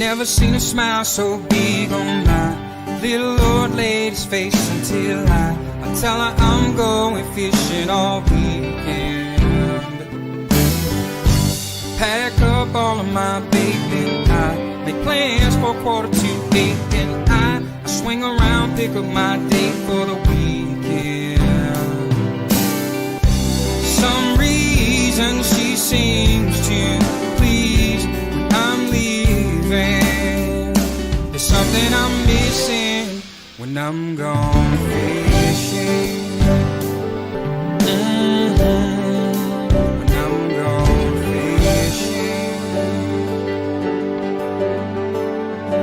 Never seen a smile so big on my little old lady's face until I tell her I'm going fishing all weekend. Pack up all of my bacon, I make plans for 7:45, and I swing around, pick up my date for the weekend. Some reason she seems to please when I'm leaving. There's something I'm missing when I'm gone fishing. When I'm gone fishing.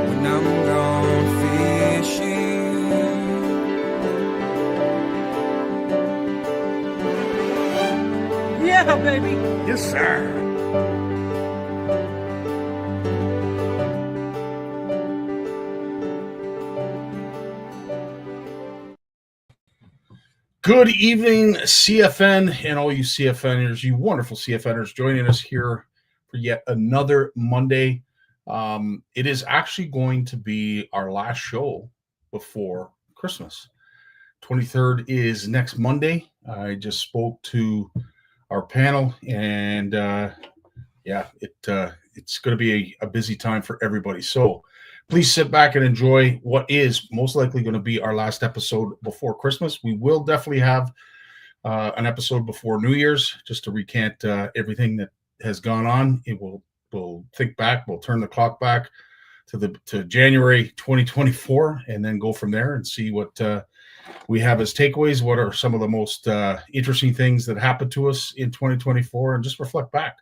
When I'm gone fishing. Yeah, baby. Yes, sir. Good evening, CFN, and all you CFNers, you wonderful CFNers, joining us here for yet another Monday. It is actually going to be our last show before Christmas. 23rd is next Monday. I just spoke to our panel, and it's going to be a busy time for everybody. So please sit back and enjoy what is most likely going to be our last episode before Christmas. We will definitely have an episode before New Year's just to recant everything that has gone on. We'll think back. We'll turn the clock back to January 2024, and then go from there and see what we have as takeaways. What are some of the most interesting things that happened to us in 2024, and just reflect back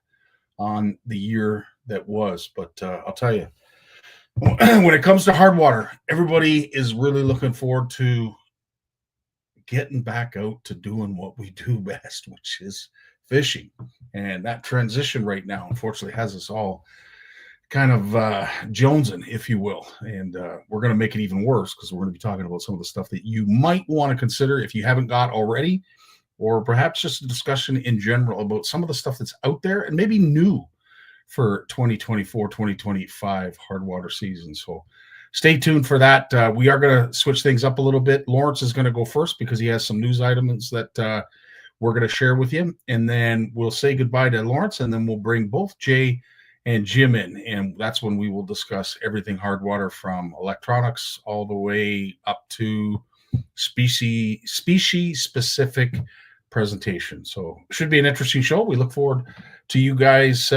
on the year that was. But I'll tell you, when it comes to Hardwater, everybody is really looking forward to getting back out to doing what we do best, which is fishing. And that transition right now, unfortunately, has us all kind of jonesing, if you will. And we're going to make it even worse, because we're going to be talking about some of the stuff that you might want to consider if you haven't got already, or perhaps just a discussion in general about some of the stuff that's out there and maybe new for 2024-2025 Hardwater season. So stay tuned for that. We are going to switch things up a little bit. Lawrence is going to go first because he has some news items that we're going to share with you. And then we'll say goodbye to Lawrence, and then we'll bring both Jay and Jim in. And that's when we will discuss everything Hardwater, from electronics all the way up to species-specific presentation. So it should be an interesting show. We look forward to you guys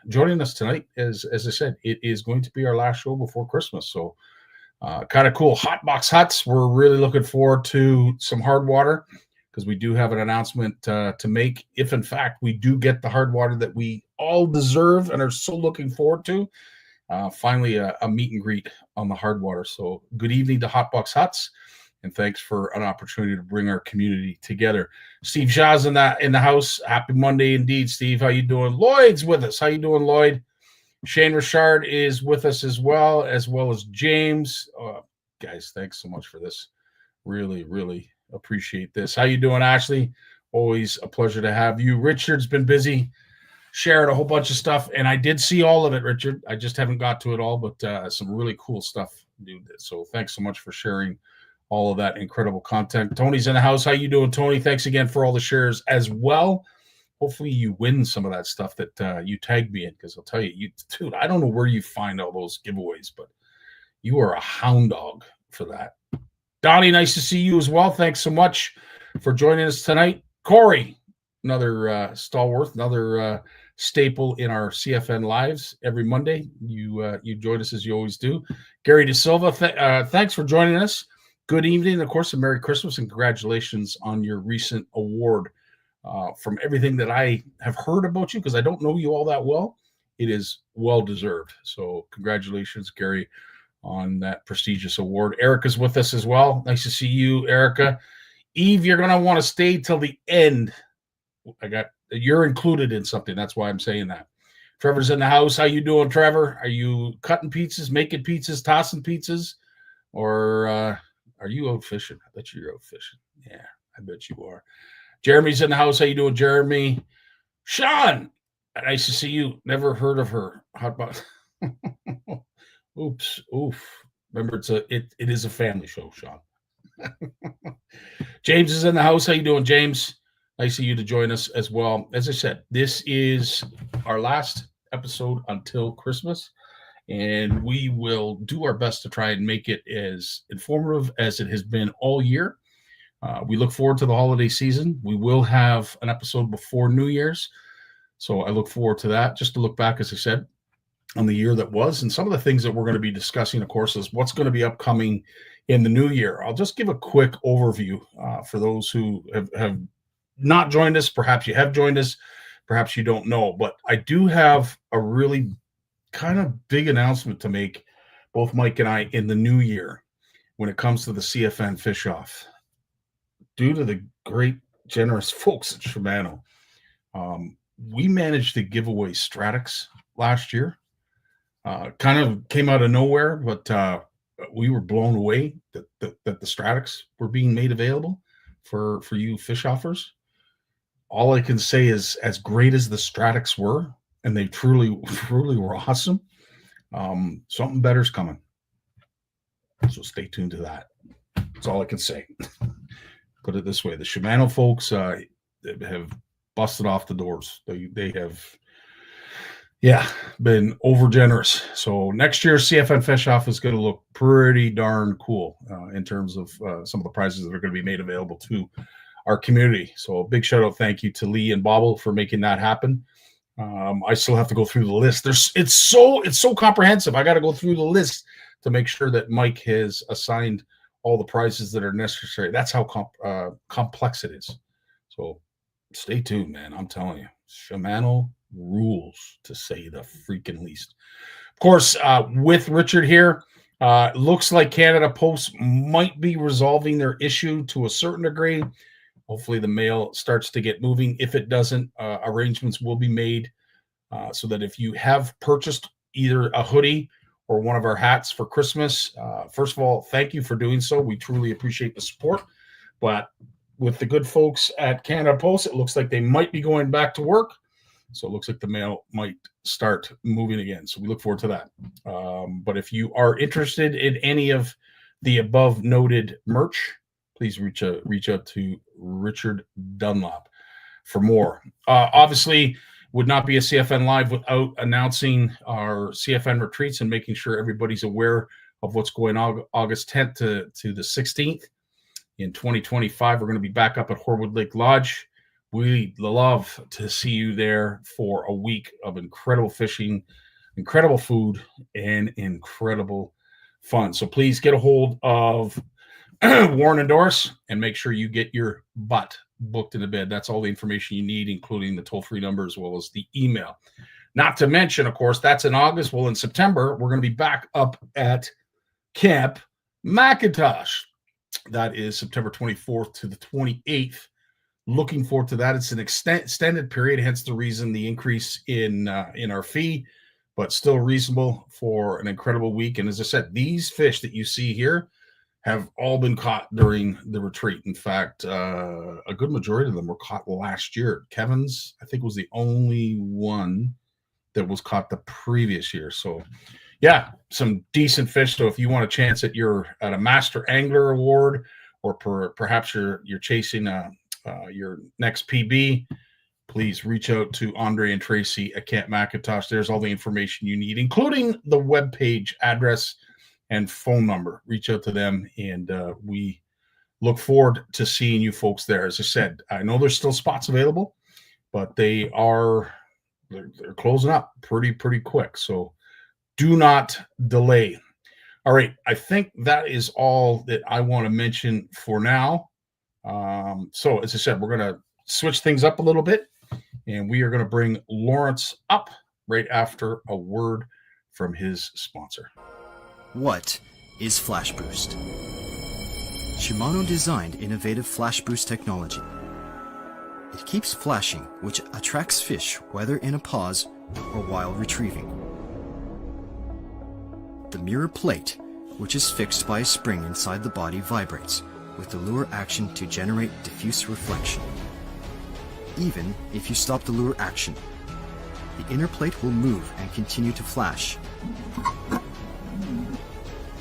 joining us tonight. As I said, it is going to be our last show before Christmas. So kind of cool. Hot Box Huts. We're really looking forward to some Hardwater, because we do have an announcement to make. If in fact we do get the Hardwater that we all deserve and are so looking forward to, finally a meet and greet on the Hardwater. So good evening to Hot Box Huts, and thanks for an opportunity to bring our community together. Steve Shaw's in the house. Happy Monday indeed, Steve. How you doing? Lloyd's with us. How you doing, Lloyd? Shane Richard is with us as well as James. Guys, thanks so much for this. Really, really appreciate this. How you doing, Ashley? Always a pleasure to have you. Richard's been busy sharing a whole bunch of stuff, and I did see all of it, Richard. I just haven't got to it all, but some really cool stuff, dude. So thanks so much for sharing all of that incredible content. Tony's in the house. How you doing, Tony? Thanks again for all the shares as well. Hopefully you win some of that stuff that you tagged me in, because I'll tell you, dude, I don't know where you find all those giveaways, but you are a hound dog for that. Donnie, nice to see you as well. Thanks so much for joining us tonight. Corey, another stalwart, another staple in our CFN lives every Monday. You join us as you always do. Gary De Silva, thanks for joining us. Good evening, and of course, a Merry Christmas, and congratulations on your recent award. From everything that I have heard about you, because I don't know you all that well, it is well-deserved. So congratulations, Gary, on that prestigious award. Erica's with us as well. Nice to see you, Erica. Eve, you're going to want to stay till the end. You're included in something. That's why I'm saying that. Trevor's in the house. How you doing, Trevor? Are you cutting pizzas, making pizzas, tossing pizzas, or are you out fishing? I bet you're out fishing. Yeah, I bet you are. Jeremy's in the house. How you doing, Jeremy? Sean, nice to see you. Never heard of her. How about Oops. Oof. Remember, it is a family show, Sean. James is in the house. How you doing, James? Nice of you to join us as well. As I said, this is our last episode until Christmas, and we will do our best to try and make it as informative as it has been all year. We look forward to the holiday season. We will have an episode before New Year's, so I look forward to that. Just to look back, as I said, on the year that was, and some of the things that we're going to be discussing, of course, is what's going to be upcoming in the new year. I'll just give a quick overview for those who have not joined us. Perhaps you have joined us, perhaps you don't know, but I do have a really kind of big announcement to make, both Mike and I, in the new year when it comes to the CFN Fish Off. Due to the great, generous folks at Shimano, we managed to give away Stratix last year. Kind of came out of nowhere, but we were blown away that the Stratix were being made available for you fish offers. All I can say is, as great as the Stratix were, and they truly were awesome, something better's coming. So stay tuned to that. That's all I can say. Put it this way: the Shimano folks have busted off the doors. They have, been over generous. So next year's CFN Fish Off is going to look pretty darn cool in terms of some of the prizes that are going to be made available to our community. So a big shout out, thank you to Lee and Bobble for making that happen. I still have to go through the list. It's so comprehensive. I got to go through the list to make sure that Mike has assigned all the prizes that are necessary. That's how complex it is. So stay tuned, man. I'm telling you, Shimano rules, to say the freaking least. Of course, with Richard here, looks like Canada Post might be resolving their issue to a certain degree. Hopefully the mail starts to get moving. If it doesn't, arrangements will be made so that if you have purchased either a hoodie or one of our hats for Christmas, first of all, thank you for doing so. We truly appreciate the support. But with the good folks at Canada Post, it looks like they might be going back to work. So it looks like the mail might start moving again. So we look forward to that. But if you are interested in any of the above noted merch, please reach out to Richard Dunlop for more. Obviously, would not be a CFN Live without announcing our CFN retreats and making sure everybody's aware of what's going on August 10th to the 16th. In 2025, we're going to be back up at Horwood Lake Lodge. We'd love to see you there for a week of incredible fishing, incredible food, and incredible fun. So please get a hold of Warren and Doris and make sure you get your butt booked in the bed. That's all the information you need, including the toll-free number as well as the email. Not to mention, of course, that's in August. Well, in September, we're going to be back up at Camp McIntosh. That is September 24th to the 28th. Looking forward to that. It's an extended period, hence the reason the increase in our fee, but still reasonable for an incredible week. And as I said, these fish that you see here have all been caught during the retreat. In fact, a good majority of them were caught last year. Kevin's, I think, was the only one that was caught the previous year. So, yeah, some decent fish. So if you want a chance at a Master Angler Award, or perhaps you're chasing your next PB, please reach out to Andre and Tracy at Camp McIntosh. There's all the information you need, including the webpage address and phone number. Reach out to them, and we look forward to seeing you folks there. As I said, I know there's still spots available, but they're closing up pretty quick. So do not delay. All right, I think that is all that I want to mention for now. So as I said, we're going to switch things up a little bit, and we are going to bring Lawrence up right after a word from his sponsor. What is Flash Boost? Shimano designed innovative Flash Boost technology. It keeps flashing, which attracts fish whether in a pause or while retrieving. The mirror plate, which is fixed by a spring inside the body, vibrates with the lure action to generate diffuse reflection. Even if you stop the lure action, the inner plate will move and continue to flash.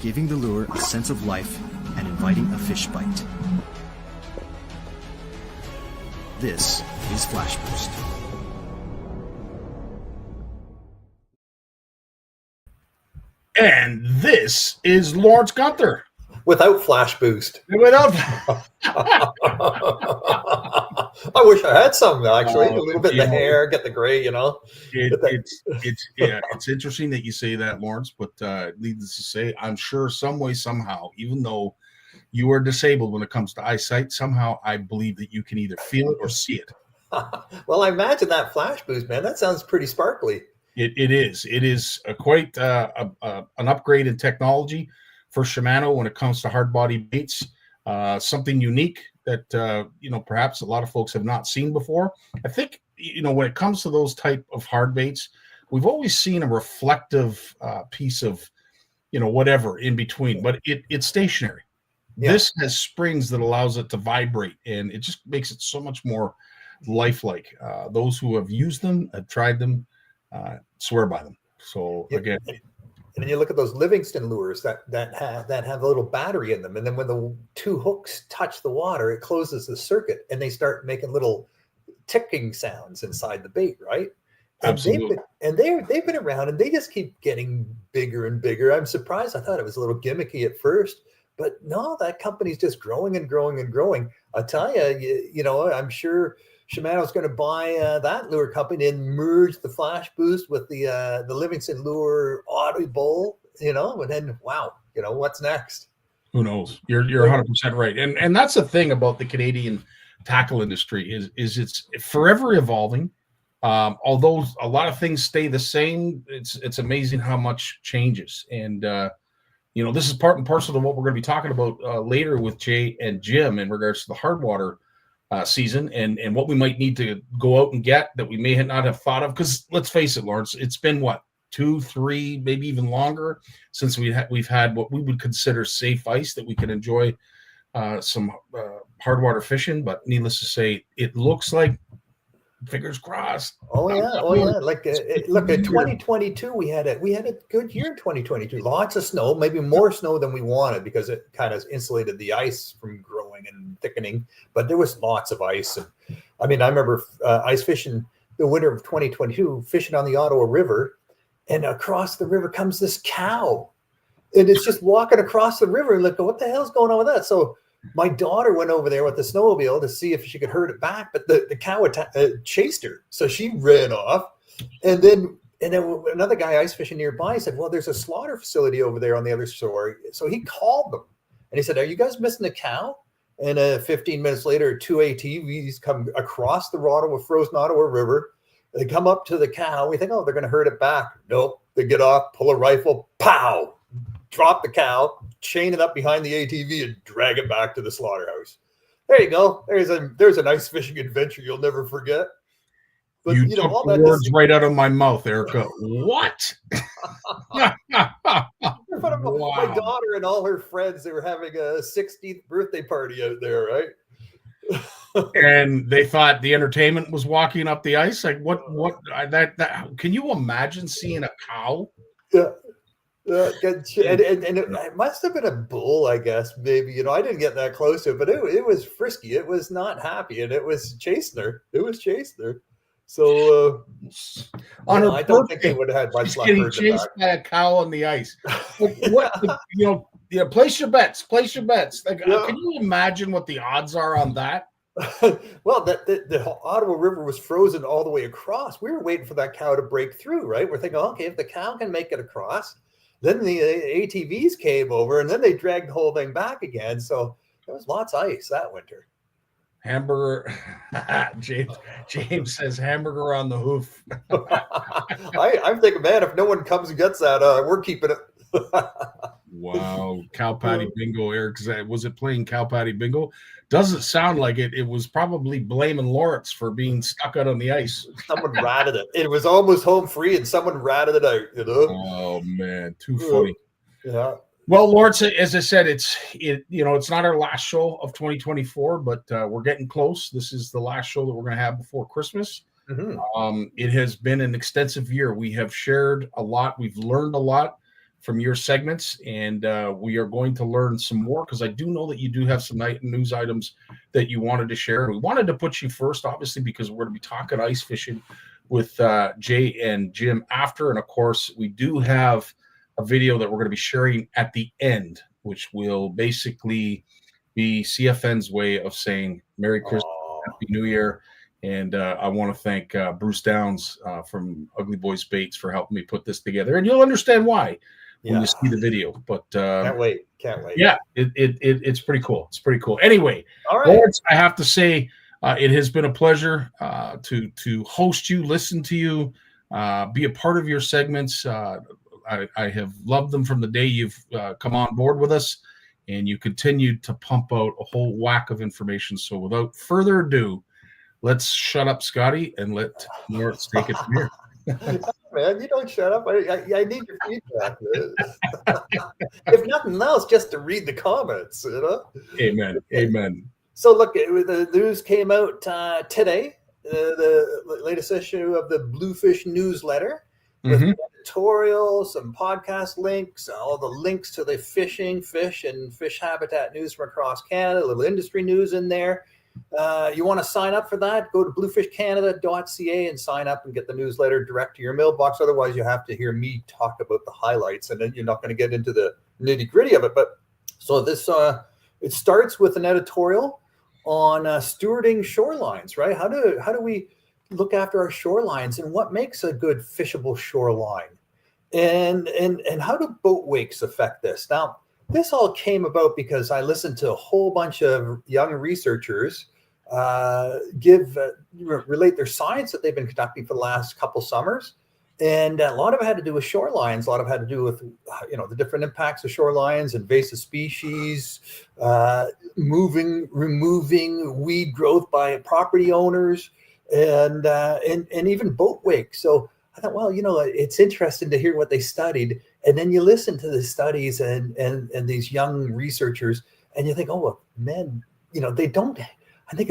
giving the lure a sense of life and inviting a fish bite. This is Flash Boost. And this is Lawrence Gunther. Without Flash Boost. Without I wish I had some, actually. A little bit of the hair, get the gray, it's interesting that you say that, Lawrence, but needless to say, I'm sure some way, somehow, even though you are disabled when it comes to eyesight, somehow I believe that you can either feel it or see it. Well, I imagine that Flash Boost, man. That sounds pretty sparkly. It is quite an upgrade in technology for Shimano when it comes to hard body baits. Something unique that perhaps a lot of folks have not seen before. I think when it comes to those type of hard baits, we've always seen a reflective piece of whatever in between, but it's stationary. Yeah. This has springs that allows it to vibrate, and it just makes it so much more lifelike. Those who have used them, have tried them, swear by them. So again, and then you look at those Livingston lures that have a little battery in them, and then when the two hooks touch the water, it closes the circuit, and they start making little ticking sounds inside the bait, right? And absolutely. They've been around, and they just keep getting bigger and bigger. I'm surprised. I thought it was a little gimmicky at first, but no, that company's just growing and growing and growing. I tell you, I'm sure Shimano's going to buy that lure company and merge the Flash Boost with the Livingston lure Auto Bowl, and then wow, what's next? Who knows? You're 100% right, and that's the thing about the Canadian tackle industry is it's forever evolving. Although a lot of things stay the same, it's amazing how much changes. And this is part and parcel of what we're going to be talking about later with Jay and Jim in regards to the Hardwater season and what we might need to go out and get that we may not have thought of. Because let's face it, Lawrence, it's been 2, 3, maybe even longer since we've had what we would consider safe ice that we can enjoy some hardwater fishing. But needless to say, it looks like, fingers crossed. Oh yeah. Look, at 2022, we had a good year in 2022. Lots of snow, maybe more snow than we wanted because it kind of insulated the ice from growing and thickening. But there was lots of ice, and I remember ice fishing the winter of 2022, fishing on the Ottawa River, and across the river comes this cow, and it's just walking across the river. Like, what the hell's going on with that? So my daughter went over there with the snowmobile to see if she could herd it back, but the cow chased her. So she ran off. And then another guy ice fishing nearby said, well, there's a slaughter facility over there on the other shore. So he called them and he said, are you guys missing the cow? And 15 minutes later, 2 ATVs come across the frozen Ottawa River. They come up to the cow. We think, oh, they're going to herd it back. Nope. They get off, pull a rifle, pow, drop the cow, chain it up behind the ATV, and drag it back to the slaughterhouse. There you go. There's a nice fishing adventure you'll never forget. But you took all the words right out of my mouth, Erica. What? Wow. My daughter and all her friends, they were having a 16th birthday party out there, right? And they thought the entertainment was walking up the ice. Like that can you imagine seeing a cow? Yeah. And it must have been a bull, I guess, maybe. I didn't get that close to it, but it was frisky. It was not happy, and it was chasing her. So I don't think they would have had my slap getting chased by a cow on the ice. Place your bets. Like, can you imagine what the odds are on that? Well, the Ottawa River was frozen all the way across. We were waiting for that cow to break through, right? We're thinking, okay, if the cow can make it across, then the ATVs came over, and then they dragged the whole thing back again. So there was lots of ice that winter. Hamburger. James says hamburger on the hoof. I'm thinking, man, if no one comes and gets that, we're keeping it. Wow. Cow patty bingo. Eric said, was it playing cow patty bingo? Doesn't sound like it. It was probably blaming Lawrence for being stuck out on the ice. Someone ratted it. It was almost home free, and someone ratted it out. Oh man, too funny. Yeah. Well, Lawrence, as I said, it's not our last show of 2024, but we're getting close. This is the last show that we're going to have before Christmas. Mm-hmm. It has been an extensive year. We have shared a lot. We've learned a lot from your segments, and we are going to learn some more, because I do know that you do have some news items that you wanted to share. We wanted to put you first, obviously, because we're going to be talking ice fishing with Jay and Jim after. And of course, we do have a video that we're going to be sharing at the end, which will basically be CFN's way of saying Merry Christmas, Happy New Year. And I want to thank Bruce Downs from Ugly Boys Baits for helping me put this together. And you'll understand why when you see the video. But can't wait. Yeah, it's pretty cool. It's pretty cool. Anyway, all right. Lawrence, I have to say, it has been a pleasure to host you, listen to you, be a part of your segments. I have loved them from the day you've come on board with us, and you continued to pump out a whole whack of information. So without further ado, let's shut up, Scotty, and let Lawrence take it from here. Man, you don't shut up. I need your feedback. If nothing else, just to read the comments, you know? Amen. Amen. So look, the news came out today, the latest issue of the Bluefish newsletter, with editorials, some podcast links, all the links to the fish and fish habitat news from across Canada, a little industry news in there. You want to sign up for that? Go to bluefishcanada.ca and sign up and get the newsletter direct to your mailbox. Otherwise, you have to hear me talk about the highlights, and then you're not going to get into the nitty gritty of it. But so this, it starts with an editorial on stewarding shorelines, right? How do we look after our shorelines, and what makes a good fishable shoreline, and how do boat wakes affect this? Now, this all came about because I listened to a whole bunch of young researchers relate their science that they've been conducting for the last couple summers. And a lot of it had to do with shorelines. A lot of it had to do with, the different impacts of shorelines, invasive species, removing weed growth by property owners, and even boat wakes. So I thought, well, it's interesting to hear what they studied. And then you listen to the studies and these young researchers, and you think, oh, well, man, they don't. I think,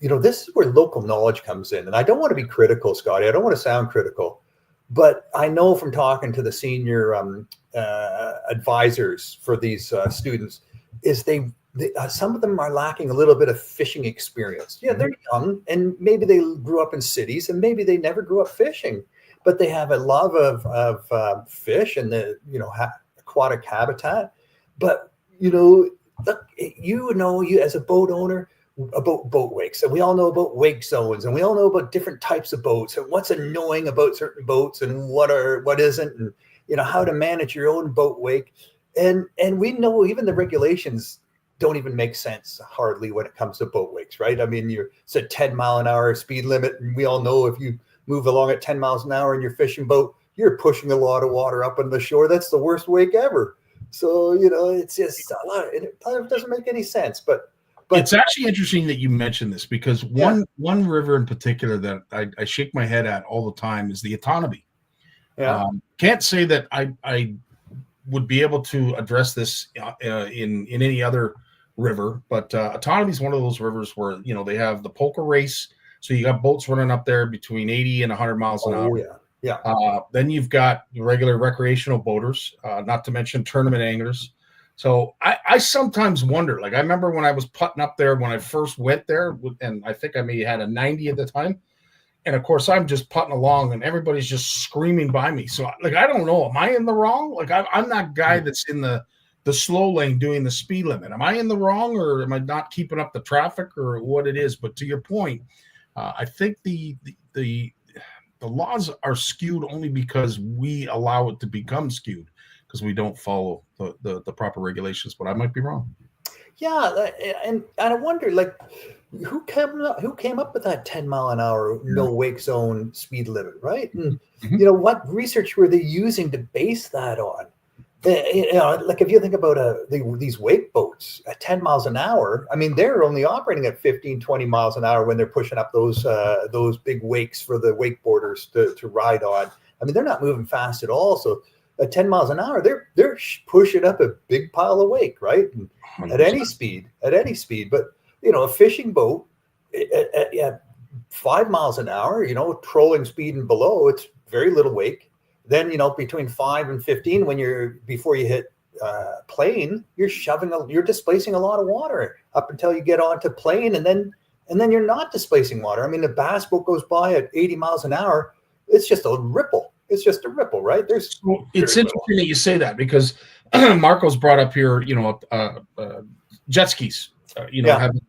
this is where local knowledge comes in. And I don't want to be critical, Scotty. I don't want to sound critical. But I know from talking to the senior advisors for these students, is some of them are lacking a little bit of fishing experience. Yeah, they're young, and maybe they grew up in cities, and maybe they never grew up fishing, but they have a love of fish and the aquatic habitat. But you as a boat owner, about boat wakes, and we all know about wake zones, and we all know about different types of boats, and what's annoying about certain boats, and what isn't, and how to manage your own boat wake, and we know even the regulations don't even make sense hardly when it comes to boat wakes, right? I mean, it's a 10-mile-an-hour speed limit, and we all know if you move along at 10 miles an hour in your fishing boat, you're pushing a lot of water up on the shore. That's the worst wake ever. So it's just a lot. It doesn't make any sense, but it's actually interesting that you mentioned this, because one river in particular that I shake my head at all the time is the Otonabee. Yeah. Can't say that I would be able to address this in any other river, but Otonabee is one of those rivers where they have the poker race, so you got boats running up there between 80 and 100 miles an hour. Yeah. Then you've got regular recreational boaters, not to mention tournament anglers. So I sometimes wonder, like I remember when I was putting up there when I first went there, and I think I maybe had a 90 at the time. And of course I'm just putting along and everybody's just screaming by me. So like, I don't know, am I in the wrong? Like I'm that guy that's in the slow lane doing the speed limit. Am I in the wrong, or am I not keeping up the traffic, or what it is? But to your point, I think the laws are skewed only because we allow it to become skewed, because we don't follow the proper regulations. But I might be wrong. Yeah, and I wonder, like, who came up with that 10-mile-an-hour no wake zone speed limit, right? And what research were they using to base that on? Like if you think about these wake boats at 10 miles an hour, I mean, they're only operating at 15, 20 miles an hour when they're pushing up those big wakes for the wakeboarders to ride on. I mean, they're not moving fast at all. So at 10 miles an hour, they're pushing up a big pile of wake, right? And at any speed. But a fishing boat at 5 miles an hour, trolling speed and below, it's very little wake. Then, between 5 and 15, before you hit plane, you're displacing a lot of water up until you get onto plane, and then you're not displacing water. I mean, the bass boat goes by at 80 miles an hour. It's just a ripple. It's just a ripple, right? It's interesting that you say that, because Marco's brought up here, jet skis,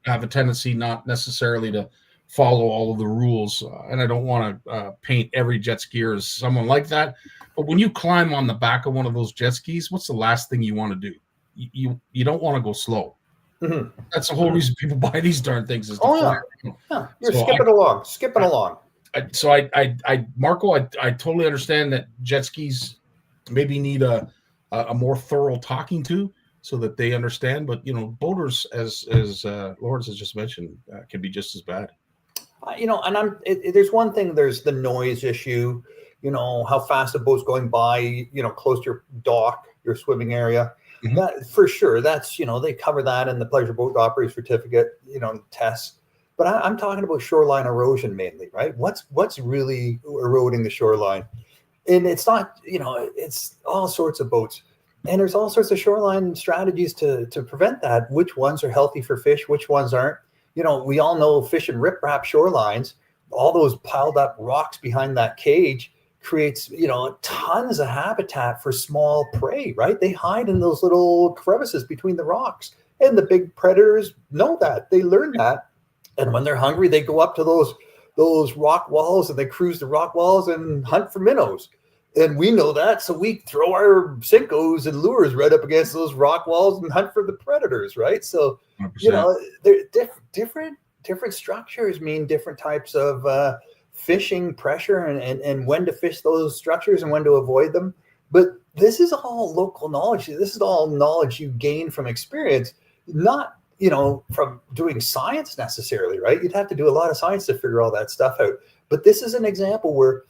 have a tendency not necessarily to follow all of the rules. And I don't want to paint every jet skier as someone like that. But when you climb on the back of one of those jet skis, what's the last thing you want to do? You don't want to go slow. Mm-hmm. That's the whole reason people buy these darn things. Is you're skipping along. Marco, I totally understand that jet skis maybe need a more thorough talking to, so that they understand. But boaters, as Lawrence has just mentioned, can be just as bad. And there's one thing. There's the noise issue. How fast a boat's going by. Close to your dock, your swimming area. Mm-hmm. That for sure. That's they cover that in the Pleasure Boat Operator Certificate. Tests. But I'm talking about shoreline erosion mainly, right? What's really eroding the shoreline? And it's not, it's all sorts of boats. And there's all sorts of shoreline strategies to prevent that. Which ones are healthy for fish? Which ones aren't? We all know fish and riprap shorelines, all those piled up rocks behind that cage creates, tons of habitat for small prey, right? They hide in those little crevices between the rocks. And the big predators know that. They learn that. And when they're hungry, they go up to those rock walls, and they cruise the rock walls and hunt for minnows. And we know that, so we throw our Sinkos and lures right up against those rock walls and hunt for the predators, right? So, 100%. They're different structures mean different types of fishing pressure and when to fish those structures and when to avoid them. But this is all local knowledge. This is all knowledge you gain from experience, not from doing science necessarily, right? You'd have to do a lot of science to figure all that stuff out. But this is an example where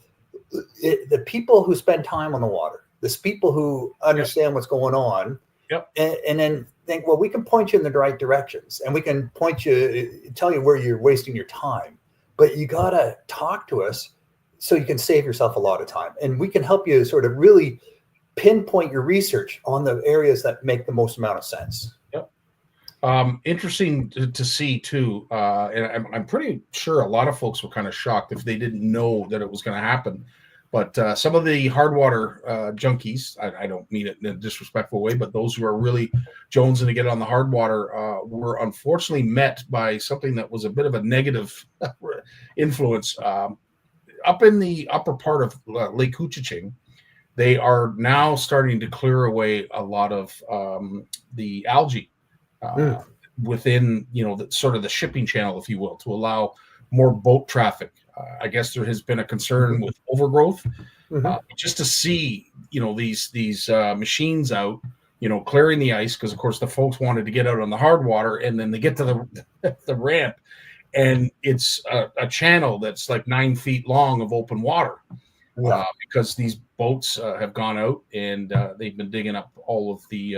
the people who spend time on the water, the people who understand what's going on, and then think, well, we can point you in the right directions, and we can tell you where you're wasting your time. But you got to talk to us so you can save yourself a lot of time. And we can help you sort of really pinpoint your research on the areas that make the most amount of sense. Interesting to see too, and I'm pretty sure a lot of folks were kind of shocked if they didn't know that it was going to happen. But some of the Hardwater junkies, I don't mean it in a disrespectful way, but those who are really jonesing to get on the Hardwater were unfortunately met by something that was a bit of a negative influence. Up in the upper part of Lake Couchiching, they are now starting to clear away a lot of the algae within, the shipping channel, if you will, to allow more boat traffic. I guess there has been a concern with overgrowth. Just to see, these machines out, clearing the ice, because of course the folks wanted to get out on the Hardwater, and then they get to the ramp, and it's a channel that's like 9 feet long of open water, because these boats have gone out and they've been digging up all of the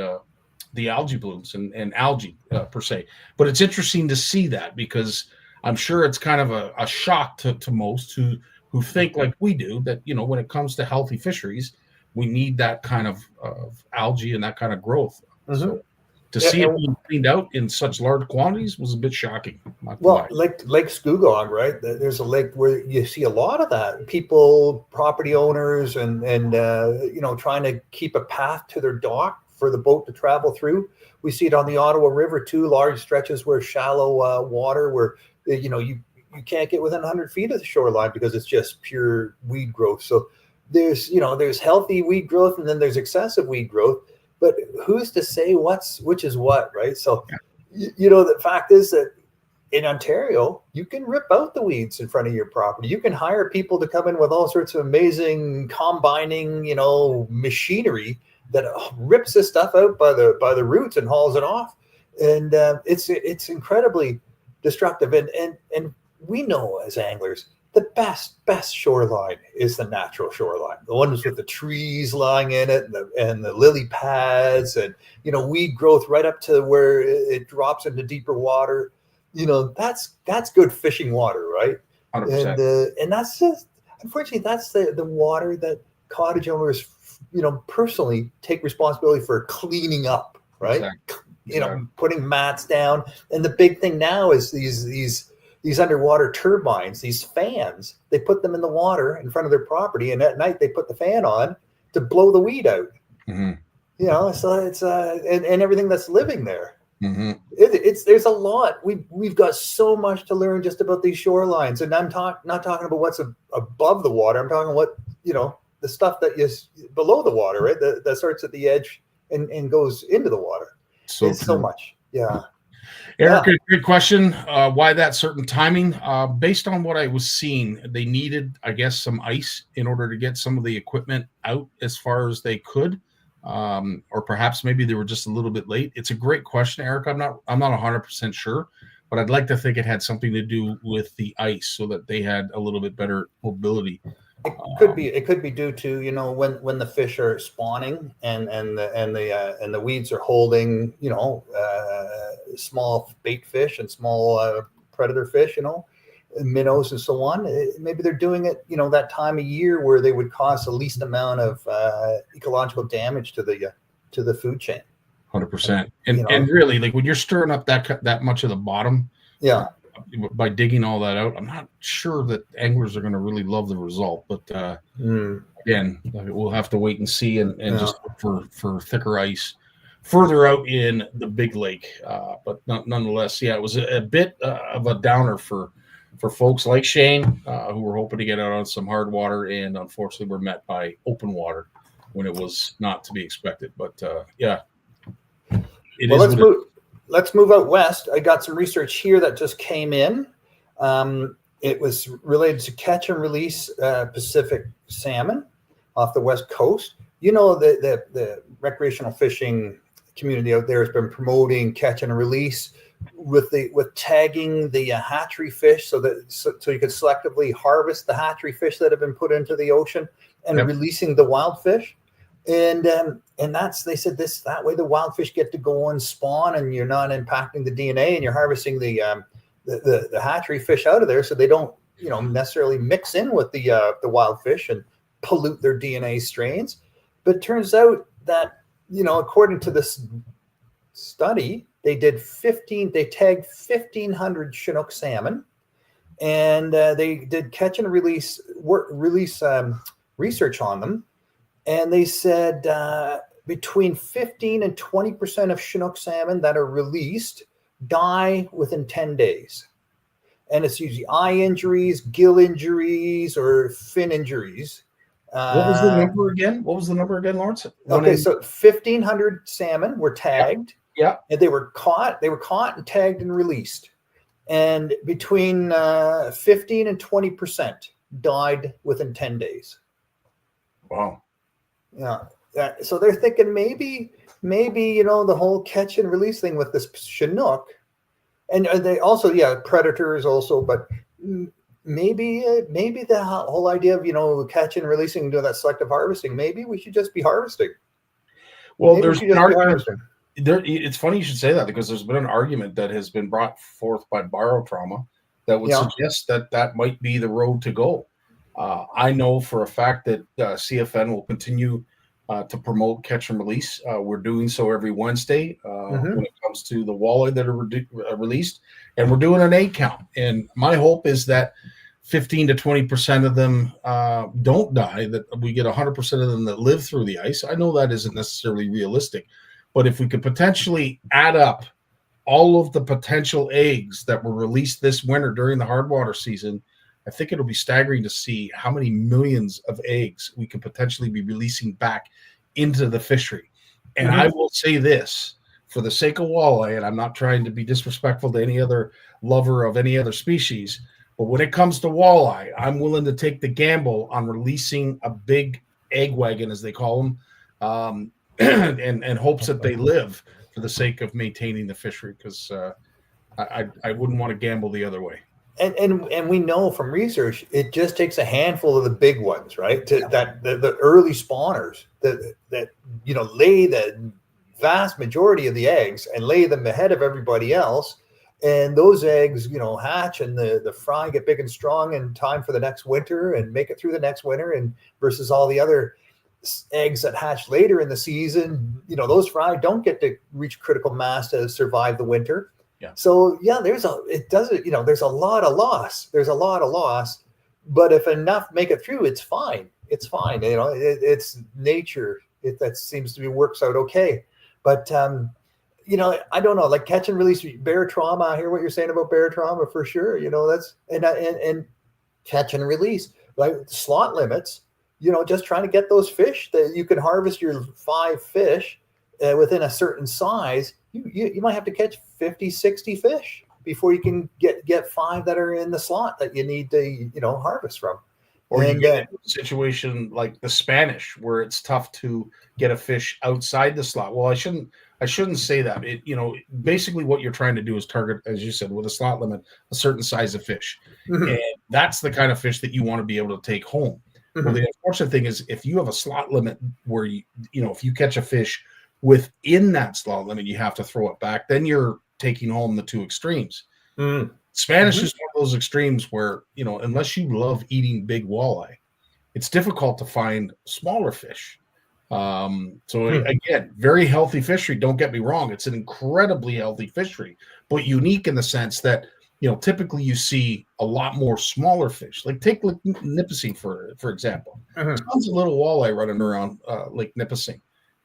algae blooms and algae per se. But it's interesting to see that, because I'm sure it's kind of a shock to most who think like we do, that, when it comes to healthy fisheries, we need that kind of algae and that kind of growth. So to see it being cleaned out in such large quantities was a bit shocking. Well, Lake Scugog, right? There's a lake where you see a lot of that. People, property owners, and trying to keep a path to their dock for the boat to travel through. We see it on the Ottawa River too, large stretches where shallow water, where you can't get within 100 feet of the shoreline because it's just pure weed growth. So there's healthy weed growth, and then there's excessive weed growth. But who's to say which is what, right? So, the fact is that in Ontario, you can rip out the weeds in front of your property. You can hire people to come in with all sorts of amazing combining, machinery that rips this stuff out by the roots and hauls it off. And it's incredibly destructive. And we know as anglers, the best shoreline is the natural shoreline, the ones with the trees lying in it and the lily pads and, weed growth right up to where it drops into deeper water. That's good fishing water, right? 100%. And that's just, unfortunately, that's the water that cottage owners, personally take responsibility for cleaning up, right? Exactly. Putting mats down. And the big thing now is these underwater turbines, these fans. They put them in the water in front of their property, and at night they put the fan on to blow the weed out. Mm-hmm. So it's and everything that's living there. Mm-hmm. There's a lot. We've got so much to learn just about these shorelines, and I'm not talking about what's above the water. I'm talking what the stuff that is below the water, right? That starts at the edge and goes into the water. It's so much. Yeah. Eric, good question. Why that certain timing? Based on what I was seeing, they needed, I guess, some ice in order to get some of the equipment out as far as they could. Or perhaps maybe they were just a little bit late. It's a great question, Eric. I'm not 100% sure, but I'd like to think it had something to do with the ice so that they had a little bit better mobility. It could be due to when the fish are spawning and the weeds are holding small bait fish and small predator fish, minnows and so on. Maybe they're doing it that time of year where they would cause the least amount of ecological damage to the food chain. 100%. And really, like when you're stirring up that much of the bottom, by digging all that out, I'm not sure that anglers are going to really love the result. But again, we'll have to wait and see and just look for thicker ice further out in the big lake. But nonetheless, it was a bit of a downer for folks like Shane, who were hoping to get out on some hard water, and unfortunately were met by open water when it was not to be expected. But let's move out west. I got some research here that just came in. It was related to catch and release Pacific salmon off the west coast. The recreational fishing community out there has been promoting catch and release with tagging the hatchery fish so you could selectively harvest the hatchery fish that have been put into the ocean and releasing the wild fish. And they said that way the wild fish get to go and spawn, and you're not impacting the DNA, and you're harvesting the hatchery fish out of there, so they don't necessarily mix in with the wild fish and pollute their DNA strains. But it turns out that according to this study, they tagged 1,500 Chinook salmon, and they did catch and release research on them. And they said between 15 and 20% of Chinook salmon that are released die within 10 days. And it's usually eye injuries, gill injuries, or fin injuries. What was the number again? Lawrence? Okay, so 1,500 salmon were tagged. Yeah. And they were caught and tagged and released. And between 15 and 20% died within 10 days. Wow. Yeah. So they're thinking maybe the whole catch and release thing with this Chinook, and they also predators also, but maybe the whole idea of catch and releasing, do that selective harvesting. Maybe we should just be harvesting. Well, there's an argument. It's funny you should say that, because there's been an argument that has been brought forth by barotrauma that would suggest that might be the road to go. I know for a fact that CFN will continue to promote catch and release. We're doing so every Wednesday when it comes to the walleye that are released, and we're doing an egg count. And my hope is that 15 to 20% of them don't die, that we get 100% of them that live through the ice. I know that isn't necessarily realistic, but if we could potentially add up all of the potential eggs that were released this winter during the hardwater season, I think it'll be staggering to see how many millions of eggs we could potentially be releasing back into the fishery. And I will say this, for the sake of walleye, and I'm not trying to be disrespectful to any other lover of any other species, but when it comes to walleye, I'm willing to take the gamble on releasing a big egg wagon, as they call them, and hopes that they live for the sake of maintaining the fishery, because I wouldn't want to gamble the other way. And we know from research, it just takes a handful of the big ones, right? That the early spawners that lay the vast majority of the eggs and lay them ahead of everybody else. And those eggs, hatch, and the fry get big and strong in time for the next winter and make it through the next winter, and versus all the other eggs that hatch later in the season, those fry don't get to reach critical mass to survive the winter. Yeah. So there's a lot of loss. There's a lot of loss, but if enough make it through, it's fine. It's fine. It's nature. That seems to be works out okay. But I don't know, like catch and release bear trauma. I hear what you're saying about bear trauma for sure. That's and catch and release, like slot limits. Just trying to get those fish that you can harvest your 5 fish within a certain size. You might have to catch 50, 60 fish before you can get 5 that are in the slot that you need to harvest from. Or you get a situation like the Spanish where it's tough to get a fish outside the slot. Well, I shouldn't say that. Basically what you're trying to do is target, as you said, with a slot limit, a certain size of fish. Mm-hmm. And that's the kind of fish that you want to be able to take home. Mm-hmm. Well, the unfortunate thing is if you have a slot limit where if you catch a fish within that slot limit, you have to throw it back, then you're taking home the 2 extremes. Mm-hmm. Spanish is one of those extremes where, unless you love eating big walleye, it's difficult to find smaller fish. Again, very healthy fishery. Don't get me wrong. It's an incredibly healthy fishery, but unique in the sense that, typically you see a lot more smaller fish. Like take Lake Nipissing, for example. Tons of little walleye running around Lake Nipissing.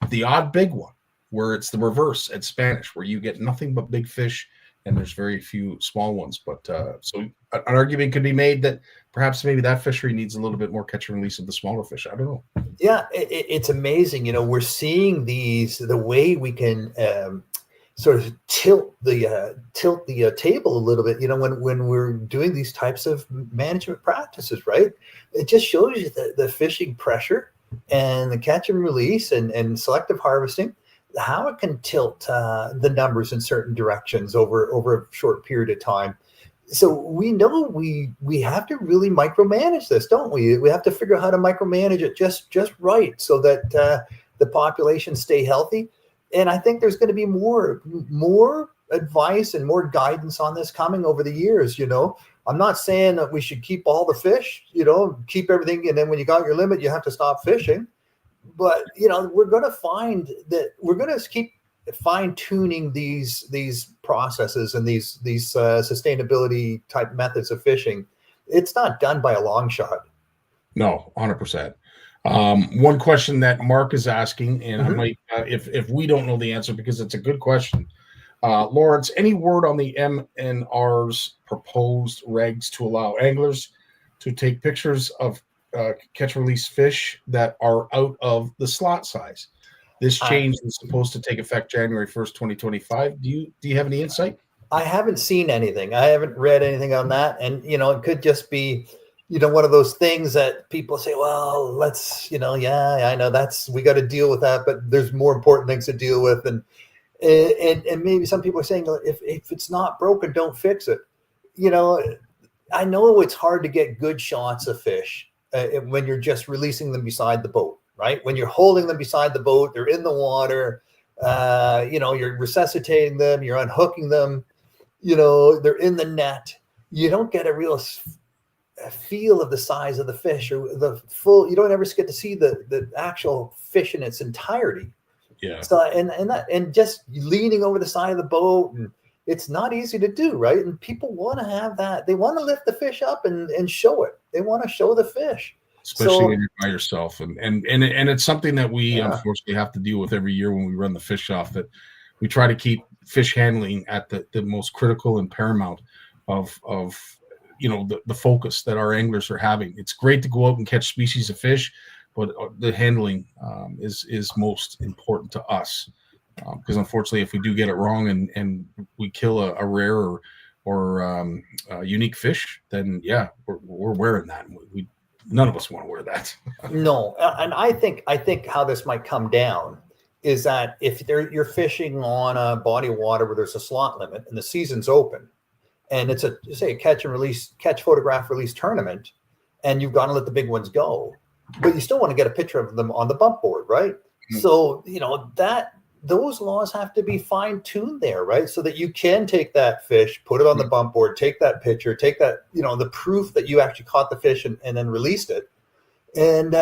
The odd big one, where it's the reverse at Spanish, where you get nothing but big fish and there's very few small ones. But so an argument could be made that perhaps maybe that fishery needs a little bit more catch and release of the smaller fish. I don't know. Yeah, it's amazing. We're seeing the way we can sort of tilt the table a little bit. When we're doing these types of management practices, right? It just shows you the fishing pressure and the catch and release and selective harvesting, how it can tilt the numbers in certain directions over a short period of time. So we know we have to really micromanage this, don't we? We have to figure out how to micromanage it just right so that the population stay healthy. And I think there's going to be more advice and more guidance on this coming over the years. I'm not saying that we should keep all the fish, keep everything, and then when you got your limit, you have to stop fishing. But we're going to find that we're going to keep fine-tuning these processes and these sustainability type methods of fishing. It's not done by a long shot. No, 100%. One question that Mark is asking, and I might, if we don't know the answer, because it's a good question. Lawrence, any word on the MNR's proposed regs to allow anglers to take pictures of catch-release fish that are out of the slot size? This change is supposed to take effect January 1st, 2025. Do you have any insight? I haven't seen anything. I haven't read anything on that. And, it could just be, one of those things that people say, well, let's, I know we got to deal with that, but there's more important things to deal with. And maybe some people are saying, if it's not broken, don't fix it. I know it's hard to get good shots of fish when you're just releasing them beside the boat, right? When you're holding them beside the boat, they're in the water, you're resuscitating them, you're unhooking them, they're in the net. You don't get a real feel of the size of the fish or you don't ever get to see the actual fish in its entirety. Yeah. So, and just leaning over the side of the boat, and it's not easy to do, right? And people want to have that. They want to lift the fish up and show it. They want to show the fish. Especially when you're by yourself. And it's something that we unfortunately have to deal with every year when we run the fish off, that we try to keep fish handling at the most critical and paramount of the focus that our anglers are having. It's great to go out and catch species of fish, but the handling is most important to us. Because unfortunately, if we do get it wrong and we kill a rare or unique fish, then we're wearing that. None of us want to wear that. No, and I think how this might come down is that if you're fishing on a body of water where there's a slot limit and the season's open, and it's a catch photograph release tournament, and you've got to let the big ones go, but you still want to get a picture of them on the bump board, right? Mm-hmm. So those laws have to be fine-tuned there, right? So that you can take that fish, put it on the bump board, take that picture, take that, the proof that you actually caught the fish and then released it. And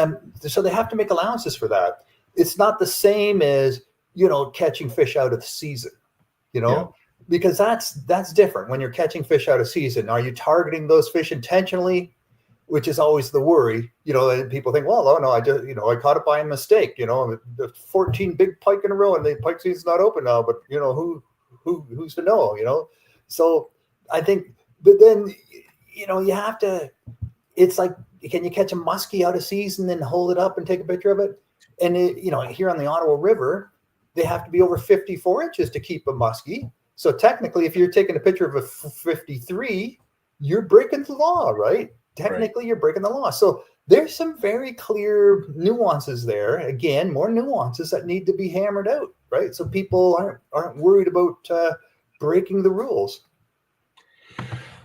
so they have to make allowances for that. It's not the same as, catching fish out of the season, because that's different. When you're catching fish out of season, are you targeting those fish intentionally? Which is always the worry, and people think, well, oh no, I just, I caught it by mistake, the 14 big pike in a row and the pike season's not open now, but who's to know, So I think, but then, you have to, it's like, can you catch a muskie out of season and hold it up and take a picture of it? And here on the Ottawa River, they have to be over 54 inches to keep a muskie. So technically, if you're taking a picture of a 53, you're breaking the law, right? Technically, You're breaking the law. So there's some very clear nuances there. Again, more nuances that need to be hammered out, right? So people aren't worried about breaking the rules.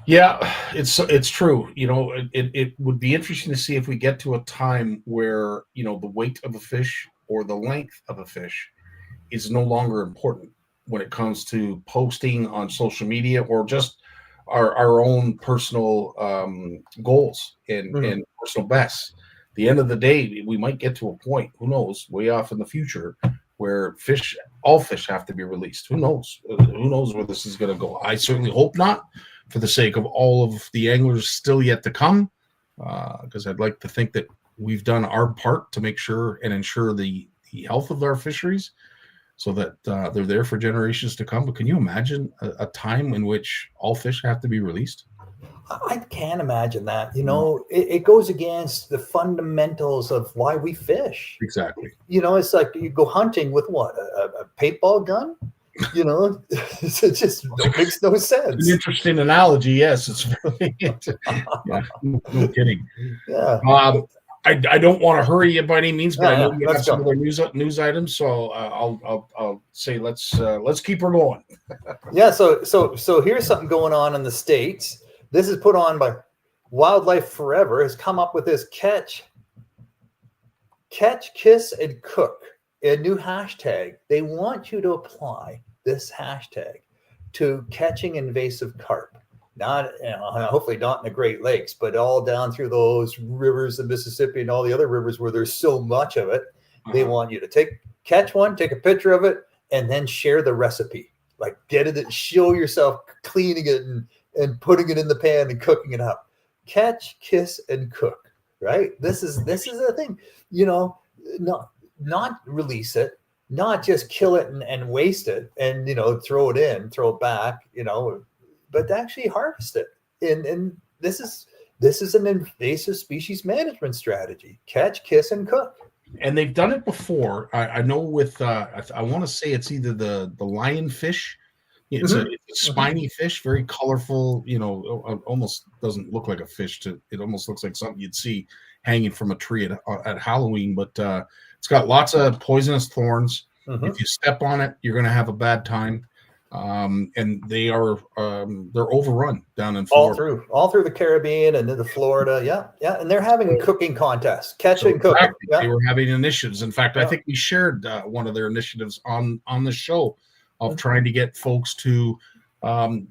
Yeah, it's true. It would be interesting to see if we get to a time where, the weight of a fish or the length of a fish is no longer important when it comes to posting on social media or just our own personal goals and personal bests. At the end of the day, we might get to a point, who knows, way off in the future, where all fish have to be released. Who knows? Who knows where this is going to go? I certainly hope not, for the sake of all of the anglers still yet to come, because I'd like to think that we've done our part to make sure and ensure the health of our fisheries, so that they're there for generations to come. But can you imagine a time in which all fish have to be released? I can't imagine that. It goes against the fundamentals of why we fish. Exactly. It's like you go hunting with what? A paintball gun? It just makes no sense. An interesting analogy. Yes, it's really. Yeah, no kidding. Yeah. I don't want to hurry you by any means, but I know you have some go. other news items, so I'll say let's keep her going. Yeah. So here's something going on in the States. This is put on by Wildlife Forever. Has come up with this catch, kiss, and cook, a new hashtag. They want you to apply this hashtag to catching invasive carp. Not, hopefully not in the Great Lakes, but all down through those rivers, the Mississippi and all the other rivers where there's so much of it. They want you to catch one, take a picture of it, and then share the recipe. Like get it, show yourself cleaning it and putting it in the pan and cooking it up. Catch, kiss, and cook. Right? This is the thing. Not release it, not just kill it and waste it and throw it back, but to actually harvest it. And this is an invasive species management strategy. Catch, kiss, and cook. And they've done it before. I know with I want to say it's either the lionfish. It's a spiny fish, very colorful. Almost doesn't look like a fish. It almost looks like something you'd see hanging from a tree at Halloween. But it's got lots of poisonous thorns. If you step on it, you're going to have a bad time. And they're overrun down in Florida. All through the Caribbean and into Florida. Yeah. And they're having cooking contests, and cooking. They were having initiatives. In fact, I think we shared one of their initiatives on the show of trying to get folks to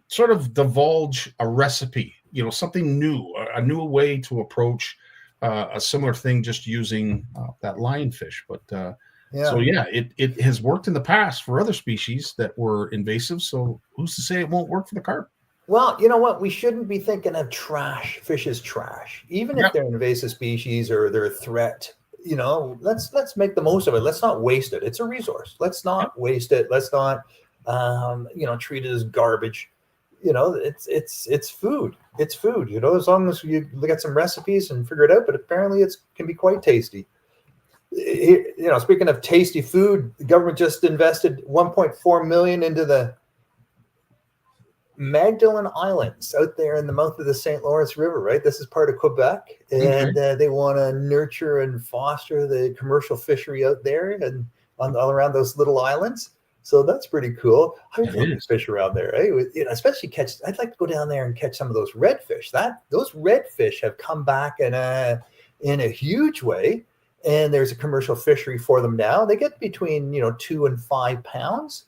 sort of divulge a recipe, something new, a new way to approach a similar thing, just using that lionfish. But so it has worked in the past for other species that were invasive. So who's to say it won't work for the carp? Well, you know what? We shouldn't be thinking of trash. Fish is trash, even if they're invasive species or they're a threat. Let's make the most of it. Let's not waste it. It's a resource. Let's not waste it. Let's not treat it as garbage. It's food. It's food. As long as you get some recipes and figure it out. But apparently, it can be quite tasty. Speaking of tasty food, the government just invested $1.4 million into the Magdalen Islands out there in the mouth of the St. Lawrence River, right? This is part of Quebec, and they want to nurture and foster the commercial fishery out there and all around those little islands. So that's pretty cool. I love to fish around there, especially I'd like to go down there and catch some of those redfish. Those redfish have come back in a huge way. And there's a commercial fishery for them now. They get between 2 and 5 pounds,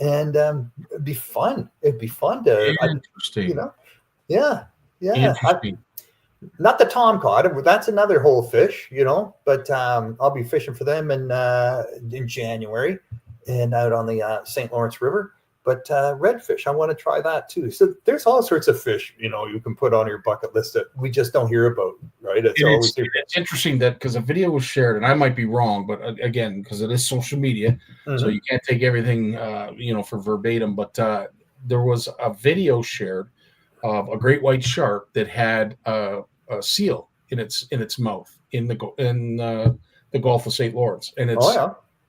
and it'd be fun. It'd be fun to interesting. Yeah. Interesting. Not the tomcod. That's another whole fish, But I'll be fishing for them in January, and out on the St. Lawrence River. But redfish, I want to try that too. So there's all sorts of fish, you can put on your bucket list that we just don't hear about, right? It's interesting that because a video was shared, and I might be wrong, but again, because it is social media, so you can't take everything, for verbatim. But there was a video shared of a great white shark that had a seal in its mouth in the Gulf of St. Lawrence, and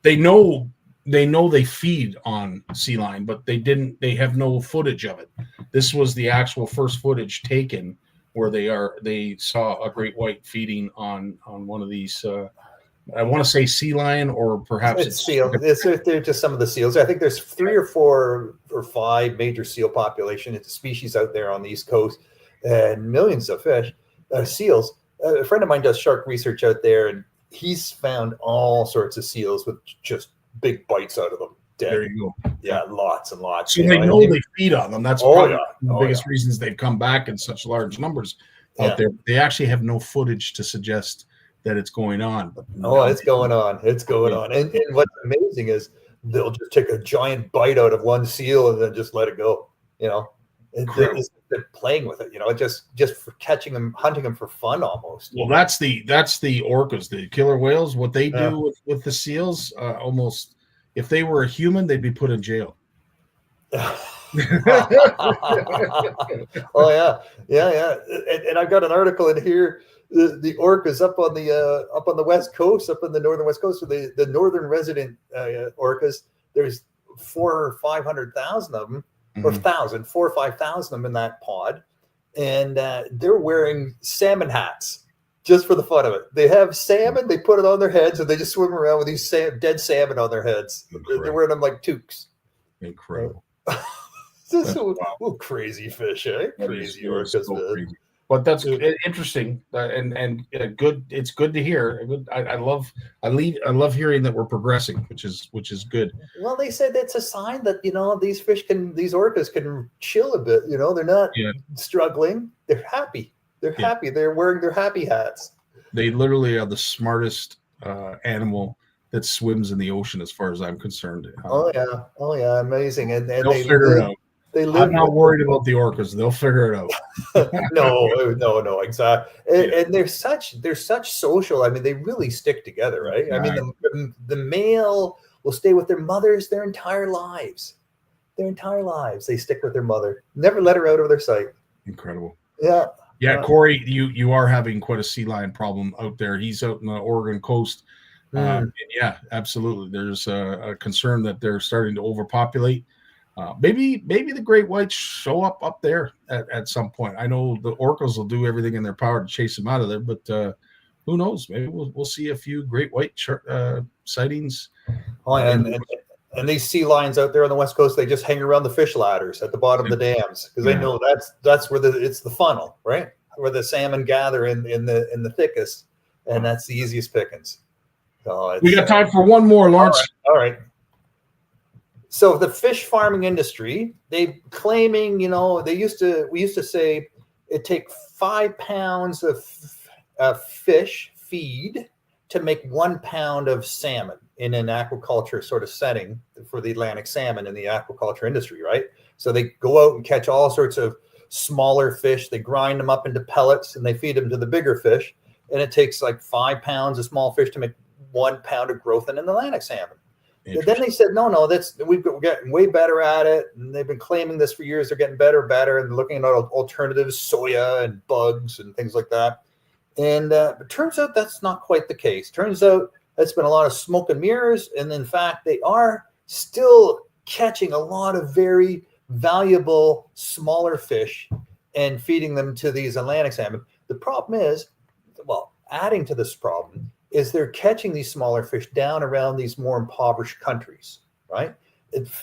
they know they feed on sea lion, but they have no footage of it. This was the actual first footage taken where they saw a great white feeding on one of these I want to say sea lion, or perhaps it's seal. They're just some of the seals. I think there's 3 or 4 or 5 major seal population. It's a species out there on the East Coast, and millions of seals. A friend of mine does shark research out there, and he's found all sorts of seals with just big bites out of them. Dead. There you go. Yeah, lots and lots. So they know they feed on them. That's probably the biggest reasons they've come back in such large numbers out there. They actually have no footage to suggest that it's going on. But it's going on. It's going on. And what's amazing is they'll just take a giant bite out of one seal and then just let it go. They're playing with it. Just for catching them, hunting them for fun almost. Well, that's the orcas, the killer whales. What they do with the seals, almost. If they were a human, they'd be put in jail. Oh yeah. And I've got an article in here. The orcas up on the West Coast, up in the northern West Coast, so the northern resident orcas. There's 400,000 or 500,000 of them, or 4,000 or 5,000 of them in that pod, and they're wearing salmon hats. Just for the fun of it. They have salmon, they put it on their heads, and they just swim around with these dead salmon on their heads. Incredible. They're wearing them like toques. Incredible. So crazy fish, eh? Crazy orcas. So crazy. But that's interesting and good. It's good to hear. I love hearing that we're progressing, which is good. Well, they said it's a sign that these orcas can chill a bit. They're not struggling. They're happy. They're happy. They're wearing their happy hats. They literally are the smartest animal that swims in the ocean, as far as I'm concerned. Oh yeah, amazing. And they'll figure it out. I'm not worried about the orcas. They'll figure it out. No, exactly. And they're such social. I mean, they really stick together, right? I mean, the male will stay with their mothers their entire lives. They stick with their mother. Never let her out of their sight. Incredible. Yeah. Yeah, Corey, you are having quite a sea lion problem out there. He's out in the Oregon coast. Yeah, absolutely. There's a concern that they're starting to overpopulate. Maybe the great whites show up there at some point. I know the orcas will do everything in their power to chase them out of there, but who knows? Maybe we'll see a few great white sightings. Oh, and these sea lions out there on the West Coast, they just hang around the fish ladders at the bottom of the dams because they know that's where it's the funnel, right? Where the salmon gather in the thickest, and that's the easiest pickings. So we got time for one more, Lawrence. All right. So the fish farming industry, they claiming, we used to say it take 5 pounds of fish feed to make 1 pound of salmon in an aquaculture sort of setting for the Atlantic salmon in the aquaculture industry, right? So they go out and catch all sorts of smaller fish. They grind them up into pellets and they feed them to the bigger fish. And it takes like 5 pounds of small fish to make 1 pound of growth in an Atlantic salmon. But then they said, no, we're getting way better at it. And they've been claiming this for years. They're getting better and looking at alternatives, soya and bugs and things like that. And it turns out that's not quite the case. Turns out it's been a lot of smoke and mirrors. And in fact, they are still catching a lot of very valuable smaller fish and feeding them to these Atlantic salmon. The problem is, adding to this problem is they're catching these smaller fish down around these more impoverished countries, right?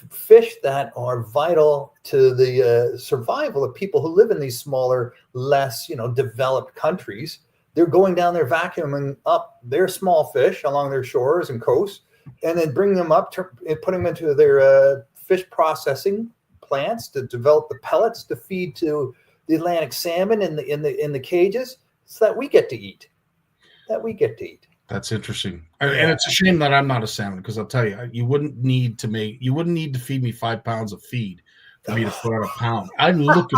Fish that are vital to the survival of people who live in these smaller, less, developed countries. They're going down there, vacuuming up their small fish along their shores and coasts, and then bringing them up, putting them into their fish processing plants to develop the pellets to feed to the Atlantic salmon in the cages. so that we get to eat. That's interesting, and it's a shame that I'm not a salmon, because I'll tell you, you wouldn't need to feed me 5 pounds of feed for me to put on a pound. I look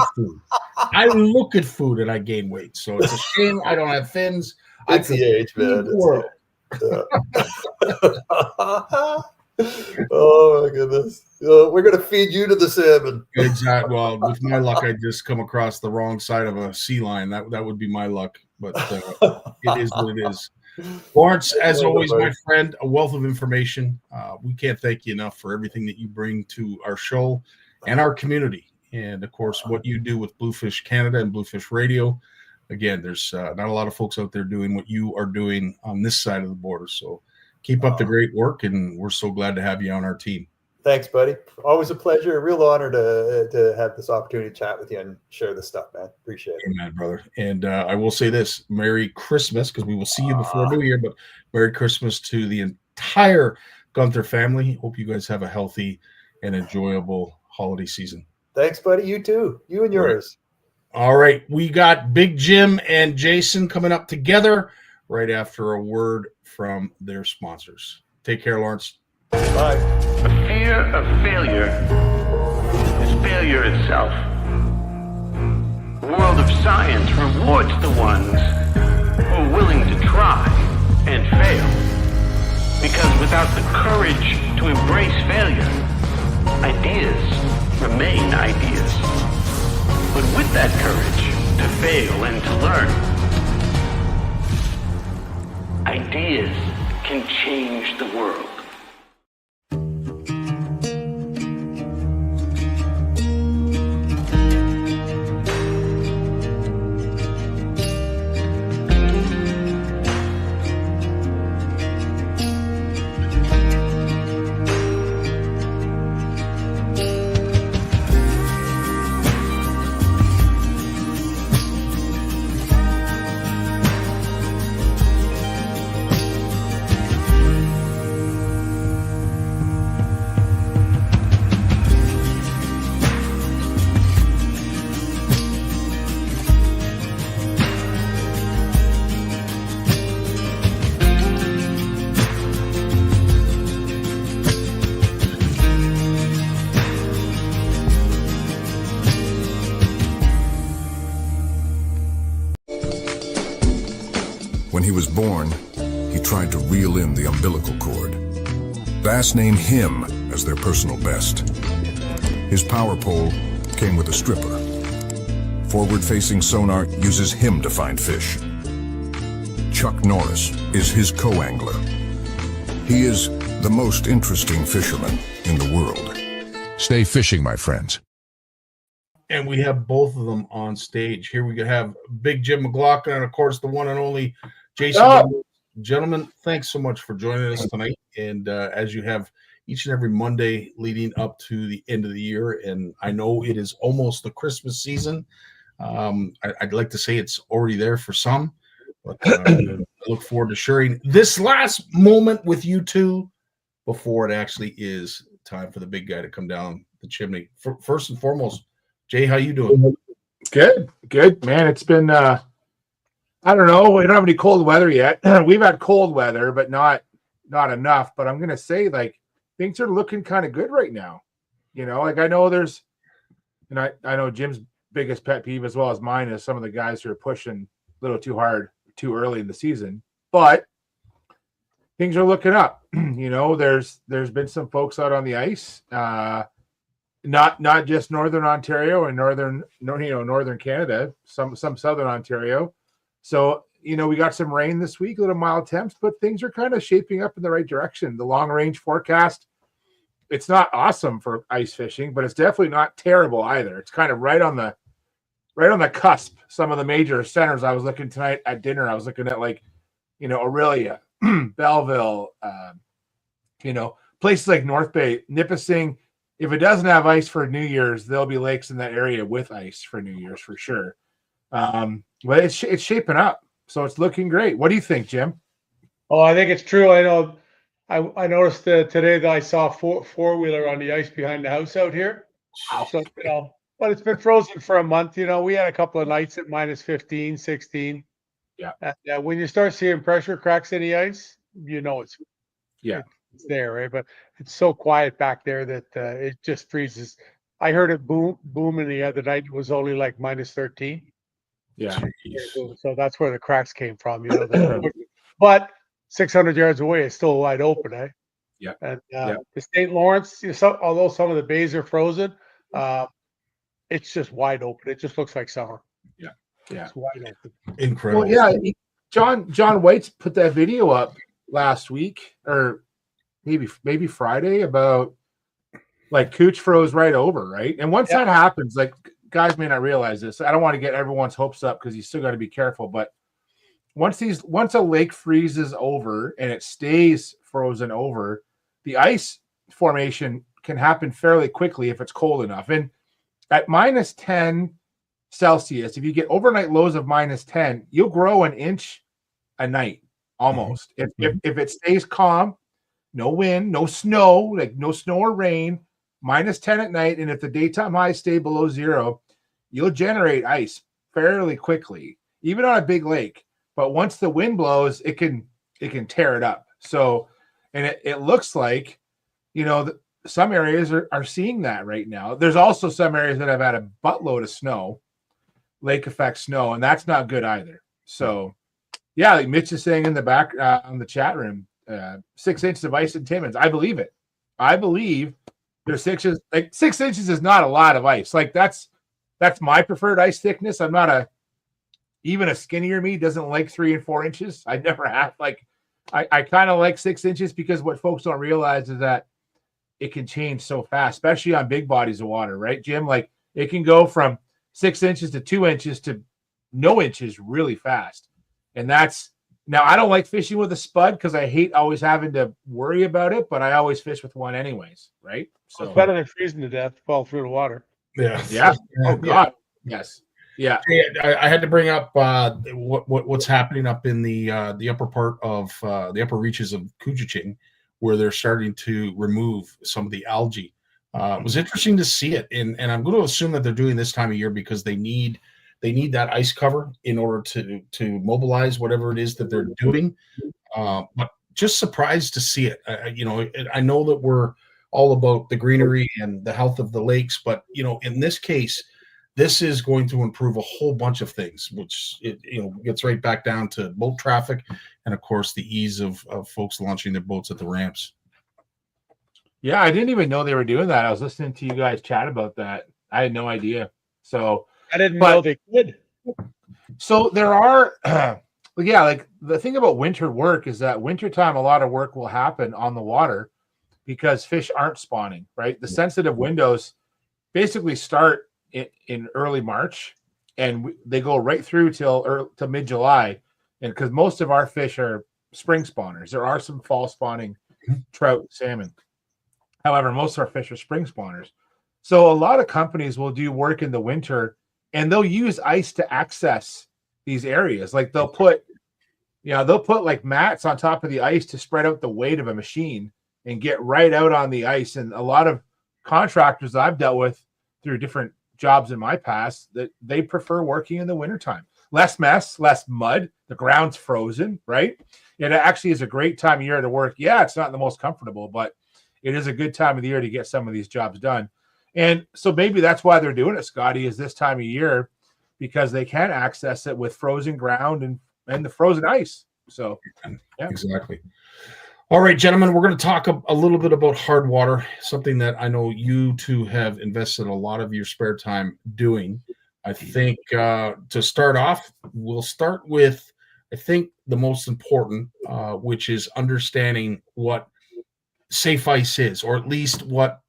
at food and I gain weight, so it's a shame I don't have fins. It's the age, man. Oh my goodness! We're gonna feed you to the salmon. Exactly. Well, with my luck, I just come across the wrong side of a sea lion. That would be my luck, but it is what it is. Lawrence, as always, my friend, a wealth of information. We can't thank you enough for everything that you bring to our show and our community, and of course, what you do with Bluefish Canada and Bluefish Radio. Again, there's not a lot of folks out there doing what you are doing on this side of the border. So keep up the great work, and we're so glad to have you on our team. Thanks, buddy. Always a pleasure. A real honor to have this opportunity to chat with you and share this stuff, man. Appreciate it. Amen, brother. And I will say this, Merry Christmas, because we will see you before New Year, but Merry Christmas to the entire Gunther family. Hope you guys have a healthy and enjoyable holiday season. Thanks, buddy. You too. You and yours. All right. We got Big Jim and Jason coming up together right after a word from their sponsors. Take care, Lawrence. Bye. The fear of failure is failure itself. The world of science rewards the ones who are willing to try and fail. Because without the courage to embrace failure, ideas remain ideas. But with that courage to fail and to learn, ideas can change the world. When he was born, he tried to reel in the umbilical cord. Bass named him as their personal best. His power pole came with a stripper. Forward-facing sonar uses him to find fish. Chuck Norris is his co-angler. He is the most interesting fisherman in the world. Stay fishing, my friends. And we have both of them on stage. Here we have Big Jim McLaughlin and, of course, the one and only Jason. Gentlemen, thanks so much for joining us tonight. And as you have each and every Monday leading up to the end of the year, and I know it is almost the Christmas season. I'd like to say it's already there for some, but I look forward to sharing this last moment with you two before it actually is time for the big guy to come down the chimney. First and foremost, Jay, how you doing? Good, man. It's been, I don't know. We don't have any cold weather yet. We've had cold weather, but not enough. But I'm going to say, like, things are looking kind of good right now. You know, like I know there's, and I know Jim's biggest pet peeve as well as mine is some of the guys who are pushing a little too hard too early in the season. But things are looking up. You know, there's been some folks out on the ice. Not just Northern Ontario and Northern Canada, some Southern Ontario. So, you know, we got some rain this week, a little mild temps, but things are kind of shaping up in the right direction. The long range forecast, it's not awesome for ice fishing, but it's definitely not terrible either. It's kind of right on the cusp. Some of the major centers I was looking tonight at dinner, I was looking at, like, you know, Aurelia, Belleville, you know, places like North Bay, Nipissing. If it doesn't have ice for New Year's, there'll be lakes in that area with ice for New Year's for sure. But it's shaping up, so it's looking great. What do you think, Jim? Oh, I think it's true. I know. I noticed today that I saw four-wheeler on the ice behind the house out here. So, you know, but it's been frozen for a month. You know, we had a couple of nights at minus 15, 16. When you start seeing pressure cracks in the ice, you know it's there, right? But it's so quiet back there that it just freezes. I heard it booming the other night. It was only like -13. Yeah. So that's where the cracks came from, but 600 yards away, it's still wide open, eh? Yeah. And the St. Lawrence, although some of the bays are frozen, it's just wide open. It just looks like summer. Yeah. It's wide open. Incredible. Well, yeah. John White's put that video up last week, or maybe Friday, about like Cooch froze right over, right? And once that happens, like, guys may not realize this. I don't want to get everyone's hopes up because you still got to be careful. But once a lake freezes over and it stays frozen over, the ice formation can happen fairly quickly if it's cold enough. And at -10 Celsius, if you get overnight lows of -10, you'll grow an inch a night almost. If it stays calm, no wind, no snow, like no snow or rain, -10 at night, and if the daytime highs stay below 0, you'll generate ice fairly quickly, even on a big lake. But once the wind blows, it can tear it up. So, and it looks like, some areas are seeing that right now. There's also some areas that have had a buttload of snow, lake effect snow, and that's not good either. So, yeah, like Mitch is saying in the back on the chat room, 6 inches of ice in Timmins. I believe it. I believe there's 6 inches. Like 6 inches is not a lot of ice. Like that's my preferred ice thickness. I'm not even a skinnier me doesn't like 3 and 4 inches. I never have. Like I kind of like 6 inches because what folks don't realize is that it can change so fast, especially on big bodies of water, right, Jim? Like it can go from 6 inches to 2 inches to no inches really fast. And now I don't like fishing with a spud because I hate always having to worry about it, but I always fish with one anyways, right? So it's better than freezing to death, fall through the water. Yeah. Oh God. Yes. Yeah. I had to bring up what's happening up in the upper part of the upper reaches of Kujiching, where they're starting to remove some of the algae. It was interesting to see it, and I'm going to assume that they're doing this time of year because they need that ice cover in order to mobilize whatever it is that they're doing. But just surprised to see it. I know that we're all about the greenery and the health of the lakes, but in this case, this is going to improve a whole bunch of things, which gets right back down to boat traffic and, of course, the ease of folks launching their boats at the ramps. Yeah, I didn't even know they were doing that. I was listening to you guys chat about that. I had no idea. So I didn't know they could. So there are, like the thing about winter work is that wintertime, a lot of work will happen on the water because fish aren't spawning, right? The sensitive windows basically start in early March and they go right through till mid-July. And because most of our fish are spring spawners, there are some fall spawning trout, salmon. However, most of our fish are spring spawners. So a lot of companies will do work in the winter and they'll use ice to access these areas. Like they'll put like mats on top of the ice to spread out the weight of a machine and get right out on the ice. And a lot of contractors that I've dealt with through different jobs in my past, that they prefer working in the wintertime. Less mess, less mud. The ground's frozen, right? It actually is a great time of year to work. Yeah, it's not the most comfortable, but it is a good time of the year to get some of these jobs done. And so maybe that's why they're doing it, Scotty, is this time of year because they can access it with frozen ground and the frozen ice. So, yeah. Exactly. All right, gentlemen, we're going to talk a little bit about Hardwater, something that I know you two have invested a lot of your spare time doing. I think to start off, we'll start with, I think, the most important, which is understanding what safe ice is, or at least what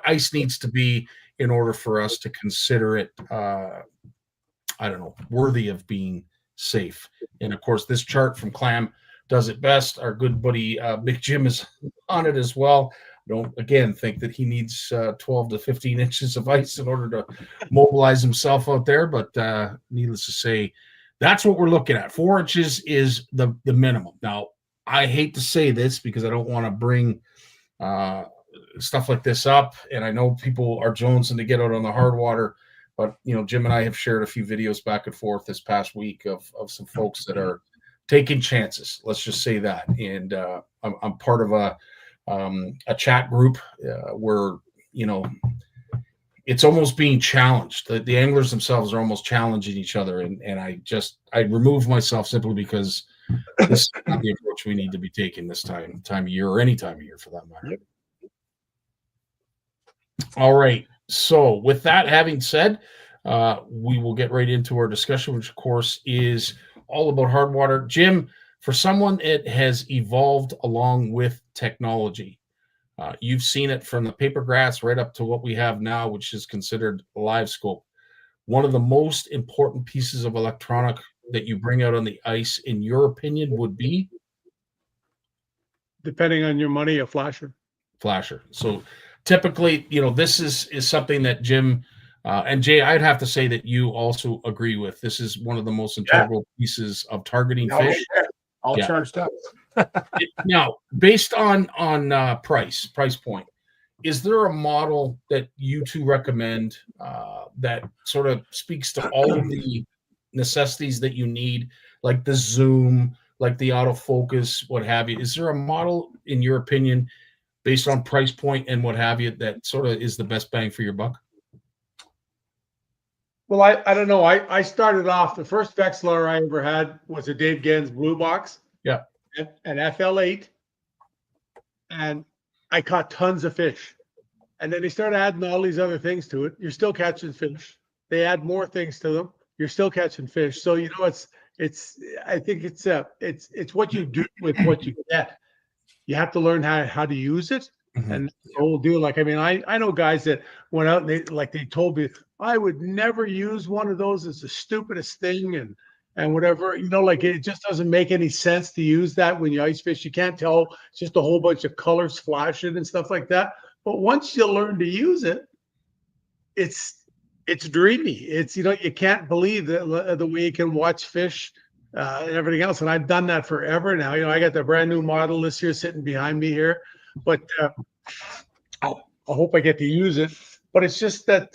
ice needs to be in order for us to consider it, worthy of being safe. And of course, this chart from Clam does it best. Our good buddy Big Jim is on it as well. I don't, again, think that he needs 12 to 15 inches of ice in order to mobilize himself out there. But needless to say, that's what we're looking at. 4 inches is the minimum. Now, I hate to say this because I don't want to bring stuff like this up. And I know people are jonesing to get out on the Hardwater But Jim and I have shared a few videos back and forth this past week of some folks that are taking chances. Let's just say that. And I'm part of a chat group where it's almost being challenged. The anglers themselves are almost challenging each other, and I removed myself simply because this is not the approach we need to be taking this time of year, or any time of year for that matter. Yep. All right. So with that having said, we will get right into our discussion, which of course is all about Hardwater. Jim, for someone that has evolved along with technology, you've seen it from the paper graphs right up to what we have now, which is considered live scope. One of the most important pieces of electronic that you bring out on the ice, in your opinion, would be? Depending on your money, a flasher. So typically, this is something that Jim and Jay, I'd have to say that you also agree with. This is one of the most integral pieces of targeting fish. All charged up. Now, based on price point, is there a model that you two recommend that sort of speaks to all of the necessities that you need, like the zoom, like the autofocus, what have you? Is there a model, in your opinion, based on price point and what have you, that sort of is the best bang for your buck? Well, I don't know. I started off, the first Vexilar I ever had was a Dave Gens Blue Box. Yeah. An FL8. And I caught tons of fish. And then they started adding all these other things to it. You're still catching fish. They add more things to them. You're still catching fish. So, I think it's what you do with what you get. You have to learn how to use it. Mm-hmm. And the whole deal. Like, I know guys that went out and they told me, I would never use one of those. It's the stupidest thing. And whatever, it just doesn't make any sense to use that when you ice fish. You can't tell. It's just a whole bunch of colors flashing and stuff like that. But once you learn to use it, it's dreamy. It's, you can't believe the way you can watch fish and everything else. And I've done that forever now. I got the brand new model this year sitting behind me here, but I hope I get to use it. But it's just that,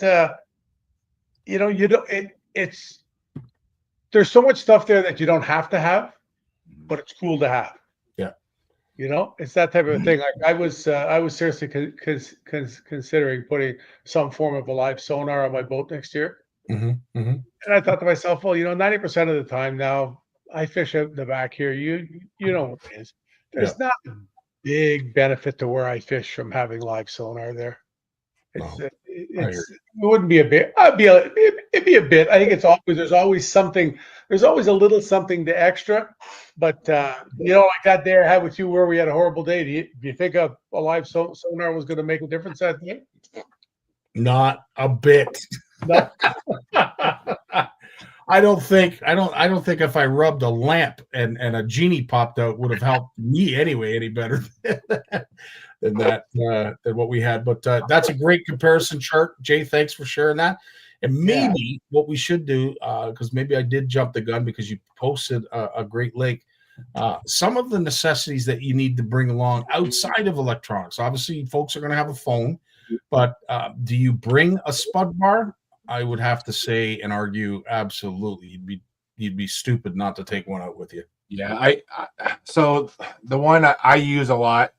there's so much stuff there that you don't have to have, but it's cool to have. Yeah. It's that type of thing. Like I was seriously considering putting some form of a live sonar on my boat next year. Mm-hmm. Mm-hmm. And I thought to myself, well, 90% of the time now I fish out in the back here. You know what it is. There's not a big benefit to where I fish from having live sonar there. It wouldn't be a bit. It'd be a bit. I think there's always a little something to extra. But like that day I had with you where we had a horrible day. Do you think a live sonar was going to make a difference that day? Not a bit. No. I don't think if I rubbed a lamp and a genie popped out would have helped me anyway any better than what we had. But that's a great comparison chart. Jay, thanks for sharing that. And maybe what we should do, because maybe I did jump the gun because you posted a great link, some of the necessities that you need to bring along outside of electronics. Obviously, folks are going to have a phone, but do you bring a spud bar? I would have to say and argue absolutely. You'd be stupid not to take one out with you. Yeah, so the one I use a lot,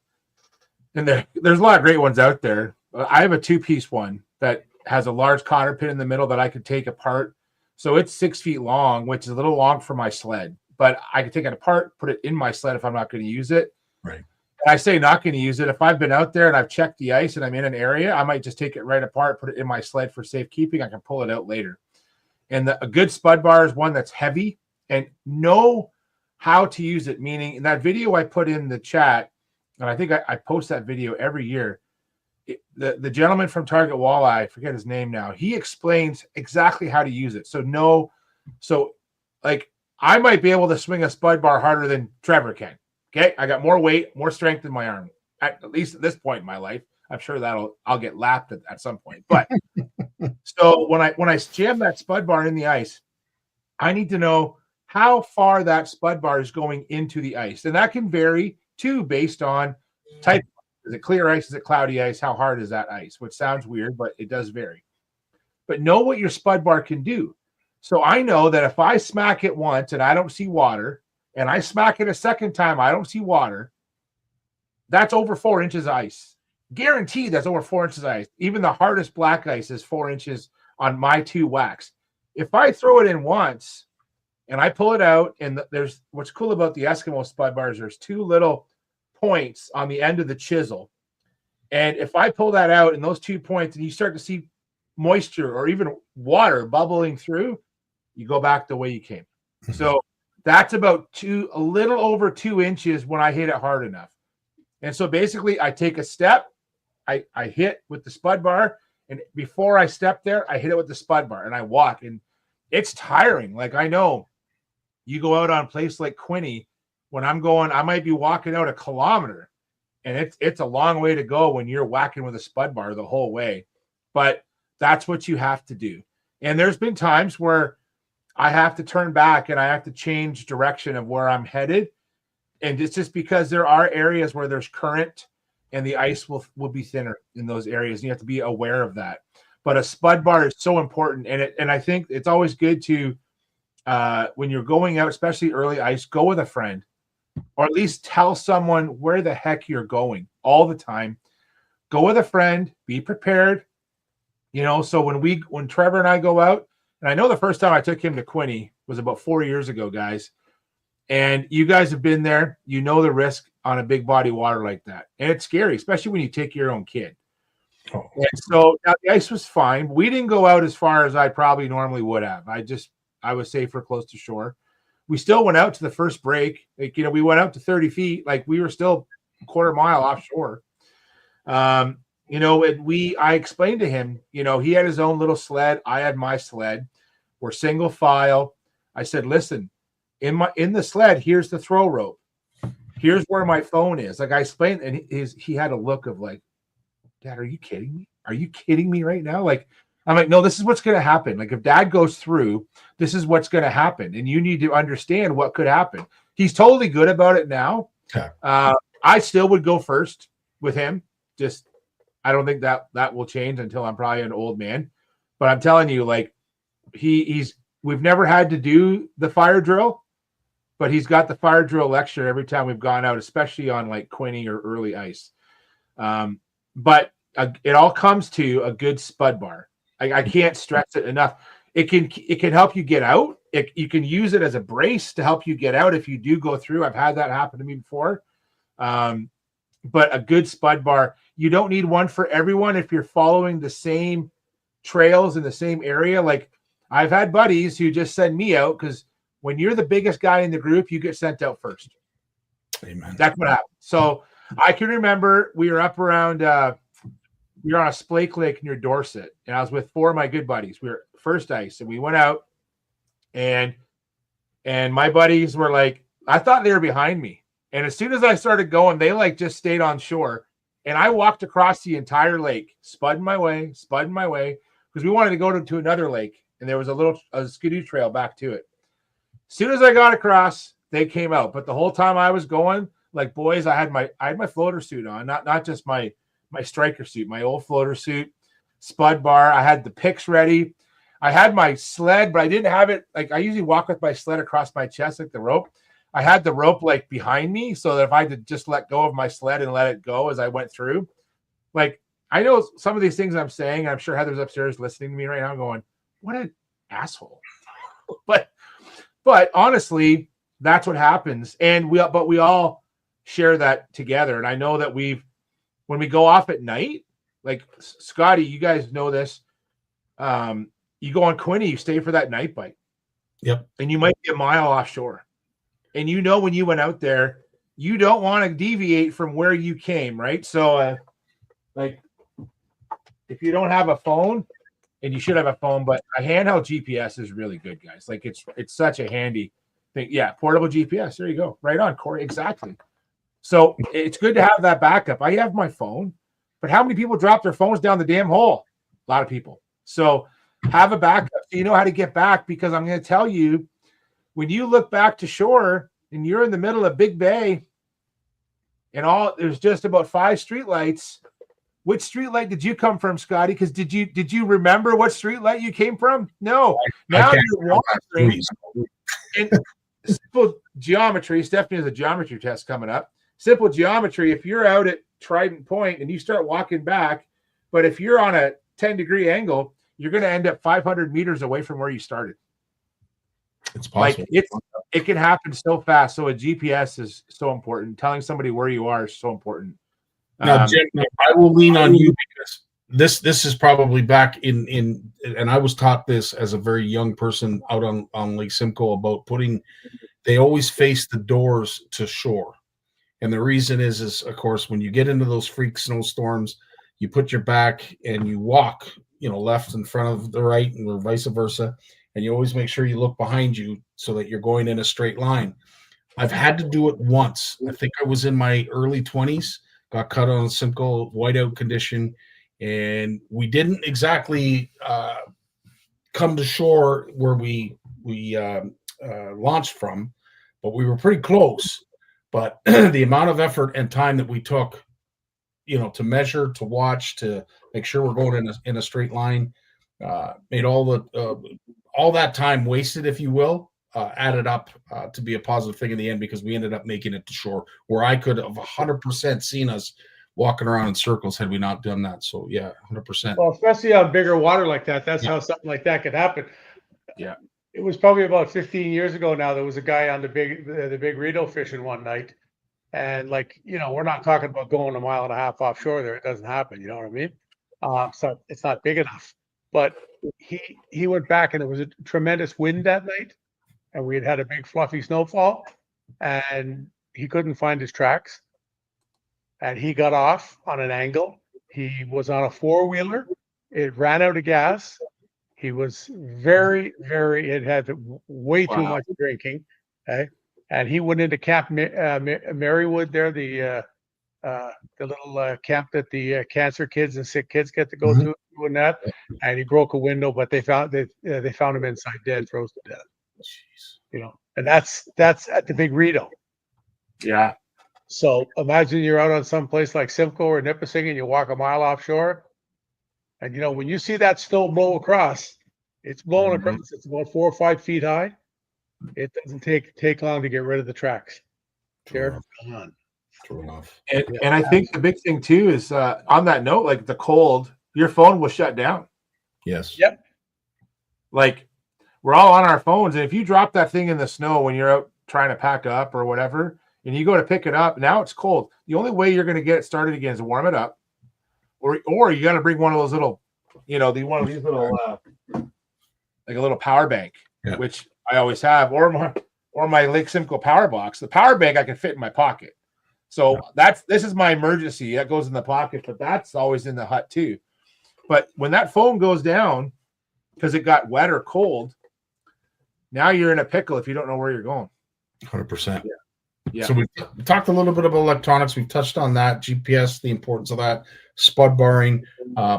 and there's a lot of great ones out there. I have a 2-piece one that has a large cotter pin in the middle that I could take apart. So it's 6 feet long, which is a little long for my sled, but I could take it apart, put it in my sled if I'm not going to use it. Right. I say not going to use it. If I've been out there and I've checked the ice and I'm in an area, I might just take it right apart, put it in my sled for safekeeping. I can pull it out later. And a good spud bar is one that's heavy and know how to use it. Meaning, in that video I put in the chat, and I think I post that video every year, the gentleman from Target Walleye, I forget his name now, he explains exactly how to use it. So I might be able to swing a spud bar harder than Trevor can. Okay, I got more weight, more strength in my arm, at least at this point in my life. I'm sure I'll get lapped at some point. But so when I jam that spud bar in the ice, I need to know how far that spud bar is going into the ice. And that can vary too based on type. Is it clear ice? Is it cloudy ice? How hard is that ice? Which sounds weird, but it does vary. but know what your spud bar can do. So I know that if I smack it once and I don't see water, and I smack it a second time, I don't see water, that's over 4 inches of ice. Guaranteed that's over 4 inches of ice. Even the hardest black ice is 4 inches on my 2 wax. If I throw it in once and I pull it out, and there's what's cool about the Eskimo spud bars, there's 2 little points on the end of the chisel. And if I pull that out and those 2 points and you start to see moisture or even water bubbling through, you go back the way you came. So that's about a little over 2 inches when I hit it hard enough. And so basically I take a step, I hit with the spud bar, and before I step there, I hit it with the spud bar and I walk, and it's tiring. Like, I know you go out on a place like Quinny, when I'm going, I might be walking out a kilometer, and it's a long way to go when you're whacking with a spud bar the whole way. But that's what you have to do. And there's been times where I have to turn back and I have to change direction of where I'm headed. And it's just because there are areas where there's current and the ice will be thinner in those areas. You have to be aware of that. But a spud bar is so important. And I think it's always good to, when you're going out, especially early ice, go with a friend, or at least tell someone where the heck you're going all the time. Go with a friend, be prepared. You know, so when Trevor and I go out, and I know the first time I took him to Quinny was about 4 years ago, guys. And you guys have been there. You know the risk on a big body water like that. And it's scary, especially when you take your own kid. Oh. And so now the ice was fine. We didn't go out as far as I probably normally would have. I was safer close to shore. We still went out to the first break. Like, you know, we went out to 30 feet. Like, we were still a quarter mile offshore. You know, and I explained to him, you know, he had his own little sled. I had my sled. We're single file. I said, listen, in the sled, here's the throw rope. Here's where my phone is. Like, I explained, and he had a look of like, Dad, are you kidding me? Are you kidding me right now? Like, I'm like, no, this is what's going to happen. Like, if Dad goes through, this is what's going to happen. And you need to understand what could happen. He's totally good about it now. Okay. I still would go first with him. Just, I don't think that will change until I'm probably an old man. But I'm telling you, like, we've never had to do the fire drill, but he's got the fire drill lecture every time we've gone out, especially on like Quinny or early ice. But it all comes to a good spud bar. I can't stress it enough. It can help you get out. You can use it as a brace to help you get out if you do go through. I've had that happen to me before. But a good spud bar, you don't need one for everyone if you're following the same trails in the same area. Like, I've had buddies who just send me out because when you're the biggest guy in the group, you get sent out first. Amen. That's what happened. So I can remember we were up around, we were on a Splake Lake near Dorset, and I was with 4 of my good buddies. We were first ice, and we went out, and my buddies were like, I thought they were behind me. And as soon as I started going, they like just stayed on shore. And I walked across the entire lake, spudding my way, because we wanted to go to another lake. And there was a skidoo trail back to it. As soon as I got across, they came out. But the whole time I was going, like, boys, I had my floater suit on, not just my striker suit, my old floater suit, spud bar. I had the picks ready. I had my sled, but I didn't have it. Like, I usually walk with my sled across my chest, like the rope. I had the rope like behind me so that if I could just let go of my sled and let it go as I went through. Like, I know some of these things I'm saying, I'm sure Heather's upstairs listening to me right now going, what an asshole. but honestly, that's what happens. And we all share that together. And I know that when we go off at night, like, Scotty, you guys know this. You go on Quinny, you stay for that night bite. Yep. And you might be a mile offshore. And you know, when you went out there, you don't want to deviate from where you came, right? So, like, if you don't have a phone, and you should have a phone, but a handheld GPS is really good, guys. Like, it's such a handy thing. Yeah, portable GPS. There you go. Right on, Corey. Exactly. So it's good to have that backup. I have my phone, but how many people drop their phones down the damn hole? A lot of people. So have a backup so you know how to get back, because I'm going to tell you, when you look back to shore and you're in the middle of Big Bay and there's just about 5 streetlights, Which street light did you come from, Scotty? Because did you remember what street light you came from? No. Now you're wandering. And simple geometry. Stephanie has a geometry test coming up. Simple geometry. If you're out at Trident Point and you start walking back, but if you're on a 10-degree angle, you're going to end up 500 meters away from where you started. It's possible. Like it can happen so fast. So a GPS is so important. Telling somebody where you are is so important. Now, Jim, I will lean on you because this is probably back in and I was taught this as a very young person out on Lake Simcoe about they always face the doors to shore. And the reason is of course, when you get into those freak snowstorms, you put your back and you walk, left in front of the right or vice versa. And you always make sure you look behind you so that you're going in a straight line. I've had to do it once. I think I was in my early 20s, got cut on a simple whiteout condition, and we didn't exactly come to shore where we launched from, but we were pretty close. But the amount of effort and time that we took, to measure, to watch, to make sure we're going in a straight line, made all that time wasted, if you will, added up to be a positive thing in the end, because we ended up making it to shore where I could have 100% seen us walking around in circles had we not done that. So yeah, 100%. Well, especially on bigger water like that, that's how something like that could happen. Yeah. It was probably about 15 years ago now. There was a guy on the big Rideau fishing one night. And we're not talking about going a mile and a half offshore there. It doesn't happen. You know what I mean? So it's not big enough. But he went back and there was a tremendous wind that night. And we had a big fluffy snowfall. And he couldn't find his tracks. And he got off on an angle. He was on a four-wheeler. It ran out of gas. He was it had way too much drinking. Okay. And he went into Camp Marywood there, the little camp that the cancer kids and sick kids get to go to, doing that. And he broke a window, but they found him inside dead, froze to death. Jeez. And that's at the Big Rideau. Yeah. So imagine you're out on some place like Simcoe or Nipissing and you walk a mile offshore. And when you see that snow blow across, it's blowing across. It's about 4 or 5 feet high. It doesn't take long to get rid of the tracks. True enough. And I think the big thing too is on that note, like the cold, your phone will shut down. Yes. Yep. Like we're all on our phones, and if you drop that thing in the snow when you're out trying to pack up or whatever, and you go to pick it up, now it's cold. The only way you're going to get it started again is to warm it up, or you got to bring one of those little, one of these little, like a little power bank, which I always have, or my Lake Simcoe power box. The power bank I can fit in my pocket. So this is my emergency. That goes in the pocket, but that's always in the hut too. But when that phone goes down because it got wet or cold, now you're in a pickle if you don't know where you're going. 100%. Yeah. So we talked a little bit about electronics. We've touched on that, GPS, the importance of that, spud barring.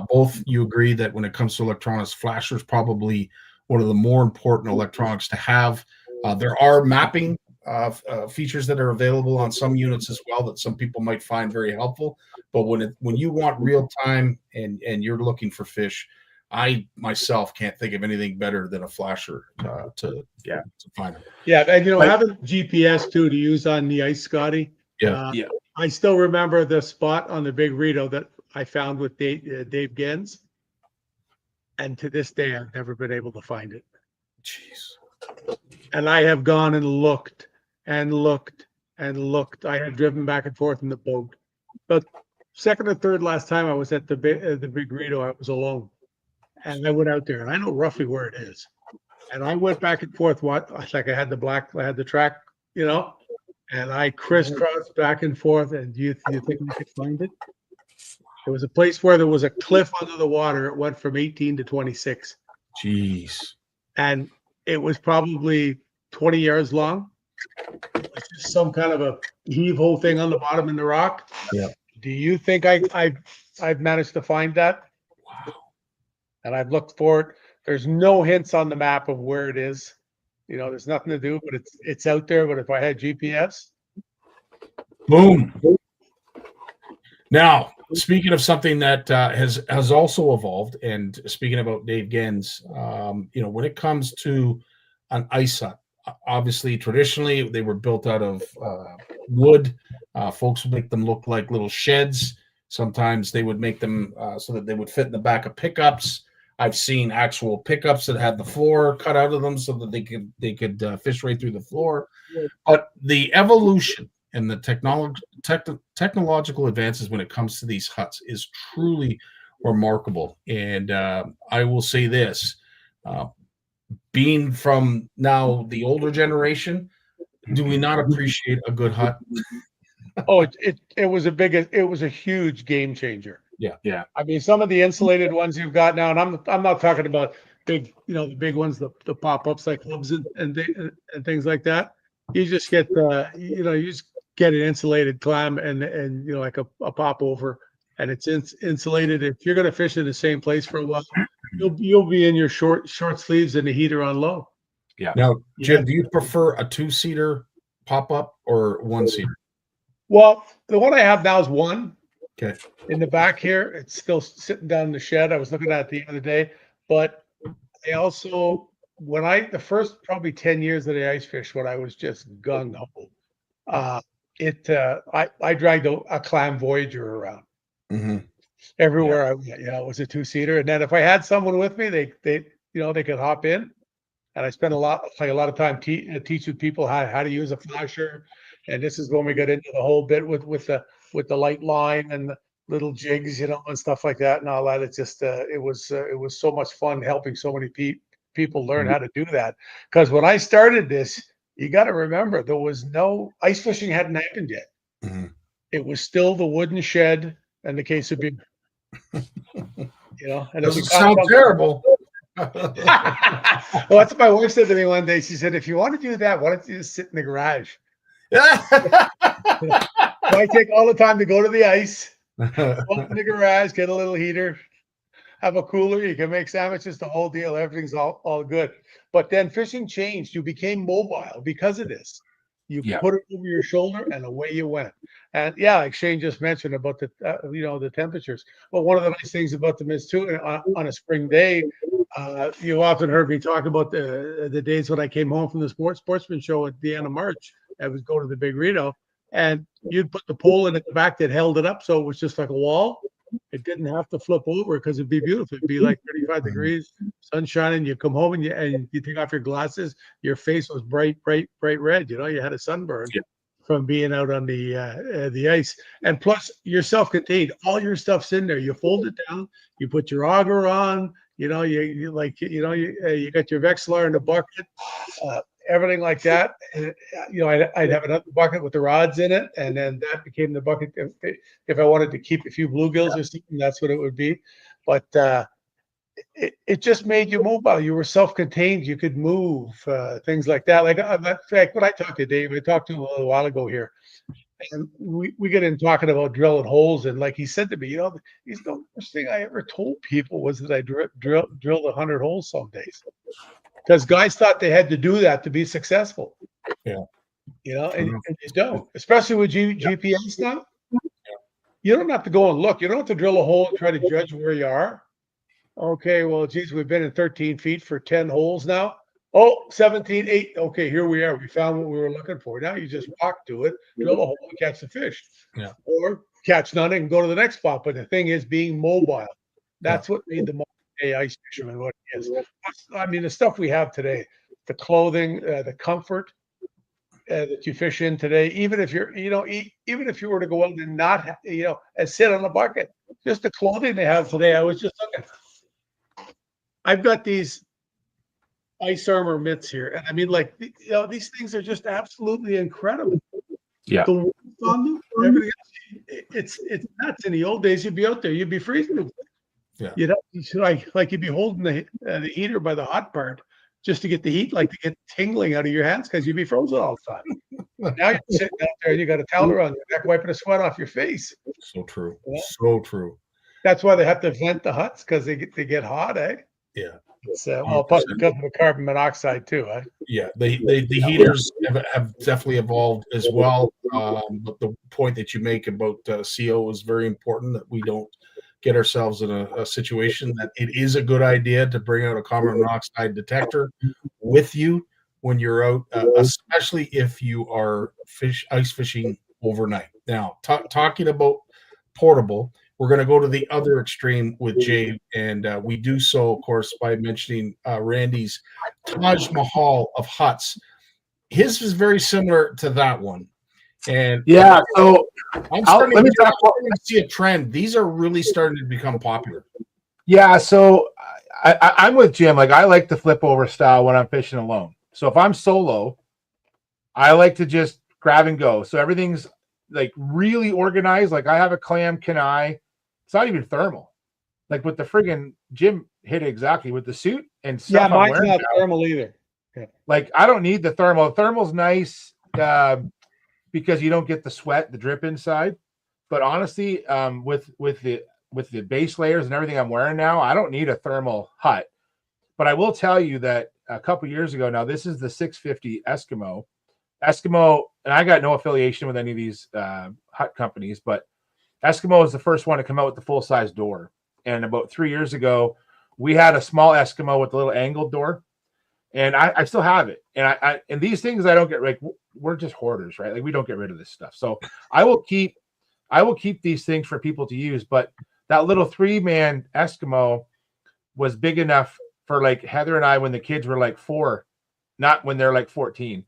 Both you agree that when it comes to electronics, flashers probably one of the more important electronics to have. There are mapping features that are available on some units as well that some people might find very helpful. But when you want real time and you're looking for fish, I myself can't think of anything better than a flasher to find them. Yeah, and having GPS too to use on the ice, Scotty. I still remember the spot on the Big Rideau that I found with Dave Gens, and to this day I've never been able to find it. Jeez. And I have gone and looked and looked and looked. I have driven back and forth in the boat, but second or third last time I was at the Big Rideau, I was alone. And I went out there, and I know roughly where it is. And I went back and forth. I had the track, and I crisscrossed back and forth. And do you think we could find it? There was a place where there was a cliff under the water. It went from 18 to 26. Jeez. And it was probably 20 yards long. It was just some kind of a heave-ho thing on the bottom in the rock. Yeah. Do you think I've managed to find that? And I've looked for it. There's no hints on the map of where it is. There's nothing to do, but it's out there. But if I had GPS, boom. Now, speaking of something that has also evolved, and speaking about Dave Gens, when it comes to an ice hut, obviously traditionally they were built out of wood. Folks would make them look like little sheds. Sometimes they would make them so that they would fit in the back of pickups. I've seen actual pickups that had the floor cut out of them so that they could fish right through the floor. But the evolution and the technological advances when it comes to these huts is truly remarkable. And I will say this, being from now the older generation, do we not appreciate a good hut? Oh, it was a huge game changer. Yeah. I mean, some of the insulated ones you've got now, and I'm not talking about big, the big ones, the pop-ups like clubs and things like that. You just get you just get an insulated clam and like a pop over, and it's insulated. If you're going to fish in the same place for a while, you'll be in your short sleeves and the heater on low. Yeah. Now, Jim, do you prefer a 2-seater pop-up or 1-seater? Well, the one I have now is one. Okay. In the back here, it's still sitting down in the shed. I was looking at it the other day, but I also, the first probably 10 years that I ice fished, when I was just gung ho, I dragged a clam Voyager around everywhere I went. It was a 2-seater, and then if I had someone with me, they could hop in, and I spent a lot of time teaching people how to use a flasher, and this is when we got into the whole bit with the light line and the little jigs, and stuff like that and all that. It's just it was so much fun helping so many people learn how to do that. Because when I started this, you got to remember, there was no ice fishing hadn't happened yet. It was still the wooden shed and the case of beer. And doesn't sound terrible. Well, that's what my wife said to me one day. She said, "If you want to do that, why don't you just sit in the garage?" I take all the time to go to the ice, go in the garage, get a little heater, have a cooler. You can make sandwiches, the whole deal. Everything's all good. But then fishing changed. You became mobile because of this. You put it over your shoulder and away you went. And like Shane just mentioned about the temperatures. Well, one of the nice things about them is too, on a spring day, you often heard me talk about the days when I came home from the sportsman show at the end of March. I would go to the Big Reno, and you'd put the pole in at the back that held it up, so it was just like a wall. It didn't have to flip over because it'd be beautiful. It'd be like 35 degrees, sun shining. You come home and you take off your glasses. Your face was bright red. You had a sunburn from being out on the ice. And plus, you're self-contained. All your stuff's in there. You fold it down. You put your auger on. You got your Vexilar in the bucket. Everything like that. I'd have another bucket with the rods in it, and then that became the bucket. If I wanted to keep a few bluegills or something, that's what it would be. But it just made you mobile. You were self-contained. You could move, things like that. Like when I talked to Dave, I talked to him a little while ago here, and we get in talking about drilling holes, and like he said to me, he's the first thing I ever told people was that I drilled 100 holes some days. Because guys thought they had to do that to be successful. And you don't, especially with GPS now. You don't have to go and look. You don't have to drill a hole and try to judge where you are. Okay, well, geez, we've been in 13 feet for 10 holes now. Oh, 17, 8. Okay, here we are. We found what we were looking for. Now you just walk to it, drill a hole, and catch the fish. Or catch none and go to the next spot. But the thing is being mobile. That's what made the ice fisherman what he is. I mean, the stuff we have today, the clothing, the comfort that you fish in today, even if you're, even if you were to go out and not, and sit on a bucket, just the clothing they have today. I was just looking. I've got these ice armor mitts here, and I mean, like, these things are just absolutely incredible. Yeah. The warmth on them, everything else, it's nuts. In the old days, you'd be out there, you'd be freezing. Yeah. Like you'd be holding the heater by the hot part just to get the heat, like to get tingling out of your hands because you'd be frozen all the time. Now you're sitting out there and you got a towel around your neck, wiping the sweat off your face. So true. So true. That's why they have to vent the huts, because they get hot, eh? Yeah. It's well, plus because of the carbon monoxide too. Yeah, the heaters have definitely evolved as well. But the point that you make about CO is very important, that we don't get ourselves in a situation that it is a good idea to bring out a carbon monoxide detector with you when you're out, especially if you are ice fishing overnight. Now, talking about portable, we're going to go to the other extreme with Jay, and we do so, of course, by mentioning Randy's Taj Mahal of huts. His is very similar to that one. And yeah, so I'm starting to see a trend. These are really starting to become popular. Yeah, so I'm with Jim. Like, I like the flip over style when I'm fishing alone. So if I'm solo, I like to just grab and go. So everything's like really organized. Like, I have a clam Kenai. It's not even thermal. Like with the friggin' Jim hit it exactly with the suit and stuff. Yeah, mine's not thermal either. Yeah. Like, I don't need the thermal. The thermal's nice because you don't get the sweat, the drip inside. But honestly, with the base layers and everything I'm wearing now, I don't need a thermal hut. But I will tell you that a couple years ago now, this is the 650 Eskimo, and I got no affiliation with any of these hut companies, but Eskimo is the first one to come out with the full size door. And about 3 years ago, we had a small Eskimo with a little angled door, and I still have it. And and these things I don't get, like, we're just hoarders, right? Like, we don't get rid of this stuff. So I will keep these things for people to use. But that little 3-man Eskimo was big enough for like Heather and I when the kids were like 4, not when they're like 14.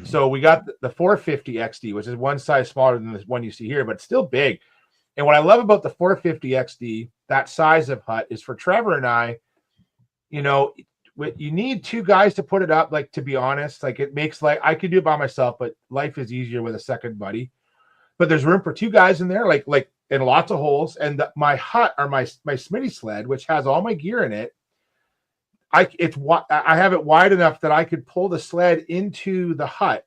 So we got the 450 XD, which is one size smaller than this one you see here, but still big. And what I love about the 450 XD, that size of hut, is for Trevor and I, you know, you need 2 guys to put it up. Like, to be honest, like, it makes, like, I could do it by myself, but life is easier with a second buddy. But there's room for 2 guys in there, like, and lots of holes. And my hut, or my Smitty sled, which has all my gear in it, I have it wide enough that I could pull the sled into the hut,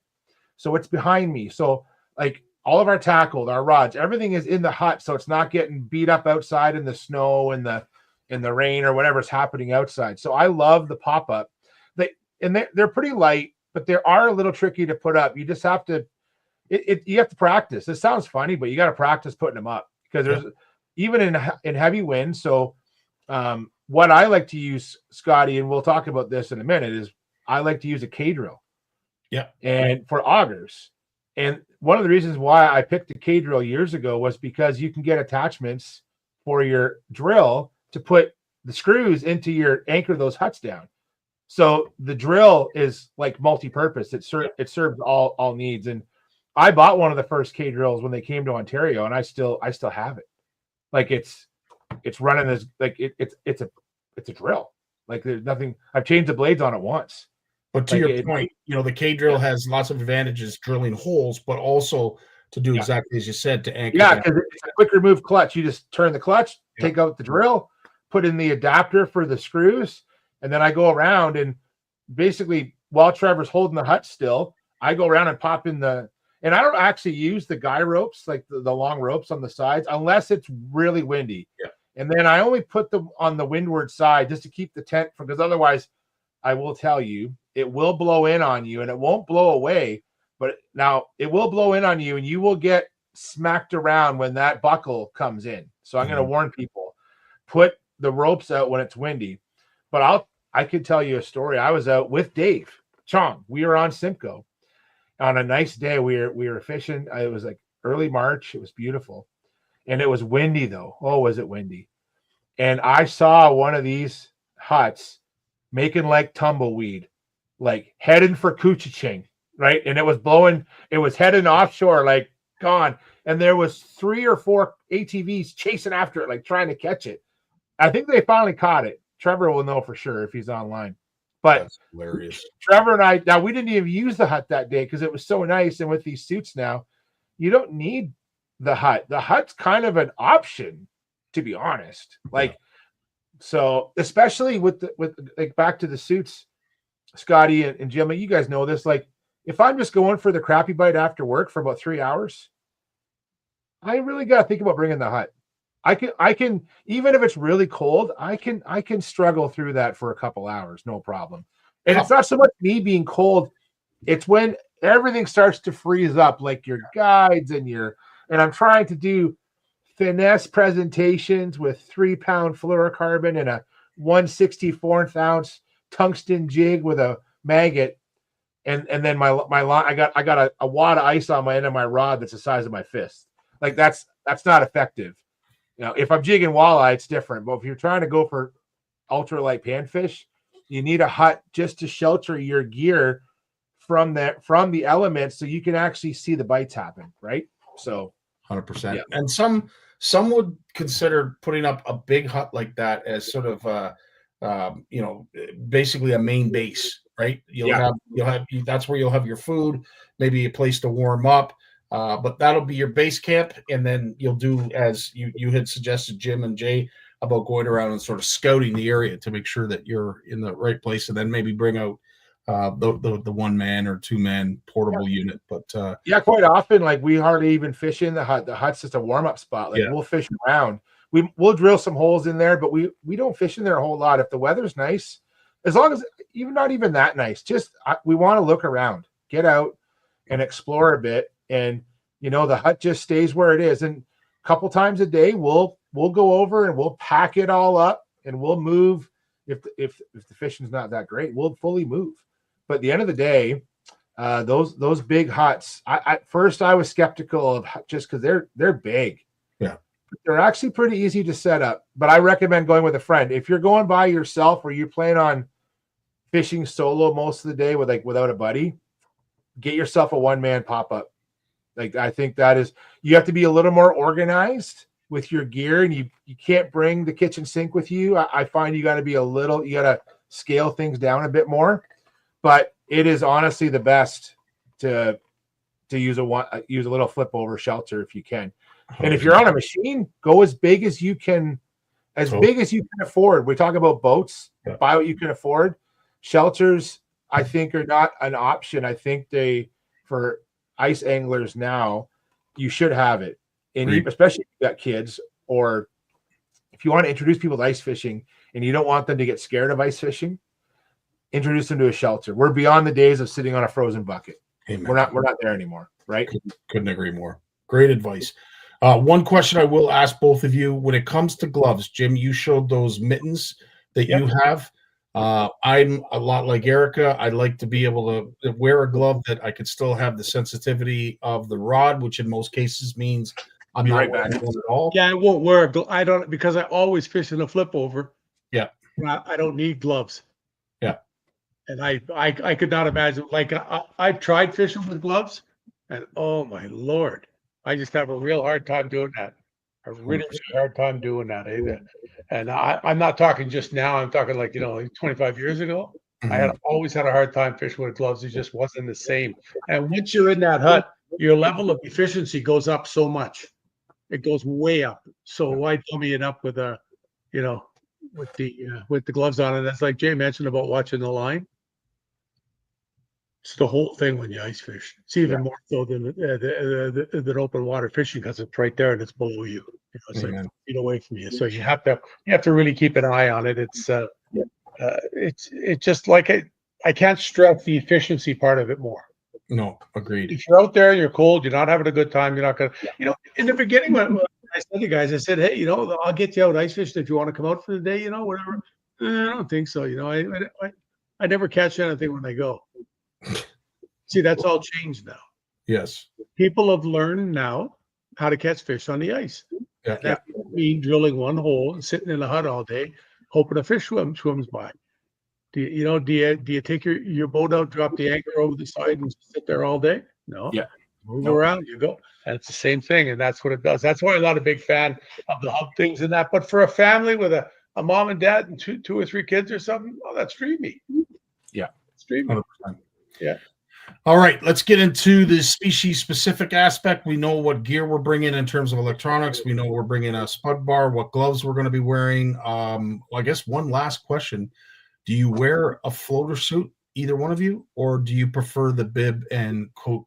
so it's behind me. So, like, all of our tackle, our rods, everything is in the hut, so it's not getting beat up outside in the snow and the rain or whatever's happening outside. So I love the pop-up. They're pretty light, but they are a little tricky to put up. You just have to you have to practice. It sounds funny, but you got to practice putting them up, because there's even in heavy wind. So what I like to use, Scotty, and we'll talk about this in a minute, is I like to use a K-drill. Yeah. And for augers. And one of the reasons why I picked a K-drill years ago was because you can get attachments for your drill to put the screws into your anchor those huts down. So the drill is like multi-purpose. It serves all needs. And I bought one of the first K-drills when they came to Ontario, and I still have it. Like, it's running as, like, it's a drill. Like, there's nothing. I've changed the blades on it once. But to your point, you know, the K-drill has lots of advantages drilling holes, but also to do exactly as you said, to anchor. Yeah, because it's a quick remove clutch. You just turn the clutch, take out the drill, put in the adapter for the screws, and then I go around, and basically, while Trevor's holding the hut still, I go around and pop in and I don't actually use the guy ropes, like the long ropes on the sides, unless it's really windy. Yeah. And then I only put them on the windward side just to keep the tent from, because otherwise, I will tell you, it will blow in on you, and it won't blow away. But now it will blow in on you, and you will get smacked around when that buckle comes in. So I'm going to warn people, put the ropes out when it's windy. But I could tell you a story. I was out with Dave Chong. We were on Simcoe on a nice day. We were fishing. It was like early March. It was beautiful, and it was windy though. Oh, was it windy? And I saw one of these huts making like tumbleweed, like heading for Couchiching, right? And it was blowing. It was heading offshore, like gone. And there was 3 or 4 ATVs chasing after it, like trying to catch it. I think they finally caught it. Trevor will know for sure if he's online. But that's hilarious. Trevor and I, now we didn't even use the hut that day because it was so nice. And with these suits now, you don't need the hut. The hut's kind of an option, to be honest. Like, so especially with like back to the suits, Scotty and Jim, you guys know this. Like, if I'm just going for the crappie bite after work for about 3 hours, I really got to think about bringing the hut. I can even if it's really cold, I can struggle through that for a couple hours, no problem. And it's not so much me being cold, it's when everything starts to freeze up, like your guides and I'm trying to do finesse presentations with 3-pound fluorocarbon and a 1/64 ounce tungsten jig with a maggot. And then my line, I got a wad of ice on my end of my rod that's the size of my fist. Like that's not effective. If I'm jigging walleye, it's different. But if you're trying to go for ultralight panfish, you need a hut just to shelter your gear from the elements, so you can actually see the bites happen, right? So 100%. Yeah. And some would consider putting up a big hut like that as sort of basically a main base, right? You'll have that's where you'll have your food, maybe a place to warm up. But that'll be your base camp, and then you'll do as you had suggested, Jim and Jay, about going around and sort of scouting the area to make sure that you're in the right place, and then maybe bring out the 1-man or 2-man portable unit. But quite often, like we hardly even fish in the hut. The hut's just a warm-up spot. Like we'll fish around. We'll drill some holes in there, but we don't fish in there a whole lot. If the weather's nice, as long as not even that nice, just we want to look around, get out and explore a bit. And the hut just stays where it is. And a couple times a day, we'll go over and we'll pack it all up and we'll move. If the fishing's not that great, we'll fully move. But at the end of the day, those big huts. At first I was skeptical of just because they're big. Yeah, they're actually pretty easy to set up. But I recommend going with a friend. If you're going by yourself or you plan on fishing solo most of the day without a buddy, get yourself a 1-man pop-up. Like I think that is, you have to be a little more organized with your gear, and you can't bring the kitchen sink with you. I find you got to scale things down a bit more, but it is honestly the best to use a little flip over shelter if you can. And if you're on a machine, go as big as you can, big as you can afford. We talk about boats, buy what you can afford. Shelters, I think, are not an option. I think for ice anglers now, you should have it. And especially if you got kids, or if you want to introduce people to ice fishing and you don't want them to get scared of ice fishing, introduce them to a shelter. We're beyond the days of sitting on a frozen bucket. Amen. We're not there anymore, right? Couldn't agree more. Great advice. One question I will ask both of you: when it comes to gloves, Jim, you showed those mittens that you have. I'm a lot like Erica. I'd like to be able to wear a glove that I could still have the sensitivity of the rod, which in most cases means I'm not wearing one at all. Yeah, I won't wear I don't, because I always fish in a flip over. Yeah. I don't need gloves. Yeah. And I could not imagine, like I've tried fishing with gloves, and oh my Lord, I just have a real hard time doing that. A really hard time doing that. And I'm not talking just now. I'm talking like 25 years ago. Mm-hmm. I always had a hard time fishing with gloves. It just wasn't the same. And once you're in that hut, your level of efficiency goes up so much. It goes way up. So why dummy it up with with the gloves on? And that's like Jay mentioned about watching the line. It's the whole thing when you ice fish. It's even more so than open water fishing, because it's right there and it's below you. It's like feet away from you. So you have to really keep an eye on it. It's just like I can't stress the efficiency part of it more. No, agreed. If you're out there, you're cold, you're not having a good time, you're not gonna. In the beginning when I said to guys, I said, hey, I'll get you out ice fishing if you want to come out for the day, whatever. I don't think so. I never catch anything when I go. See, that's all changed now. Yes. People have learned now how to catch fish on the ice. Yeah. That doesn't mean drilling one hole and sitting in a hut all day, hoping a fish swims by. Do you take your boat out, drop the anchor over the side, and sit there all day? No. Yeah. Move around, you go. And it's the same thing, and that's what it does. That's why I'm not a big fan of the hub things and that. But for a family with a mom and dad and two or three kids or something, that's dreamy. Yeah. It's dreamy. 100%. Yeah. All right, let's get into the species-specific aspect. We know what gear we're bringing in terms of electronics. We know we're bringing a spud bar, what gloves we're going to be wearing. I guess one last question. Do you wear a floater suit, either one of you, or do you prefer the bib and coat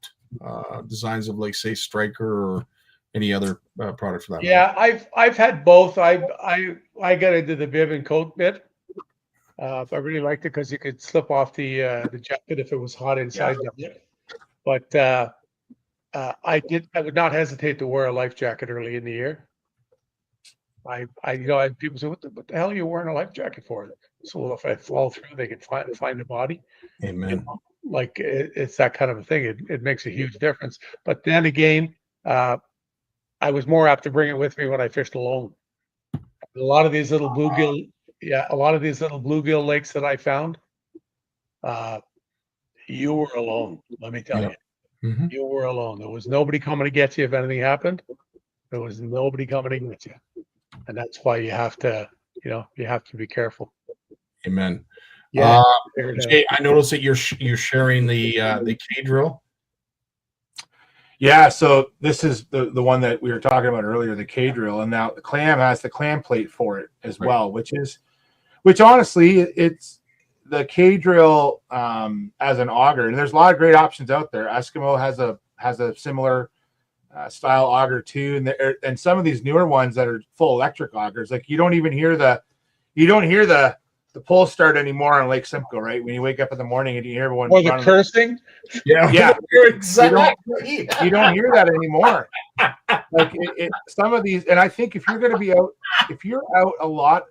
designs of, like, say, Striker or any other product for that? Yeah, I've had both. I got into the bib and coat bit. I really liked it because you could slip off the jacket if it was hot inside. Yeah. But I would not hesitate to wear a life jacket early in the year. I had people say, what the hell are you wearing a life jacket for? So if I fall through, they can find the body. Amen. Like it's that kind of a thing. It makes a huge difference. But then again, I was more apt to bring it with me when I fished alone. A lot of these little bluegill lakes that I found, you were alone. Let me tell you, you were alone. There was nobody coming to get you if anything happened. There was nobody coming to get you, and that's why you have to be careful. Amen. Yeah. Jay, I noticed that you're sharing the K drill. Yeah, so this is the one that we were talking about earlier, the K drill, and now the Clam has the clam plate for it as well, which honestly, it's the K drill as an auger, and there's a lot of great options out there. Eskimo has a similar style auger too, and some of these newer ones that are full electric augers, like you don't hear the pull start anymore on Lake Simcoe, right? When you wake up in the morning and you hear everyone or the cursing. Yeah, exactly. You don't hear that anymore. Like some of these, and I think if you're going to be out, if you're out a lot,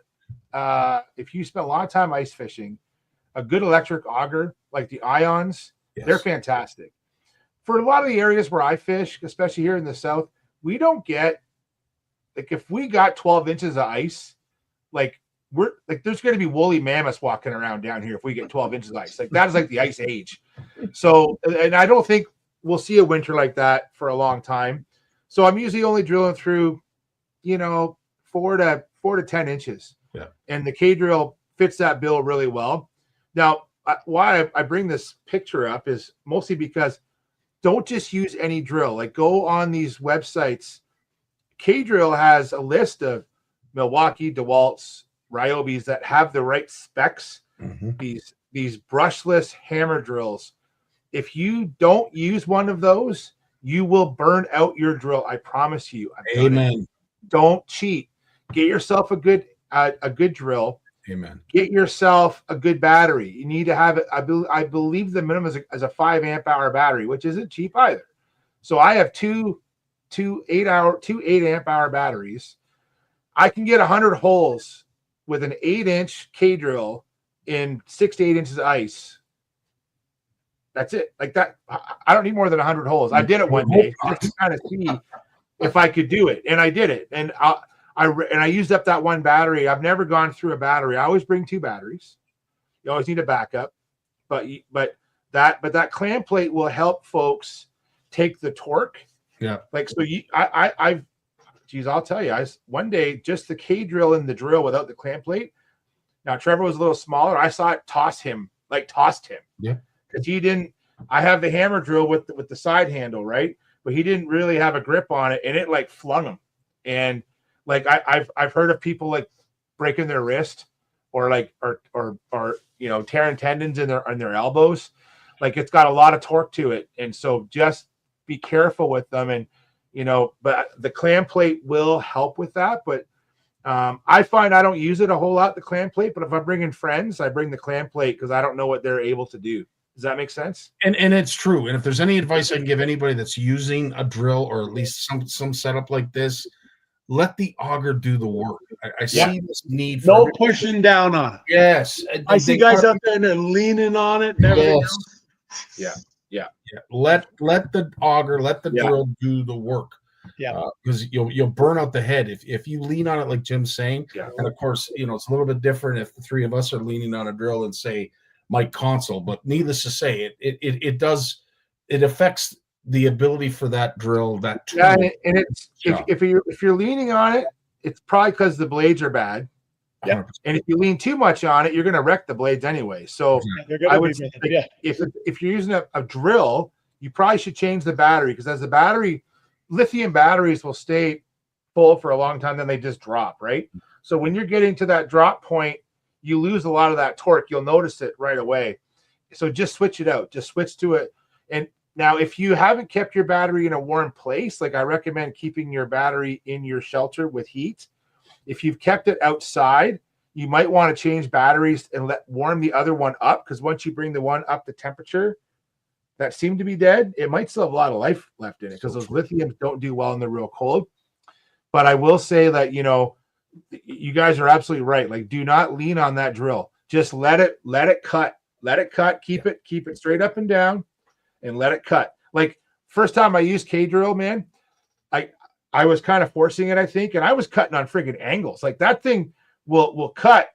if you spend a lot of time ice fishing, a good electric auger like the Ions, they're fantastic. For a lot of the areas where I fish, especially here in the South, we don't get, like, if we got 12 inches of ice, like, we're like, there's going to be woolly mammoths walking around down here if we get 12 inches of ice. Like, that is like the ice age. So, and I don't think we'll see a winter like that for a long time. So I'm usually only drilling through, 4 to 10 inches. Yeah. And the K drill fits that bill really well. Now, why I bring this picture up is mostly because don't just use any drill. Like, go on these websites. K drill has a list of Milwaukee, DeWalt's, Ryobis that have the right specs. These brushless hammer drills. If you don't use one of those, you will burn out your drill. I promise you. Amen. Don't cheat. Get yourself a good drill. Amen. Get yourself a good battery. You need to have it. I believe the minimum is a 5 amp hour battery, which isn't cheap either. So I have two 8 amp hour batteries. I can get 100 holes with an 8-inch K drill in 6 to 8 inches of ice. That's it. Like that. I don't need more than 100 holes. I did it one day just to kind of see if I could do it, and I did it. And I used up that one battery. I've never gone through a battery. I always bring 2 batteries. You always need a backup, but that clam plate will help folks take the torque. Yeah. Like, so I'll tell you, one day, just the K drill in the drill without the clam plate. Now, Trevor was a little smaller. I saw it tossed him. Yeah. Because he didn't, I have the hammer drill with the side handle, right? But he didn't really have a grip on it, and it like flung him. And like, I've heard of people like breaking their wrist or tearing tendons in their elbows. Like, it's got a lot of torque to it. And so just be careful with them. And, but the clam plate will help with that. But I find I don't use it a whole lot, the clam plate, but if I'm bringing friends, I bring the clam plate because I don't know what they're able to do. Does that make sense? And it's true. And if there's any advice I can give anybody that's using a drill or at least some setup like this, let the auger do the work. I see this need for pushing down on it. Yes. I see guys out there and they're leaning on it and everything else. Yeah. Let the auger, let the drill do the work. Yeah. Because you'll burn out the head if you lean on it, like Jim's saying. Yeah. And of course, it's a little bit different if the 3 of us are leaning on a drill and say Mike console. But needless to say, it affects the ability for that drill, that tool. Yeah, and it's if you're leaning on it, it's probably because the blades are bad. Yeah. And if you lean too much on it, you're going to wreck the blades anyway. So I would say, if you're using a drill, you probably should change the battery, because as the battery, lithium batteries will stay full for a long time, then they just drop, right? So when you're getting to that drop point, you lose a lot of that torque. You'll notice it right away. So just switch it out. Just switch to it. And Now, if you haven't kept your battery in a warm place, like I recommend keeping your battery in your shelter with heat. If you've kept it outside, you might want to change batteries and warm the other one up, because once you bring the one up to temperature that seemed to be dead, it might still have a lot of life left in it, because those lithiums don't do well in the real cold. But I will say that, you know, you guys are absolutely right. Like, do not lean on that drill. Just let it cut. Let it cut. Keep it straight up and down, and let it cut. Like, first time I used K-drill, man, I was kind of forcing it, I think, and I was cutting on friggin' angles. Like, that thing will cut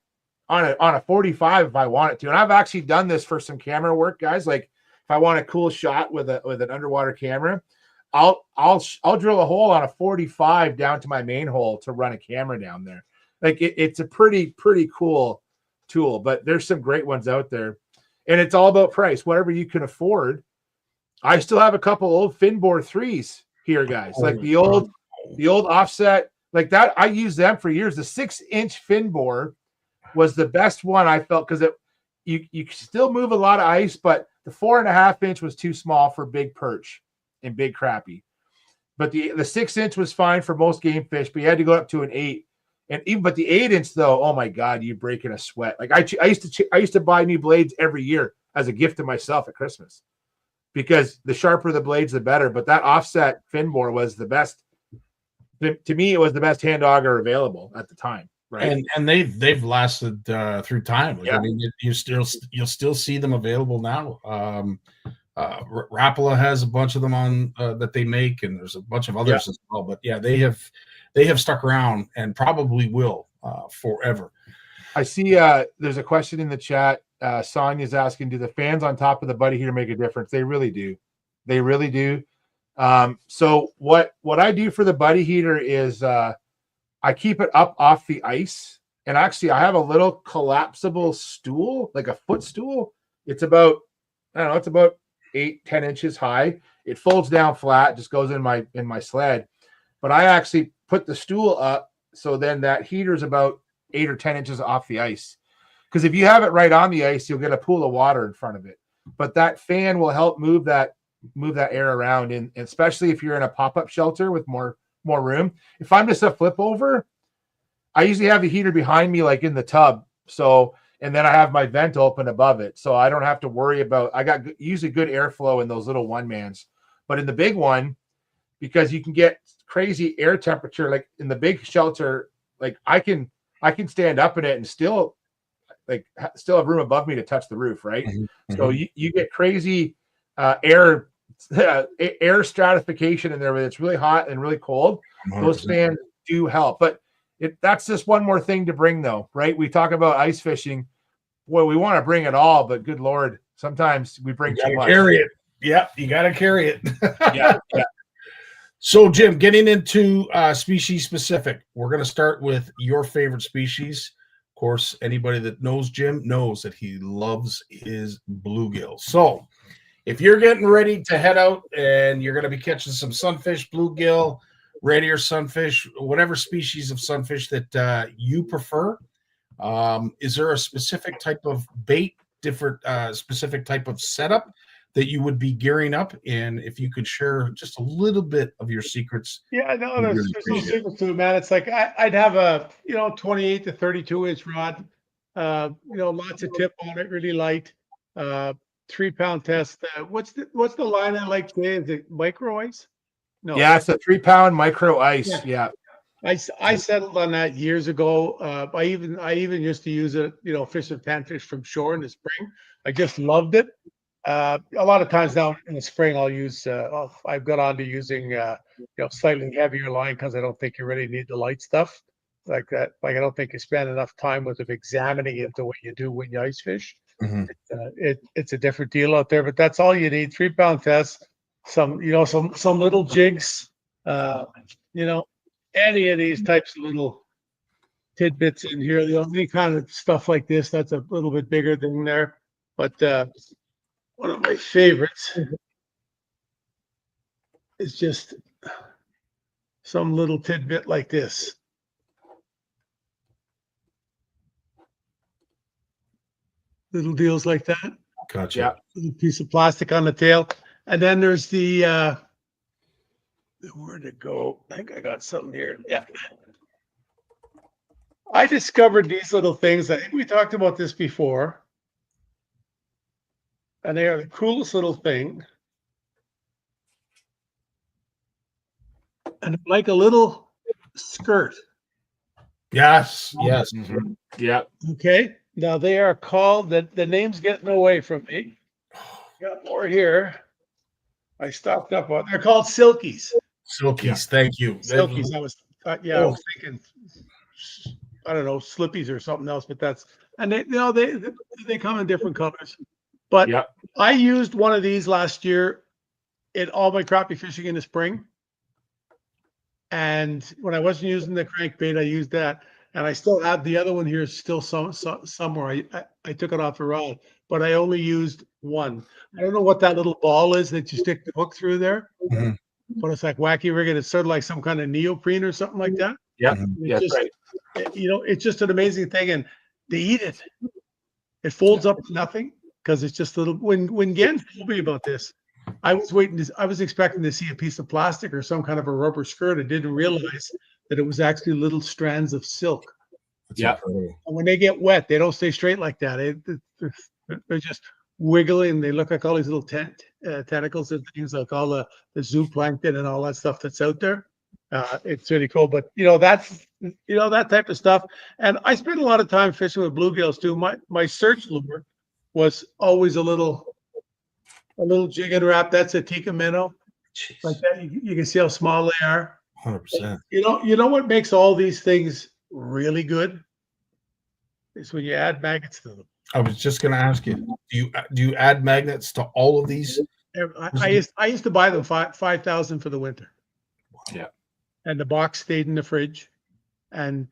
on a 45 if I want it to. And I've actually done this for some camera work, guys. Like, if I want a cool shot with an underwater camera, I'll drill a hole on a 45 down to my main hole to run a camera down there. Like, it's a pretty cool tool, but there's some great ones out there, and it's all about price, whatever you can afford. I still have a couple old Finbore 3s here, guys, like the old offset, like that. I used them for years. The 6-inch Finbore was the best one, I felt, because you still move a lot of ice, but the 4.5-inch was too small for big perch and big crappie. But the 6-inch was fine for most game fish, but you had to go up to an 8. And even, but the 8-inch though, oh my God, you break in a sweat. Like, I used to buy new blades every year as a gift to myself at Christmas, because the sharper the blades, the better. But that offset Finbore was the best. To me, it was the best hand auger available at the time, right? And they've lasted through time. Like, Yeah. I mean, you'll still see them available now. Rapala has a bunch of them on that they make, and there's a bunch of others as well. But yeah, they have stuck around and probably will forever. I see there's a question in the chat. Sonia's asking, do the fans on top of the buddy heater make a difference? They really do. They really do. So what I do for the buddy heater is I keep it up off the ice. And actually, I have a little collapsible stool, like a footstool. It's about, I don't know, it's about 8-10 inches high. It folds down flat, just goes in my sled. But I actually put the stool up, so then that heater is about 8 or 10 inches off the ice. Because if you have it right on the ice, you'll get a pool of water in front of it. But that fan will help move that air around, and especially if you're in a pop-up shelter with more room. If I'm just a flip over, I usually have the heater behind me, like in the tub. So, and then I have my vent open above it, so I don't have to worry about. I got usually good airflow in those little one-mans, but in the big one, because you can get crazy air temperature, like in the big shelter, like I can stand up in it and still have room above me to touch the roof, right? Mm-hmm. So you get crazy air stratification in there, where it's really hot and really cold. 100%. Those fans do help, but that's just one more thing to bring, though, right? We talk about ice fishing. Well, we want to bring it all, but good Lord, sometimes we bring too much. Carry it. Yeah, you got to carry it. yeah. So, Jim, getting into species specific, we're going to start with your favorite species. Of course, anybody that knows Jim knows that he loves his bluegill. So, if you're getting ready to head out and you're going to be catching some sunfish, bluegill, red ear sunfish, whatever species of sunfish that you prefer, is there a specific type of bait, different specific type of setup that you would be gearing up? And if you could share just a little bit of your secrets. Yeah, no, there's no secrets to it, man. It's like I'd have a 28 to 32 inch rod, lots of tip on it, really light, 3-pound test. What's the line I like today? Is it micro ice? No. Yeah, it's a 3-pound micro ice. Yeah. I settled on that years ago. I even used to use it, fishing panfish from shore in the spring. I just loved it. A lot of times now in the spring, I'll use. I've got on to using slightly heavier line, because I don't think you really need the light stuff like that. Like, I don't think you spend enough time with them examining it the way you do when you ice fish. Mm-hmm. It's a different deal out there, but that's all you need. 3-pound test, some little jigs, any of these types of little tidbits in here. Any kind of stuff like this, that's a little bit bigger than there. But one of my favorites is just some little tidbit like this. Little deals like that. Gotcha. Yeah. Little piece of plastic on the tail. And then there's the where'd it go? I think I got something here. Yeah. I discovered these little things. I think we talked about this before. And they are the coolest little thing. And like a little skirt. Yes. Yes. Mm-hmm. Yeah. Okay. Now they are called, the name's getting away from me. Got more here. I stocked up on. They're called silkies. Silkies. Yeah. Thank you. Silkies. I was thinking, I don't know, slippies or something else, but that's, and they come in different colors. But Yeah. I used one of these last year in all my crappie fishing in the spring. And when I wasn't using the crankbait, I used that. And I still have the other one here still somewhere. I took it off the rod, but I only used one. I don't know what that little ball is that you stick the hook through there, but it's like wacky rigging. It's sort of like some kind of neoprene or something like that. Yeah. It's That's right. It's just an amazing thing. And they eat it. It folds up to nothing because it's just a little. When Gen told me about this, I was expecting to see a piece of plastic or some kind of a rubber skirt. I didn't realize that it was actually little strands of silk. Yeah. And when they get wet, they don't stay straight like that. They're just wiggling. They look like all these little tentacles and things, like all the zooplankton and all that stuff that's out there. It's really cool. But that's that type of stuff. And I spent a lot of time fishing with bluegills too. My search lure was always a little jig and wrap. That's a tikka minnow. Jeez. Like that. You can see how small they are. 100%. You know what makes all these things really good is when you add magnets to them. I was just going to ask you, do you add magnets to all of these? I used to buy them 5,000 for the winter. Yeah. And the box stayed in the fridge, and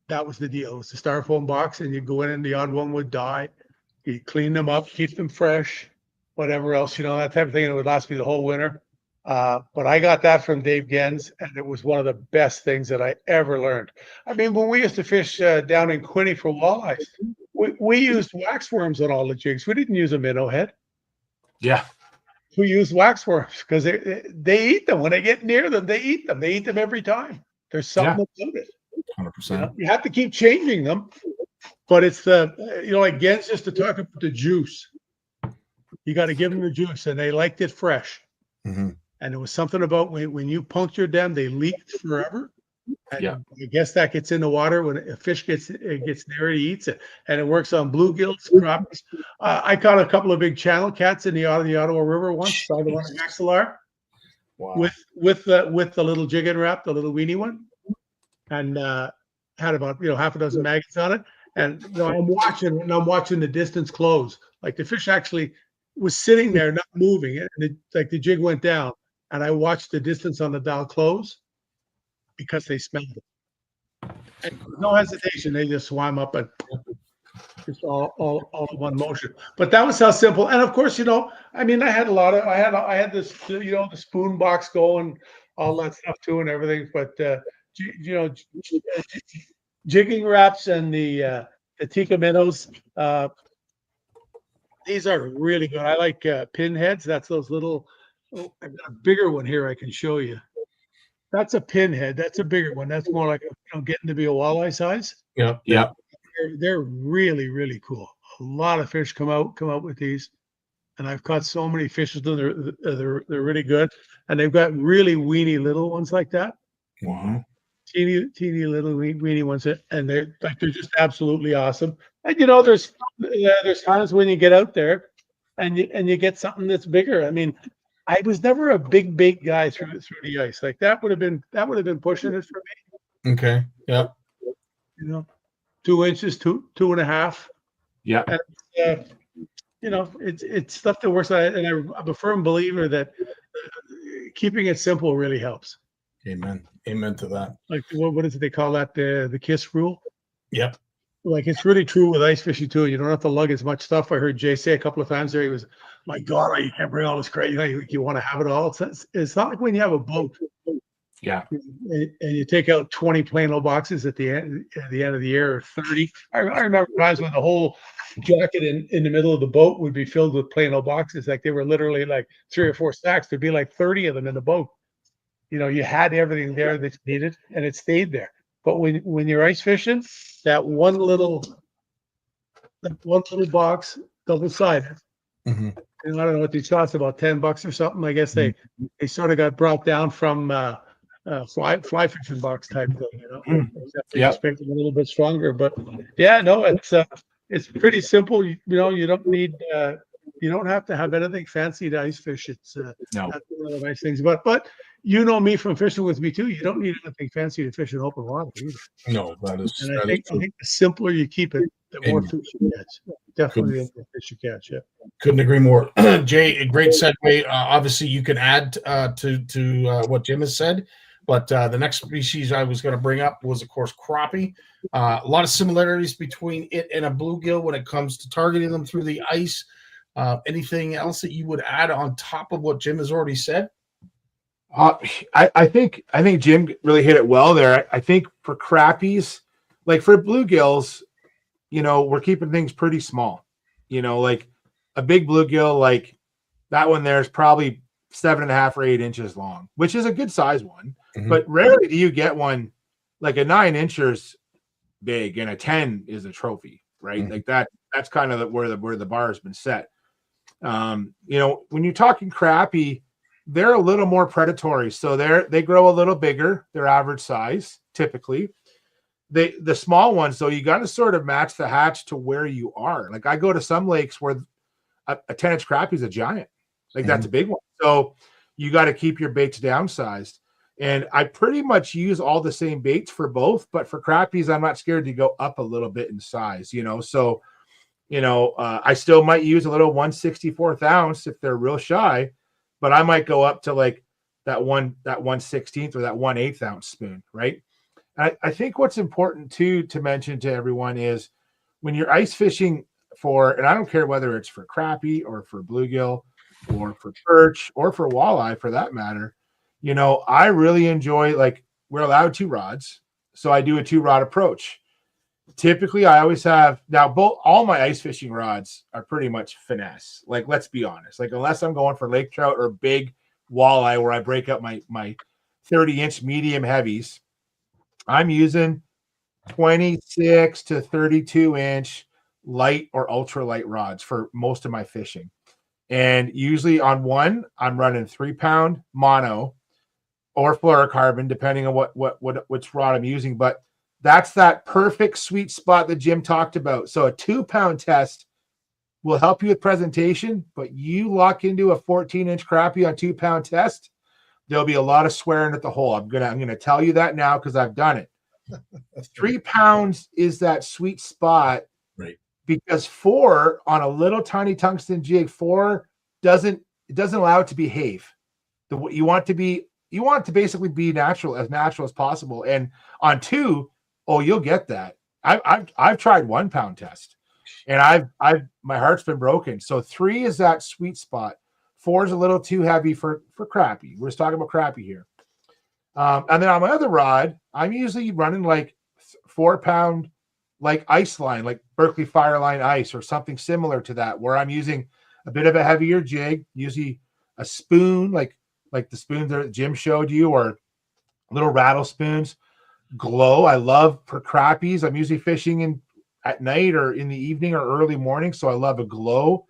that was the deal. It was the styrofoam box, and you go in and the odd one would die. You clean them up, keep them fresh, whatever else, that type of thing. And it would last me the whole winter. But I got that from Dave Gens, and it was one of the best things that I ever learned. I mean, when we used to fish down in Quinny for walleyes, we used waxworms on all the jigs. We didn't use a minnow head. Yeah. We used waxworms because they eat them. When they get near them, they eat them. They eat them every time. There's something about it. 100%. You have to keep changing them, but it's like Gens just to talk about the juice. You got to give them the juice, and they liked it fresh. Mm-hmm. And it was something about when you punctured them, they leaked forever. And Yeah. I guess that gets in the water when a fish gets near it, he eats it. And it works on bluegills, crappies. I caught a couple of big channel cats in the Ottawa River once. Saw the one in XLR. Wow. With the little jig and wrap, the little weenie one, and had about half a dozen maggots on it. And I'm watching the distance close. Like the fish actually was sitting there, not moving, and the jig went down. And I watched the distance on the dial close because they smelled it. And no hesitation, they just swam up and just all in one motion. But that was how simple. And of course, I mean, I had this, the spoon box going, all that stuff too, and everything. But jigging wraps and the tikka minnows, these are really good. I like pinheads. That's those little. Oh, I've got a bigger one here I can show you. That's a pinhead. That's a bigger one. That's more like getting to be a walleye size. Yeah. Yeah. They're really, really cool. A lot of fish come out with these, and I've caught so many fish with them. They're really good, and they've got really weeny little ones like that. Wow. Teeny little weeny ones, and they're just absolutely awesome. And there's times when you get out there, and you get something that's bigger. I mean, I was never a big guy through the ice. Like that would have been pushing it for me. Okay. Yeah. 2 inches, 2.5. Yeah. And, it's stuff that works. And I'm a firm believer that keeping it simple really helps. Amen. Amen to that. Like what is it they call that? The KISS rule. Yep. Like it's really true with ice fishing too. You don't have to lug as much stuff. I heard Jay say a couple of times there, he was, my God, you can't bring all this crap. You want to have it all. It's not like when you have a boat. Yeah. And you take out 20 plain old boxes at the end of the year, or 30. I remember times when the whole jacket in the middle of the boat would be filled with plain old boxes. Like they were literally like 3 or 4 stacks. There'd be like 30 of them in the boat. You know, you had everything there that you needed, and it stayed there. But when you're ice fishing, that one little box, double-sided, Mm-hmm. and I don't know what these cost, about $10 or something. I guess they sort of got brought down from fly fishing box type thing, you know. Except they just make them a little bit stronger. But yeah, no, it's pretty simple. You know, you don't need you don't have to have anything fancy to ice fish. It's No. that's one of the nice things. But you know me from fishing with me too. You don't need anything fancy to fish in open water either. No, that is. And I that think is true. the simpler you keep it, the more Amen. fish you catch. Definitely the more fish you catch. Yeah. Couldn't agree more. Jay, a great segue. Obviously, you can add to what Jim has said, but the next species I was going to bring up was, of course, crappie. A lot of similarities between it and a bluegill when it comes to targeting them through the ice. Anything else that you would add on top of what Jim has already said? I think Jim really hit it well there. I think for crappies, like for bluegills, you know, we're keeping things pretty small. You know, like a big bluegill, like that one there is probably 7.5 or 8 inches long, which is a good size one. Mm-hmm. But rarely do you get one like a 9 inches big, and a 10 is a trophy, right? Mm-hmm. Like that's kind of where the bar has been set. You know, when you're talking crappie, they're a little more predatory. So they grow a little bigger, their average size, typically. The small ones, though, you got to sort of match the hatch to where you are. Like I go to some lakes where a 10-inch crappie is a giant. Like that's a big one. So you got to keep your baits downsized. And I pretty much use all the same baits for both, but for crappies, I'm not scared to go up a little bit in size, you know? So, you know, I still might use a little 1/64th ounce if they're real shy, but I might go up to like that 1/16th or that 1/8 ounce spoon, right? I think what's important too to mention to everyone is when you're ice fishing for, and I don't care whether it's for crappie or for bluegill or for perch or for walleye for that matter, you know, I really enjoy, like, we're allowed 2 rods, so I do a 2-rod approach. Typically, I always have, now all my ice fishing rods are pretty much finesse. Like, let's be honest. Like, unless I'm going for lake trout or big walleye where I break up my 30-inch medium heavies, I'm using 26 to 32-inch light or ultralight rods for most of my fishing. And usually on one, I'm running 3-pound mono or fluorocarbon, depending on which rod I'm using. But that's that perfect sweet spot that Jim talked about. So a 2-pound test will help you with presentation, but you lock into a 14-inch crappie on 2-pound test, there'll be a lot of swearing at the hole. I'm gonna tell you that now because I've done it. 3 pounds is that sweet spot, right? Because 4 on a little tiny tungsten jig, 4 doesn't allow it to behave. You want to basically be natural as possible. And on 2, oh, you'll get that. I've tried 1-pound test, and my heart's been broken. So 3 is that sweet spot. 4 is a little too heavy for crappie. We're just talking about crappie here. And then on my other rod, I'm usually running like 4-pound, like ice line, like Berkeley Fireline ice or something similar to that, where I'm using a bit of a heavier jig, usually a spoon, like the spoons that Jim showed you, or little rattle spoons. Glow, I love for crappies. I'm usually fishing at night or in the evening or early morning, so I love a glow.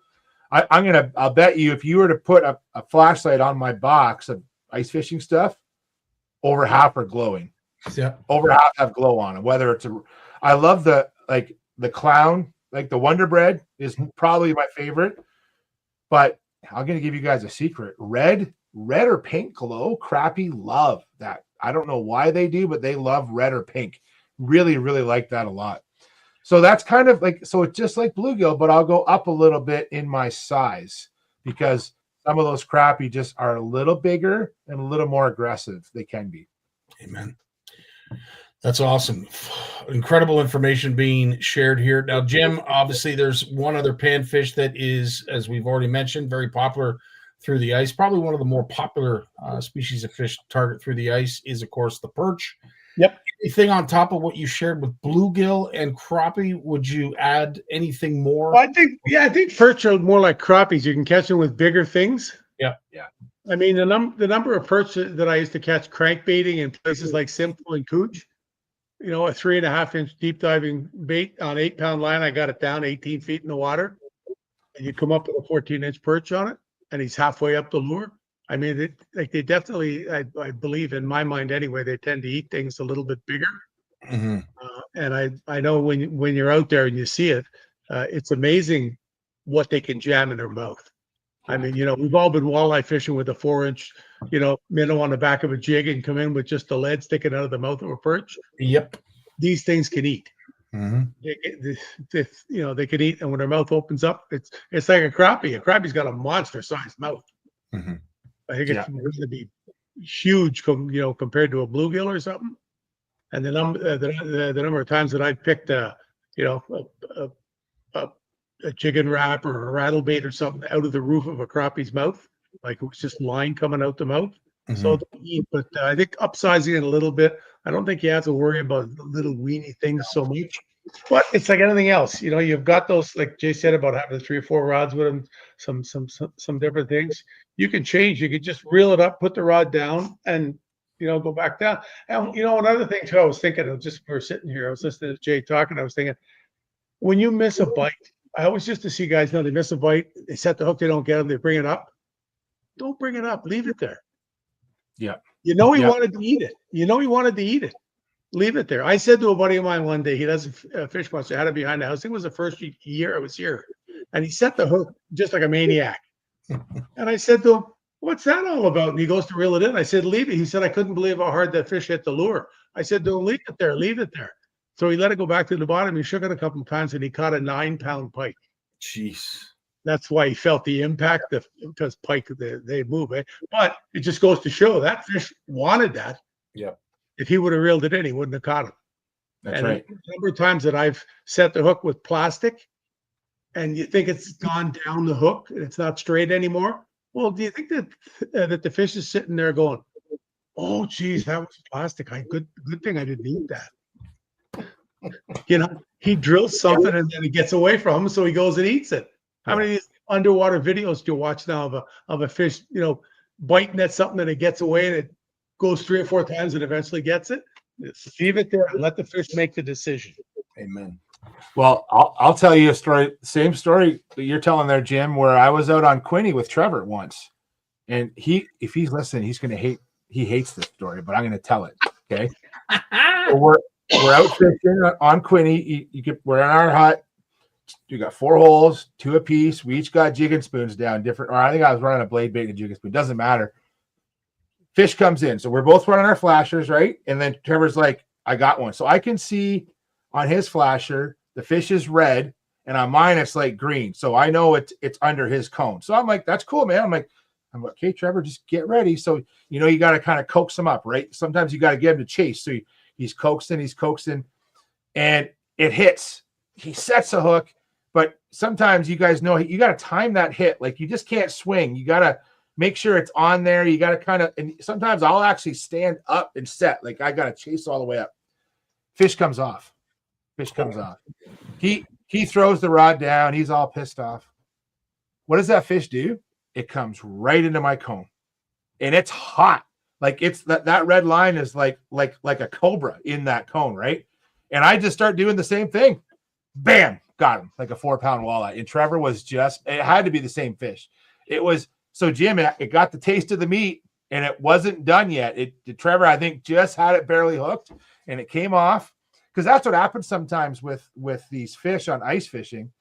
I'll bet you if you were to put a flashlight on my box of ice fishing stuff, over half are glowing. Yeah. Over half have glow on them. Whether it's I love the clown, like the Wonder Bread is probably my favorite. But I'm going to give you guys a secret. Red or pink glow, crappie love that. I don't know why they do, but they love red or pink. Really, really like that a lot. So that's kind of like, so it's just like bluegill, but I'll go up a little bit in my size because some of those crappie just are a little bigger and a little more aggressive. They can be. Amen. That's awesome. Incredible information being shared here. Now, Jim, obviously there's one other panfish that is, as we've already mentioned, very popular through the ice. Probably one of the more popular species of fish to target through the ice is, of course, the perch. Yep. Anything on top of what you shared with bluegill and crappie? Would you add anything more? Well, I think perch are more like crappies. You can catch them with bigger things. Yeah. I mean, the number of perch that I used to catch crankbaiting in places like Simcoe and Cooch, a 3.5-inch deep diving bait on 8-pound line. I got it down 18 feet in the water, and you come up with a 14-inch perch on it, and he's halfway up the lure. I mean, they definitely, I believe in my mind anyway, they tend to eat things a little bit bigger. Mm-hmm. And I know when you're out there and you see it, it's amazing what they can jam in their mouth. I mean, we've all been walleye fishing with a 4-inch, minnow on the back of a jig and come in with just the lead sticking out of the mouth of a perch. Yep. These things can eat. Mm-hmm. They can eat, and when their mouth opens up, it's like a crappie. A crappie's got a monster-sized mouth. Mm-hmm. I think it's going to be huge, compared to a bluegill or something. And the number of times that I picked a chicken wrap or a rattle bait or something out of the roof of a crappie's mouth, like it was just line coming out the mouth. Mm-hmm. So, but I think upsizing it a little bit. I don't think you have to worry about the little weeny things so much. But it's like anything else, you've got those, like Jay said, about having 3 or 4 rods with them, some different things. You can change. You can just reel it up, put the rod down, and go back down. And another thing too, I was thinking of, just we were sitting here, I was listening to Jay talking. I was thinking, when you miss a bite, I always just to see guys know they miss a bite, they set the hook, they don't get them, they bring it up. Don't bring it up. Leave it there. Yeah. He wanted to eat it. Leave it there. I said to a buddy of mine one day, he doesn't fish much. I had it behind the house. I think it was the first year I was here. And he set the hook just like a maniac. And I said to him, "What's that all about?" And he goes to reel it in. I said, "Leave it." He said, "I couldn't believe how hard that fish hit the lure." I said, "Don't leave it there. Leave it there." So he let it go back to the bottom. He shook it a couple of times and he caught a 9-pound pike. Jeez. That's why he felt the impact because pike, they move. But it just goes to show that fish wanted that. Yeah. If he would have reeled it in, he wouldn't have caught him. That's right. A number of times that I've set the hook with plastic and you think it's gone down the hook and it's not straight anymore. Well, do you think that the fish is sitting there going, "Oh, geez, that was plastic. Good thing I didn't eat that." He drills something and then it gets away from him, so he goes and eats it. How many of these underwater videos do you watch now of a fish, biting at something and it gets away and it goes 3 or 4 times and eventually gets it? Just leave it there and let the fish make the decision. Amen. Well, I'll tell you a story, same story that you're telling there, Jim, where I was out on Quinny with Trevor once. And if he's listening, he hates this story, but I'm going to tell it. Okay. So we're out fishing on Quinny. We're in our hut. You got 4 holes, 2 apiece. We each got jigging spoons down different, or I think I was running a blade bait and a jigging spoon. Doesn't matter. Fish comes in. So we're both running our flashers, right? And then Trevor's like, "I got one." So I can see on his flasher, the fish is red, and on mine, it's like green. So I know it's under his cone. So I'm like, "That's cool, man." I'm like, "Okay, Trevor, just get ready." So, you got to kind of coax him up, right? Sometimes you got to get him to chase. So he's coaxing, and it hits. He sets a hook, but sometimes you guys know you got to time that hit. Like, you just can't swing. You got to make sure it's on there. You got to kind of, and sometimes I'll actually stand up and set. Like, I got to chase all the way up. Fish comes off. He throws the rod down. He's all pissed off. What does that fish do? It comes right into my cone, and it's hot. Like, it's that red line is like a cobra in that cone, right? And I just start doing the same thing. Bam, got him, like a 4-pound walleye. And Trevor was it had to be the same fish. It was, so Jim, it got the taste of the meat and it wasn't done yet. Trevor, I think, just had it barely hooked and it came off. Because that's what happens sometimes with these fish on ice fishing.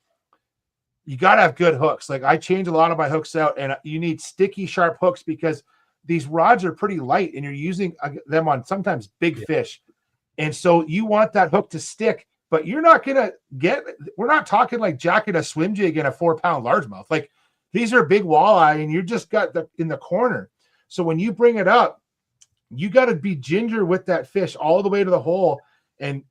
You got to have good hooks. Like, I change a lot of my hooks out, and you need sticky, sharp hooks because these rods are pretty light and you're using them on sometimes big fish. And so you want that hook to stick, but you're not going to we're not talking like jacking a swim jig in a 4-pound largemouth. Like, these are big walleye and you just got in the corner. So when you bring it up, you got to be ginger with that fish all the way to the hole. And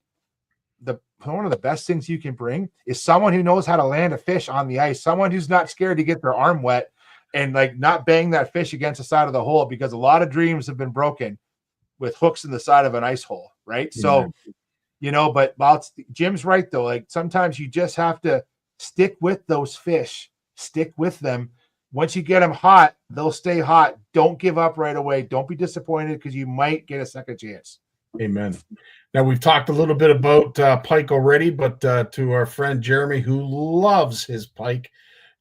one of the best things you can bring is someone who knows how to land a fish on the ice, someone who's not scared to get their arm wet and like not bang that fish against the side of the hole, because a lot of dreams have been broken with hooks in the side of an ice hole, right? So, you know, but Jim's right though. Like sometimes you just have to stick with those fish, stick with them. Once you get them hot, they'll stay hot. Don't give up right away. Don't be disappointed, because you might get a second chance. Amen. Now, we've talked a little bit about pike already, but to our friend Jeremy, who loves his pike,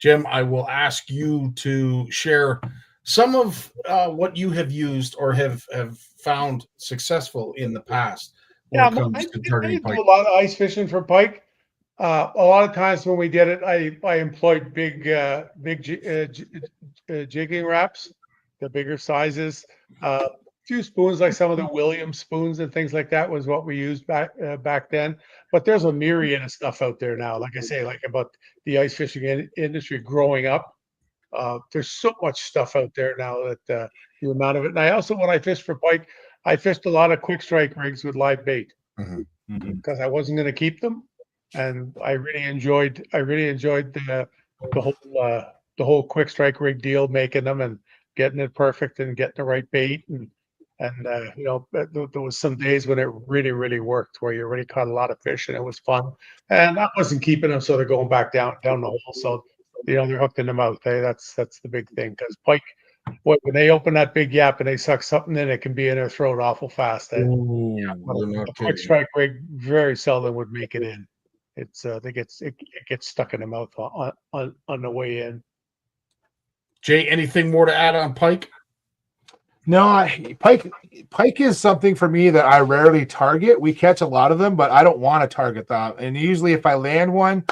Jim, I will ask you to share some of what you have used or have found successful in the past when it comes to targeting pike. Do a lot of ice fishing for pike. A lot of times when we did it, I employed big jigging wraps, the bigger sizes. Few spoons, like some of the Williams spoons and things like that, was what we used back then. But there's a myriad of stuff out there now. Like I say, like about the ice fishing industry growing up. There's so much stuff out there now that the amount of it. And I also, when I fished for pike, I fished a lot of quick strike rigs with live bait because I wasn't going to keep them, and I really enjoyed the whole quick strike rig deal, making them and getting it perfect and getting the right bait and you know, there was some days when it really worked, where you really caught a lot of fish and it was fun. And I wasn't keeping them, so they're going back down the hole. So, you know, they're hooked in the mouth. Hey, that's the big thing, because pike, boy, when they open that big yap and they suck something in, it can be in their throat awful fast. A quick strike rig very seldom would make it in. It's it gets stuck in the mouth on the way in. Jay, anything more to add on pike? No, pike is something for me that I rarely target. We catch a lot of them, but I don't want to target them. And usually if I land one,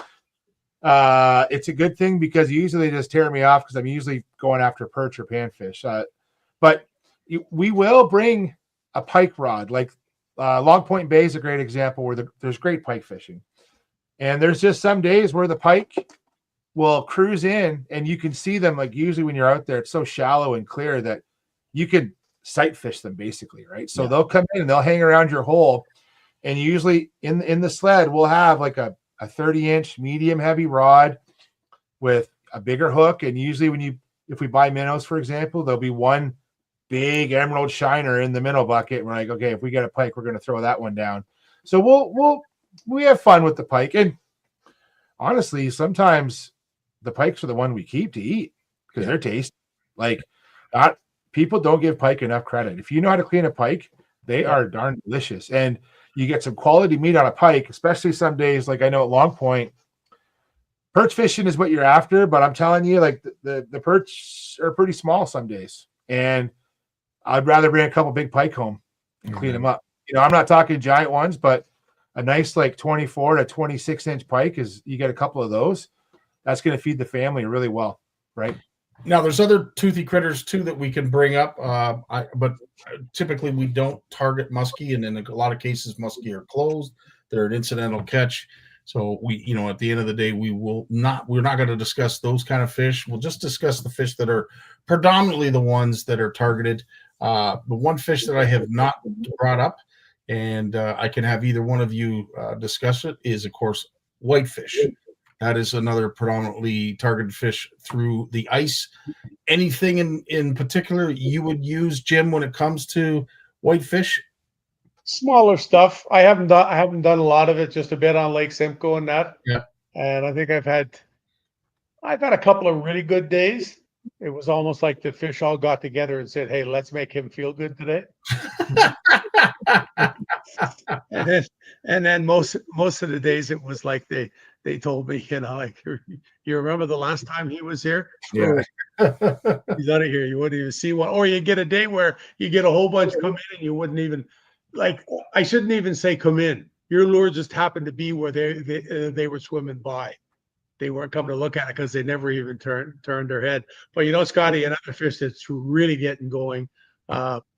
it's a good thing, because usually they just tear me off, because I'm usually going after perch or panfish. But we will bring a pike rod. Like Long Point Bay is a great example where there's great pike fishing. And there's just some days where the pike will cruise in and you can see them. Like usually when you're out there, it's so shallow and clear that you could sight fish them basically, right? So they'll come in and they'll hang around your hole. And usually in the sled, we'll have like a 30-inch medium heavy rod with a bigger hook. And usually if we buy minnows, for example, there'll be one big emerald shiner in the minnow bucket. And we're like, okay, if we get a pike, we're going to throw that one down. So we have fun with the pike. And honestly, sometimes the pikes are the one we keep to eat because they're tasty. Like people don't give pike enough credit. If you know how to clean a pike, they are darn delicious. And you get some quality meat on a pike, especially some days. Like I know at Long Point, perch fishing is what you're after, but I'm telling you, like the perch are pretty small some days. And I'd rather bring a couple big pike home and clean them up. You know, I'm not talking giant ones, but a nice like 24 to 26-inch pike you get a couple of those. That's going to feed the family really well, right? Now, there's other toothy critters too that we can bring up, but typically we don't target muskie, and in a lot of cases, muskie are closed. They're an incidental catch. So at the end of the day, we're not going to discuss those kind of fish. We'll just discuss the fish that are predominantly the ones that are targeted. The one fish that I have not brought up, and I can have either one of you discuss it, is of course whitefish. That is another predominantly targeted fish through the ice. Anything in particular you would use, Jim, when it comes to whitefish? Smaller stuff. I haven't done a lot of it, just a bit on Lake Simcoe and that. Yeah. And I think I've had a couple of really good days. It was almost like the fish all got together and said, "Hey, let's make him feel good today." and then most of the days it was like they told me, like, you remember the last time he was here? Yeah. He's out of here. You wouldn't even see one. Or you get a day where you get a whole bunch come in and you wouldn't even, like, I shouldn't even say come in. Your lure just happened to be where they were swimming by. They weren't coming to look at it because they never even turned their head. But Scotty, another fish that's really getting going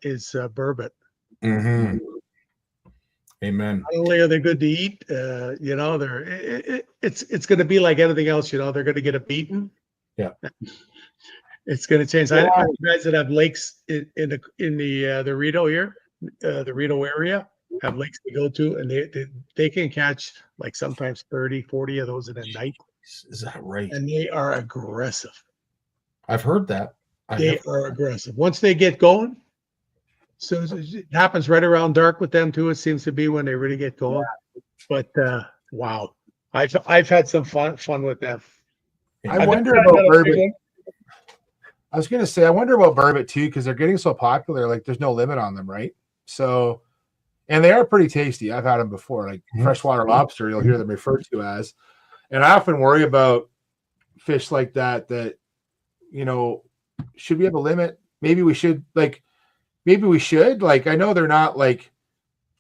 is burbot. Mm-hmm. Amen. Not only are they good to eat, it's going to be like anything else. They're going to get a beating. Yeah, it's going to change. I know guys that have lakes in the Rideau here, the Rideau area, have lakes to go to, and they can catch like sometimes 30, 40 of those in a night. Is that right? And they are aggressive. I've heard that. They are aggressive. Once they get going, so it happens right around dark with them too. It seems to be when they really get going. But wow, I've had some fun with them. I wonder about burbot. I was gonna say I wonder about burbot too, because they're getting so popular. Like there's no limit on them, right? So, and they are pretty tasty. I've had them before, like freshwater lobster. You'll hear them referred to as. And I often worry about fish like that. That should we have a limit? Maybe we should. Like I know they're not like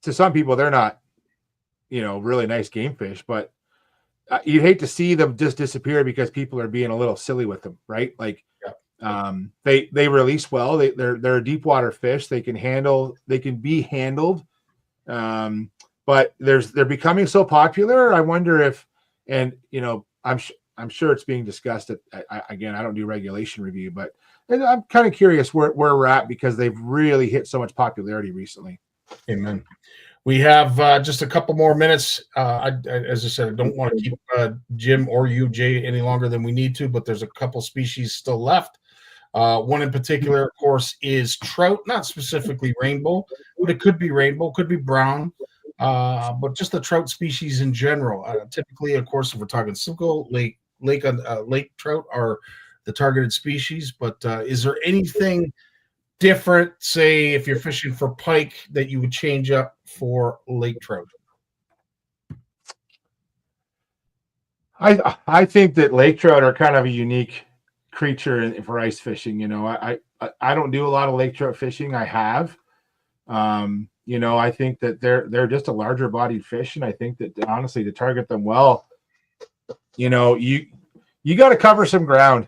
to some people they're not, really nice game fish, but you'd hate to see them just disappear because people are being a little silly with them, right? Like, they release well. They're a deep water fish. They can be handled. But they're becoming so popular. I wonder if, and I'm sure it's being discussed. Again, I don't do regulation review, but I'm kind of curious where we're at because they've really hit so much popularity recently. Amen. We have just a couple more minutes. As I said, I don't want to keep Jim or you, Jay, any longer than we need to, but there's a couple species still left. One in particular, of course, is trout, not specifically rainbow, but it could be rainbow, could be brown, but just the trout species in general. Typically, of course, if we're talking simple lake trout are the targeted species, but is there anything different, say, if you're fishing for pike, that you would change up for lake trout? I think that lake trout are kind of a unique creature for ice fishing. I don't do a lot of lake trout fishing. I have, I think that they're just a larger bodied fish, and I think that honestly to target them well, you got to cover some ground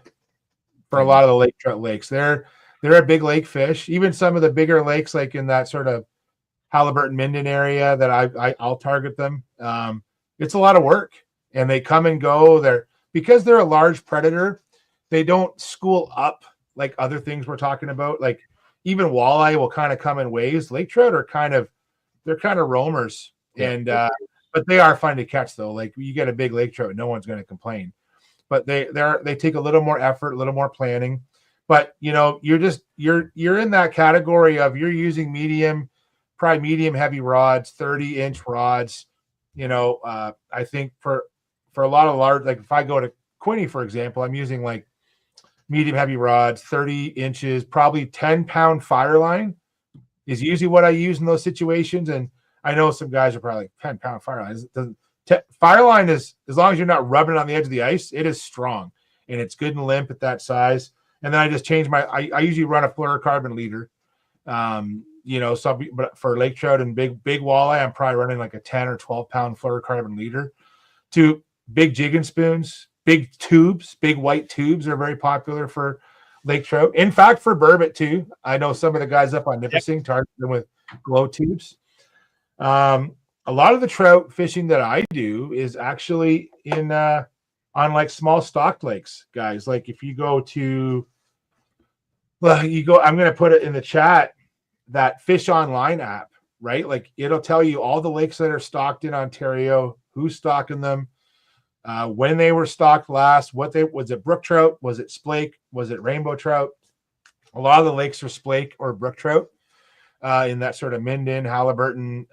for a lot of the lake trout lakes. They're a big lake fish. Even some of the bigger lakes, like in that sort of Halliburton Minden area, that I'll target them. It's a lot of work, and they come and go. Because they're a large predator. They don't school up like other things we're talking about. Like even walleye will kind of come in waves. Lake trout are kind of roamers, and but they are fun to catch though. Like you get a big lake trout, no one's going to complain. But they take a little more effort, a little more planning. But you're in that category of you're using probably medium heavy rods, 30-inch rods. I think for a lot of large, like if I go to Quinny, for example, I'm using like medium heavy rods, 30 inches, probably 10-pound fire line is usually what I use in those situations. And I know some guys are probably like 10-pound fire line. Fire line is, as long as you're not rubbing it on the edge of the ice, it is strong and it's good and limp at that size. And then I just change I usually run a fluorocarbon leader. But for lake trout and big walleye, I'm probably running like a 10 or 12-pound fluorocarbon leader. To big jigging spoons, big tubes, big white tubes are very popular for lake trout. In fact, for burbot too. I know some of the guys up on Nipissing target them with glow tubes. A lot of the trout fishing that I do is actually on like small stocked lakes, guys. Like if you go to, I'm going to put it in the chat, that Fish Online app, right? Like it'll tell you all the lakes that are stocked in Ontario, who's stocking them, when they were stocked last, was it brook trout? Was it splake? Was it rainbow trout? A lot of the lakes are splake or brook trout in that sort of Minden, Halliburton,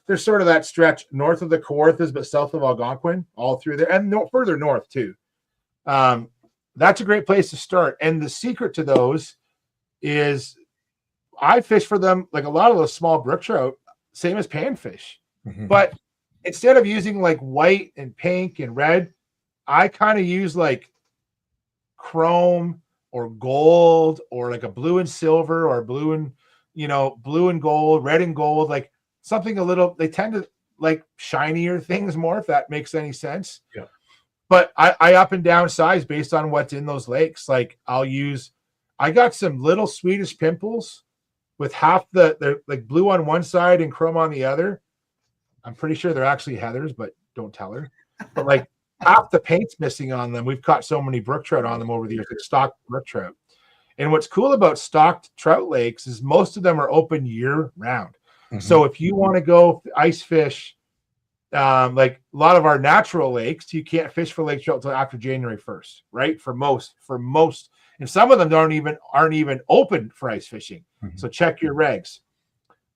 there's sort of that stretch north of the Kawarthas, but south of Algonquin, all through there, and further north too. That's a great place to start. And the secret to those is I fish for them like a lot of those small brook trout, same as panfish. Mm-hmm. But instead of using like white and pink and red, I kind of use like chrome or gold or like a blue and silver or blue and gold, red and gold, like something a little, they tend to like shinier things more, if that makes any sense. Yeah. But I up and down size based on what's in those lakes. Like I got some little Swedish pimples with half they're like blue on one side and chrome on the other. I'm pretty sure they're actually Heather's, but don't tell her. But like half the paint's missing on them. We've caught so many brook trout on them over the years, like stocked brook trout. And what's cool about stocked trout lakes is most of them are open year round. Mm-hmm. So if you want to go ice fish Like a lot of our natural lakes, you can't fish for lake trout until after January 1st, right? For most, and some of them aren't even open for ice fishing. So check your regs.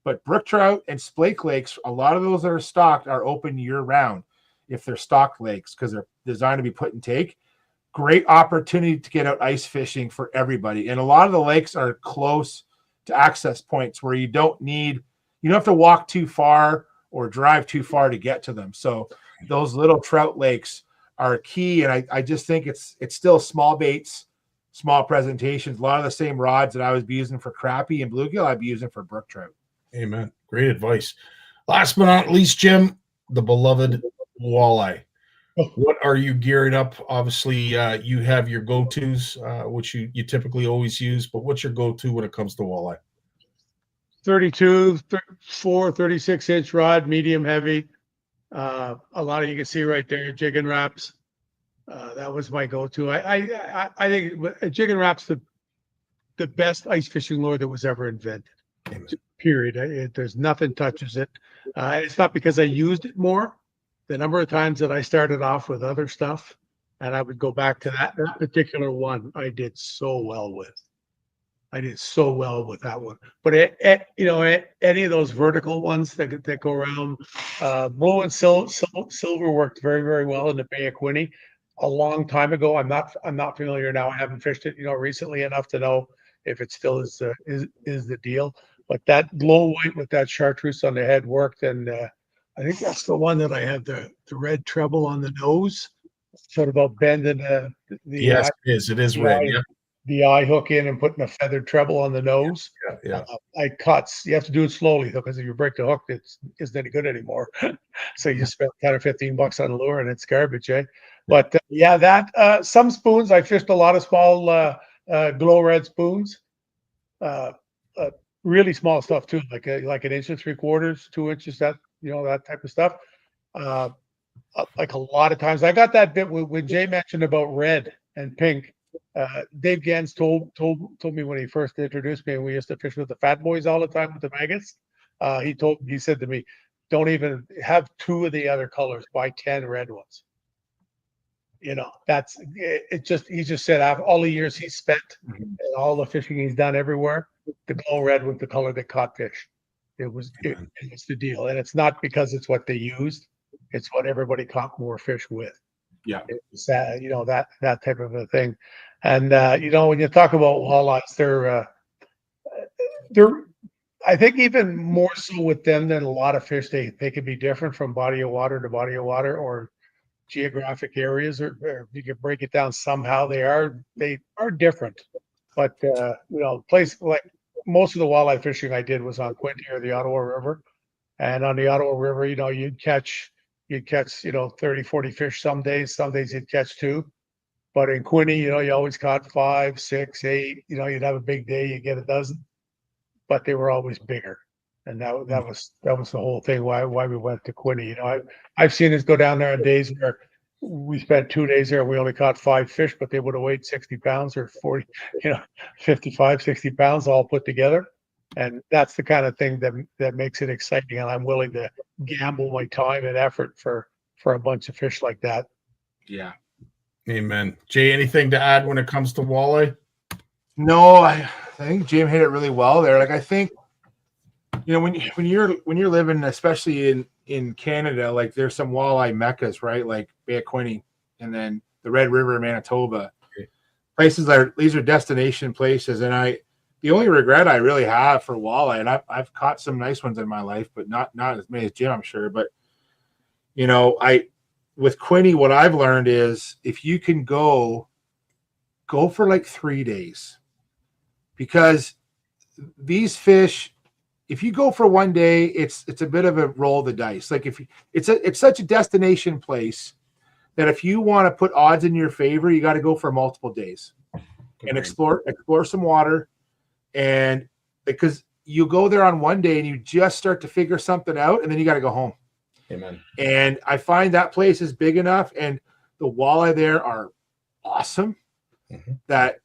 But brook trout and splake lakes, a lot of those that are stocked are open year round if they're stocked lakes because they're designed to be put and take. Great opportunity to get out ice fishing for everybody. And a lot of the lakes are close to access points where you don't have to walk too far or drive too far to get to them. So those little trout lakes are key. And I just think it's still small baits, small presentations. A lot of the same rods that I was using for crappie and bluegill, I'd be using for brook trout. Amen. Great advice. Last but not least, Jim, the beloved walleye. What are you gearing up? Obviously, you have your go-tos, which you typically always use, but what's your go-to when it comes to walleye? 32, 34, 36-inch rod, medium heavy. A lot of you can see right there, jig and wraps. That was my go-to. I think jig and wraps the best ice fishing lure that was ever invented. Period. There's nothing touches it. It's not because I used it more. The number of times that I started off with other stuff, and I would go back to that particular one, I did so well with. I did so well with that one. But any of those vertical ones that go around, blue and silver worked very, very well in the Bay of Quinte a long time ago. I'm not familiar now. I haven't fished it, recently enough to know if it still is the deal. But that glow white with that chartreuse on the head worked, and I think that's the one that I had the red treble on the nose, sort of about bending the yes, eye, it is red. Yeah. the eye hook in and putting a feathered treble on the nose. Yeah. You have to do it slowly though, because if you break the hook, it isn't any good anymore. So you spend 10 or 15 bucks on the lure and it's garbage, eh? But some spoons, I fished a lot of small glow red spoons. Really small stuff too, like an inch and 3/4, 2 inches, that type of stuff. Like a lot of times, I got that bit when Jay mentioned about red and pink. Dave Gans told me when he first introduced me, and we used to fish with the fat boys all the time with the maggots. He said to me, "Don't even have 2 of the other colors. Buy 10 red ones." That's it. He just said after all the years he spent and all the fishing he's done everywhere, the glow red was the color that caught fish. It was the deal, and it's not because it's what they used; it's what everybody caught more fish with. Yeah, it's that type of a thing. And when you talk about walleyes, they're I think even more so with them than a lot of fish. They can be different from body of water to body of water, or geographic areas, or you can break it down somehow. They are different, but place like most of the walleye fishing I did was on Quinte or the Ottawa River, and on the Ottawa River, you'd catch 30, 40 fish some days you'd catch 2, but in Quinte, you always caught 5, 6, 8. You'd have a big day, you get a dozen, but they were always bigger. And that was the whole thing why we went to Quinte. I've seen us go down there on days where we spent 2 days there and we only caught 5 fish, but they would have weighed 60 pounds or 40, 55, 60 pounds all put together. And that's the kind of thing that makes it exciting. And I'm willing to gamble my time and effort for a bunch of fish like that. Yeah. Amen. Jay, anything to add when it comes to walleye? No, I think Jim hit it really well there. Like, I think, when you're living, especially in Canada, like there's some walleye meccas, right? Like Bay of Quinte and then the Red River, Manitoba. Okay. These are destination places. And the only regret I really have for walleye, and I've caught some nice ones in my life, but not as many as Jim, I'm sure. But with Quinte, what I've learned is if you can go for like 3 days, because these fish, if you go for 1 day, it's a bit of a roll of the dice. Like it's such a destination place that if you want to put odds in your favor, you got to go for multiple days and explore some water. And because you go there on 1 day and you just start to figure something out, and then you got to go home. Amen. And I find that place is big enough, and the walleye there are awesome. Mm-hmm. That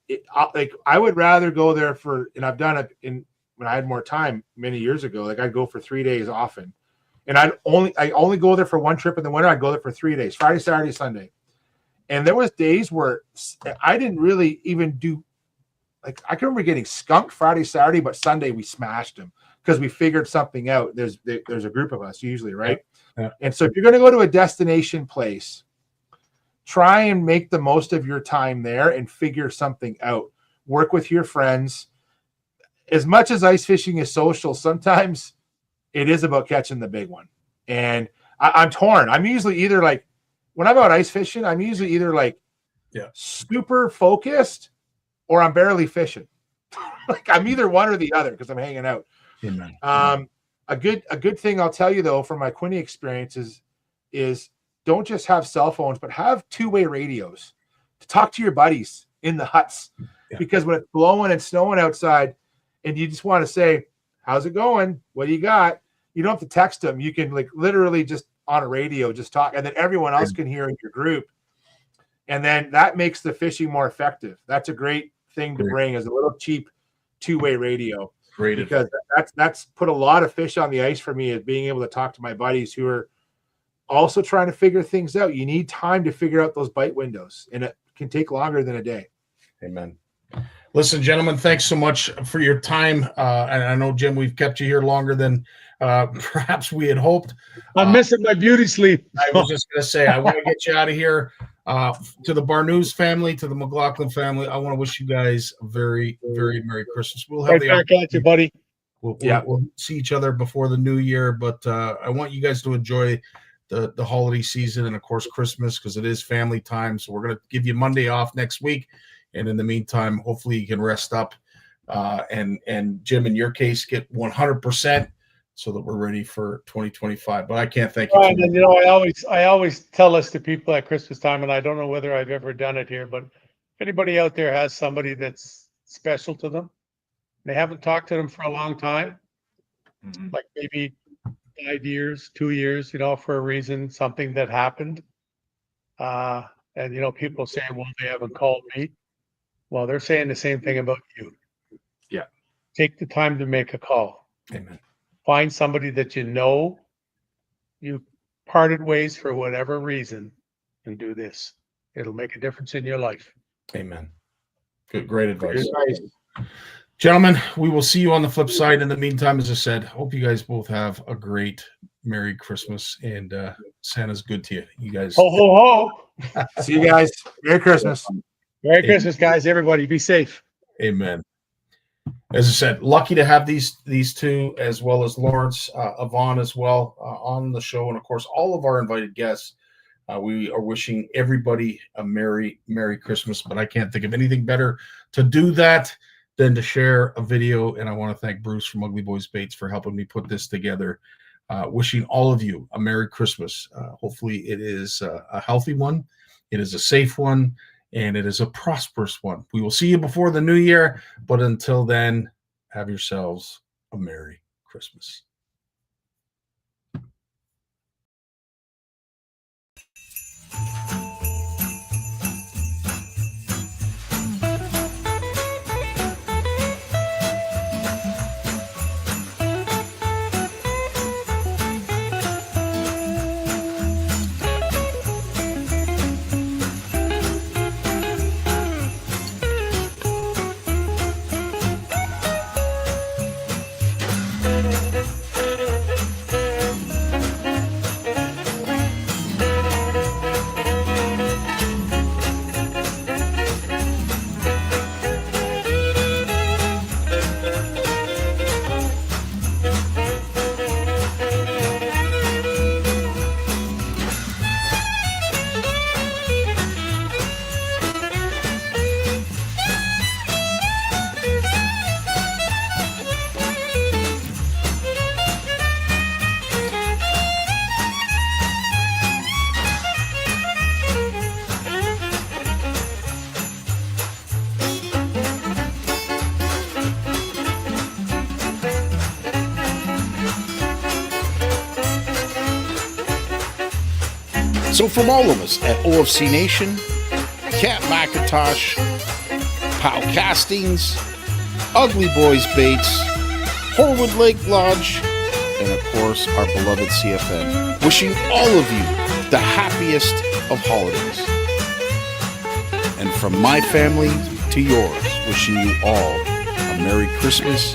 I would rather go there and I've done it when I had more time many years ago. Like I'd go for 3 days often, And I only go there for one trip in the winter. I'd go there for 3 days, Friday, Saturday, Sunday. And there was days where I didn't really even do, like, I can remember getting skunked Friday, Saturday, but Sunday we smashed them because we figured something out. There's a group of us usually, right? Yeah. And so if you're going to go to a destination place, try and make the most of your time there and figure something out. Work with your friends. As much as ice fishing is social, sometimes it is about catching the big one. And I'm torn. I'm usually either like, when I'm out ice fishing, I'm usually either like super focused or I'm barely fishing. Like I'm either one or the other because I'm hanging out. Amen. A good thing I'll tell you though from my Quinny experiences is don't just have cell phones, but have two-way radios to talk to your buddies in the huts. Yeah. Because when it's blowing and snowing outside and you just want to say, how's it going? What do you got? You don't have to text them. You can like literally just on a radio, just talk. And then everyone else can hear in your group. And then that makes the fishing more effective. That's a great thing to bring as a little cheap two-way radio. Great. Because that's put a lot of fish on the ice for me, is being able to talk to my buddies who are also trying to figure things out. You need time to figure out those bite windows, and it can take longer than a day. Amen. Listen, gentlemen, thanks so much for your time. And I know, Jim, we've kept you here longer than perhaps we had hoped. I'm missing my beauty sleep. I was just going to say, I want to get you out of here. To the Barnucz family, to the McLaughlin family, I want to wish you guys a very, very Merry Christmas. We'll have right back at you, buddy. We'll see each other before the new year, but I want you guys to enjoy the holiday season and, of course, Christmas, because it is family time. So we're going to give you Monday off next week. And in the meantime, hopefully you can rest up and Jim, in your case, get 100% so that we're ready for 2025. But I can't thank you. And you know, I always tell this to people at Christmas time, and I don't know whether I've ever done it here, but if anybody out there has somebody that's special to them, they haven't talked to them for a long time, like maybe 5 years, 2 years, you know, for a reason, something that happened. And, you know, people say, well, they haven't called me. Well, they're saying the same thing about you. Yeah. Take the time to make a call. Amen. Find somebody that you know you parted ways for whatever reason, and do this. It'll make a difference in your life. Amen. Good, great advice. Gentlemen, we will see you on the flip side. In the meantime, as I said, hope you guys both have a great Merry Christmas, and Santa's good to you. You guys. Ho, ho, ho. See you guys. Merry Christmas. Merry Christmas, guys. Everybody be safe. Amen. As I said, lucky to have these two, as well as Lawrence, Yvonne as well, on the show. And, of course, all of our invited guests. We are wishing everybody a Merry Christmas, but I can't think of anything better to do that than to share a video. And I want to thank Bruce from Ugly Boys Baits for helping me put this together. Wishing all of you a Merry Christmas. Hopefully it is a healthy one. It is a safe one. And it is a prosperous one. We will see you before the new year. But until then, have yourselves a Merry Christmas. So from all of us at OFC Nation, Cat Macintosh, Pow Castings, Ugly Boys Baits, Horwood Lake Lodge, and and of course our beloved CFN. Wishing all of you the happiest of holidays. And from my family to yours, wishing you all a Merry Christmas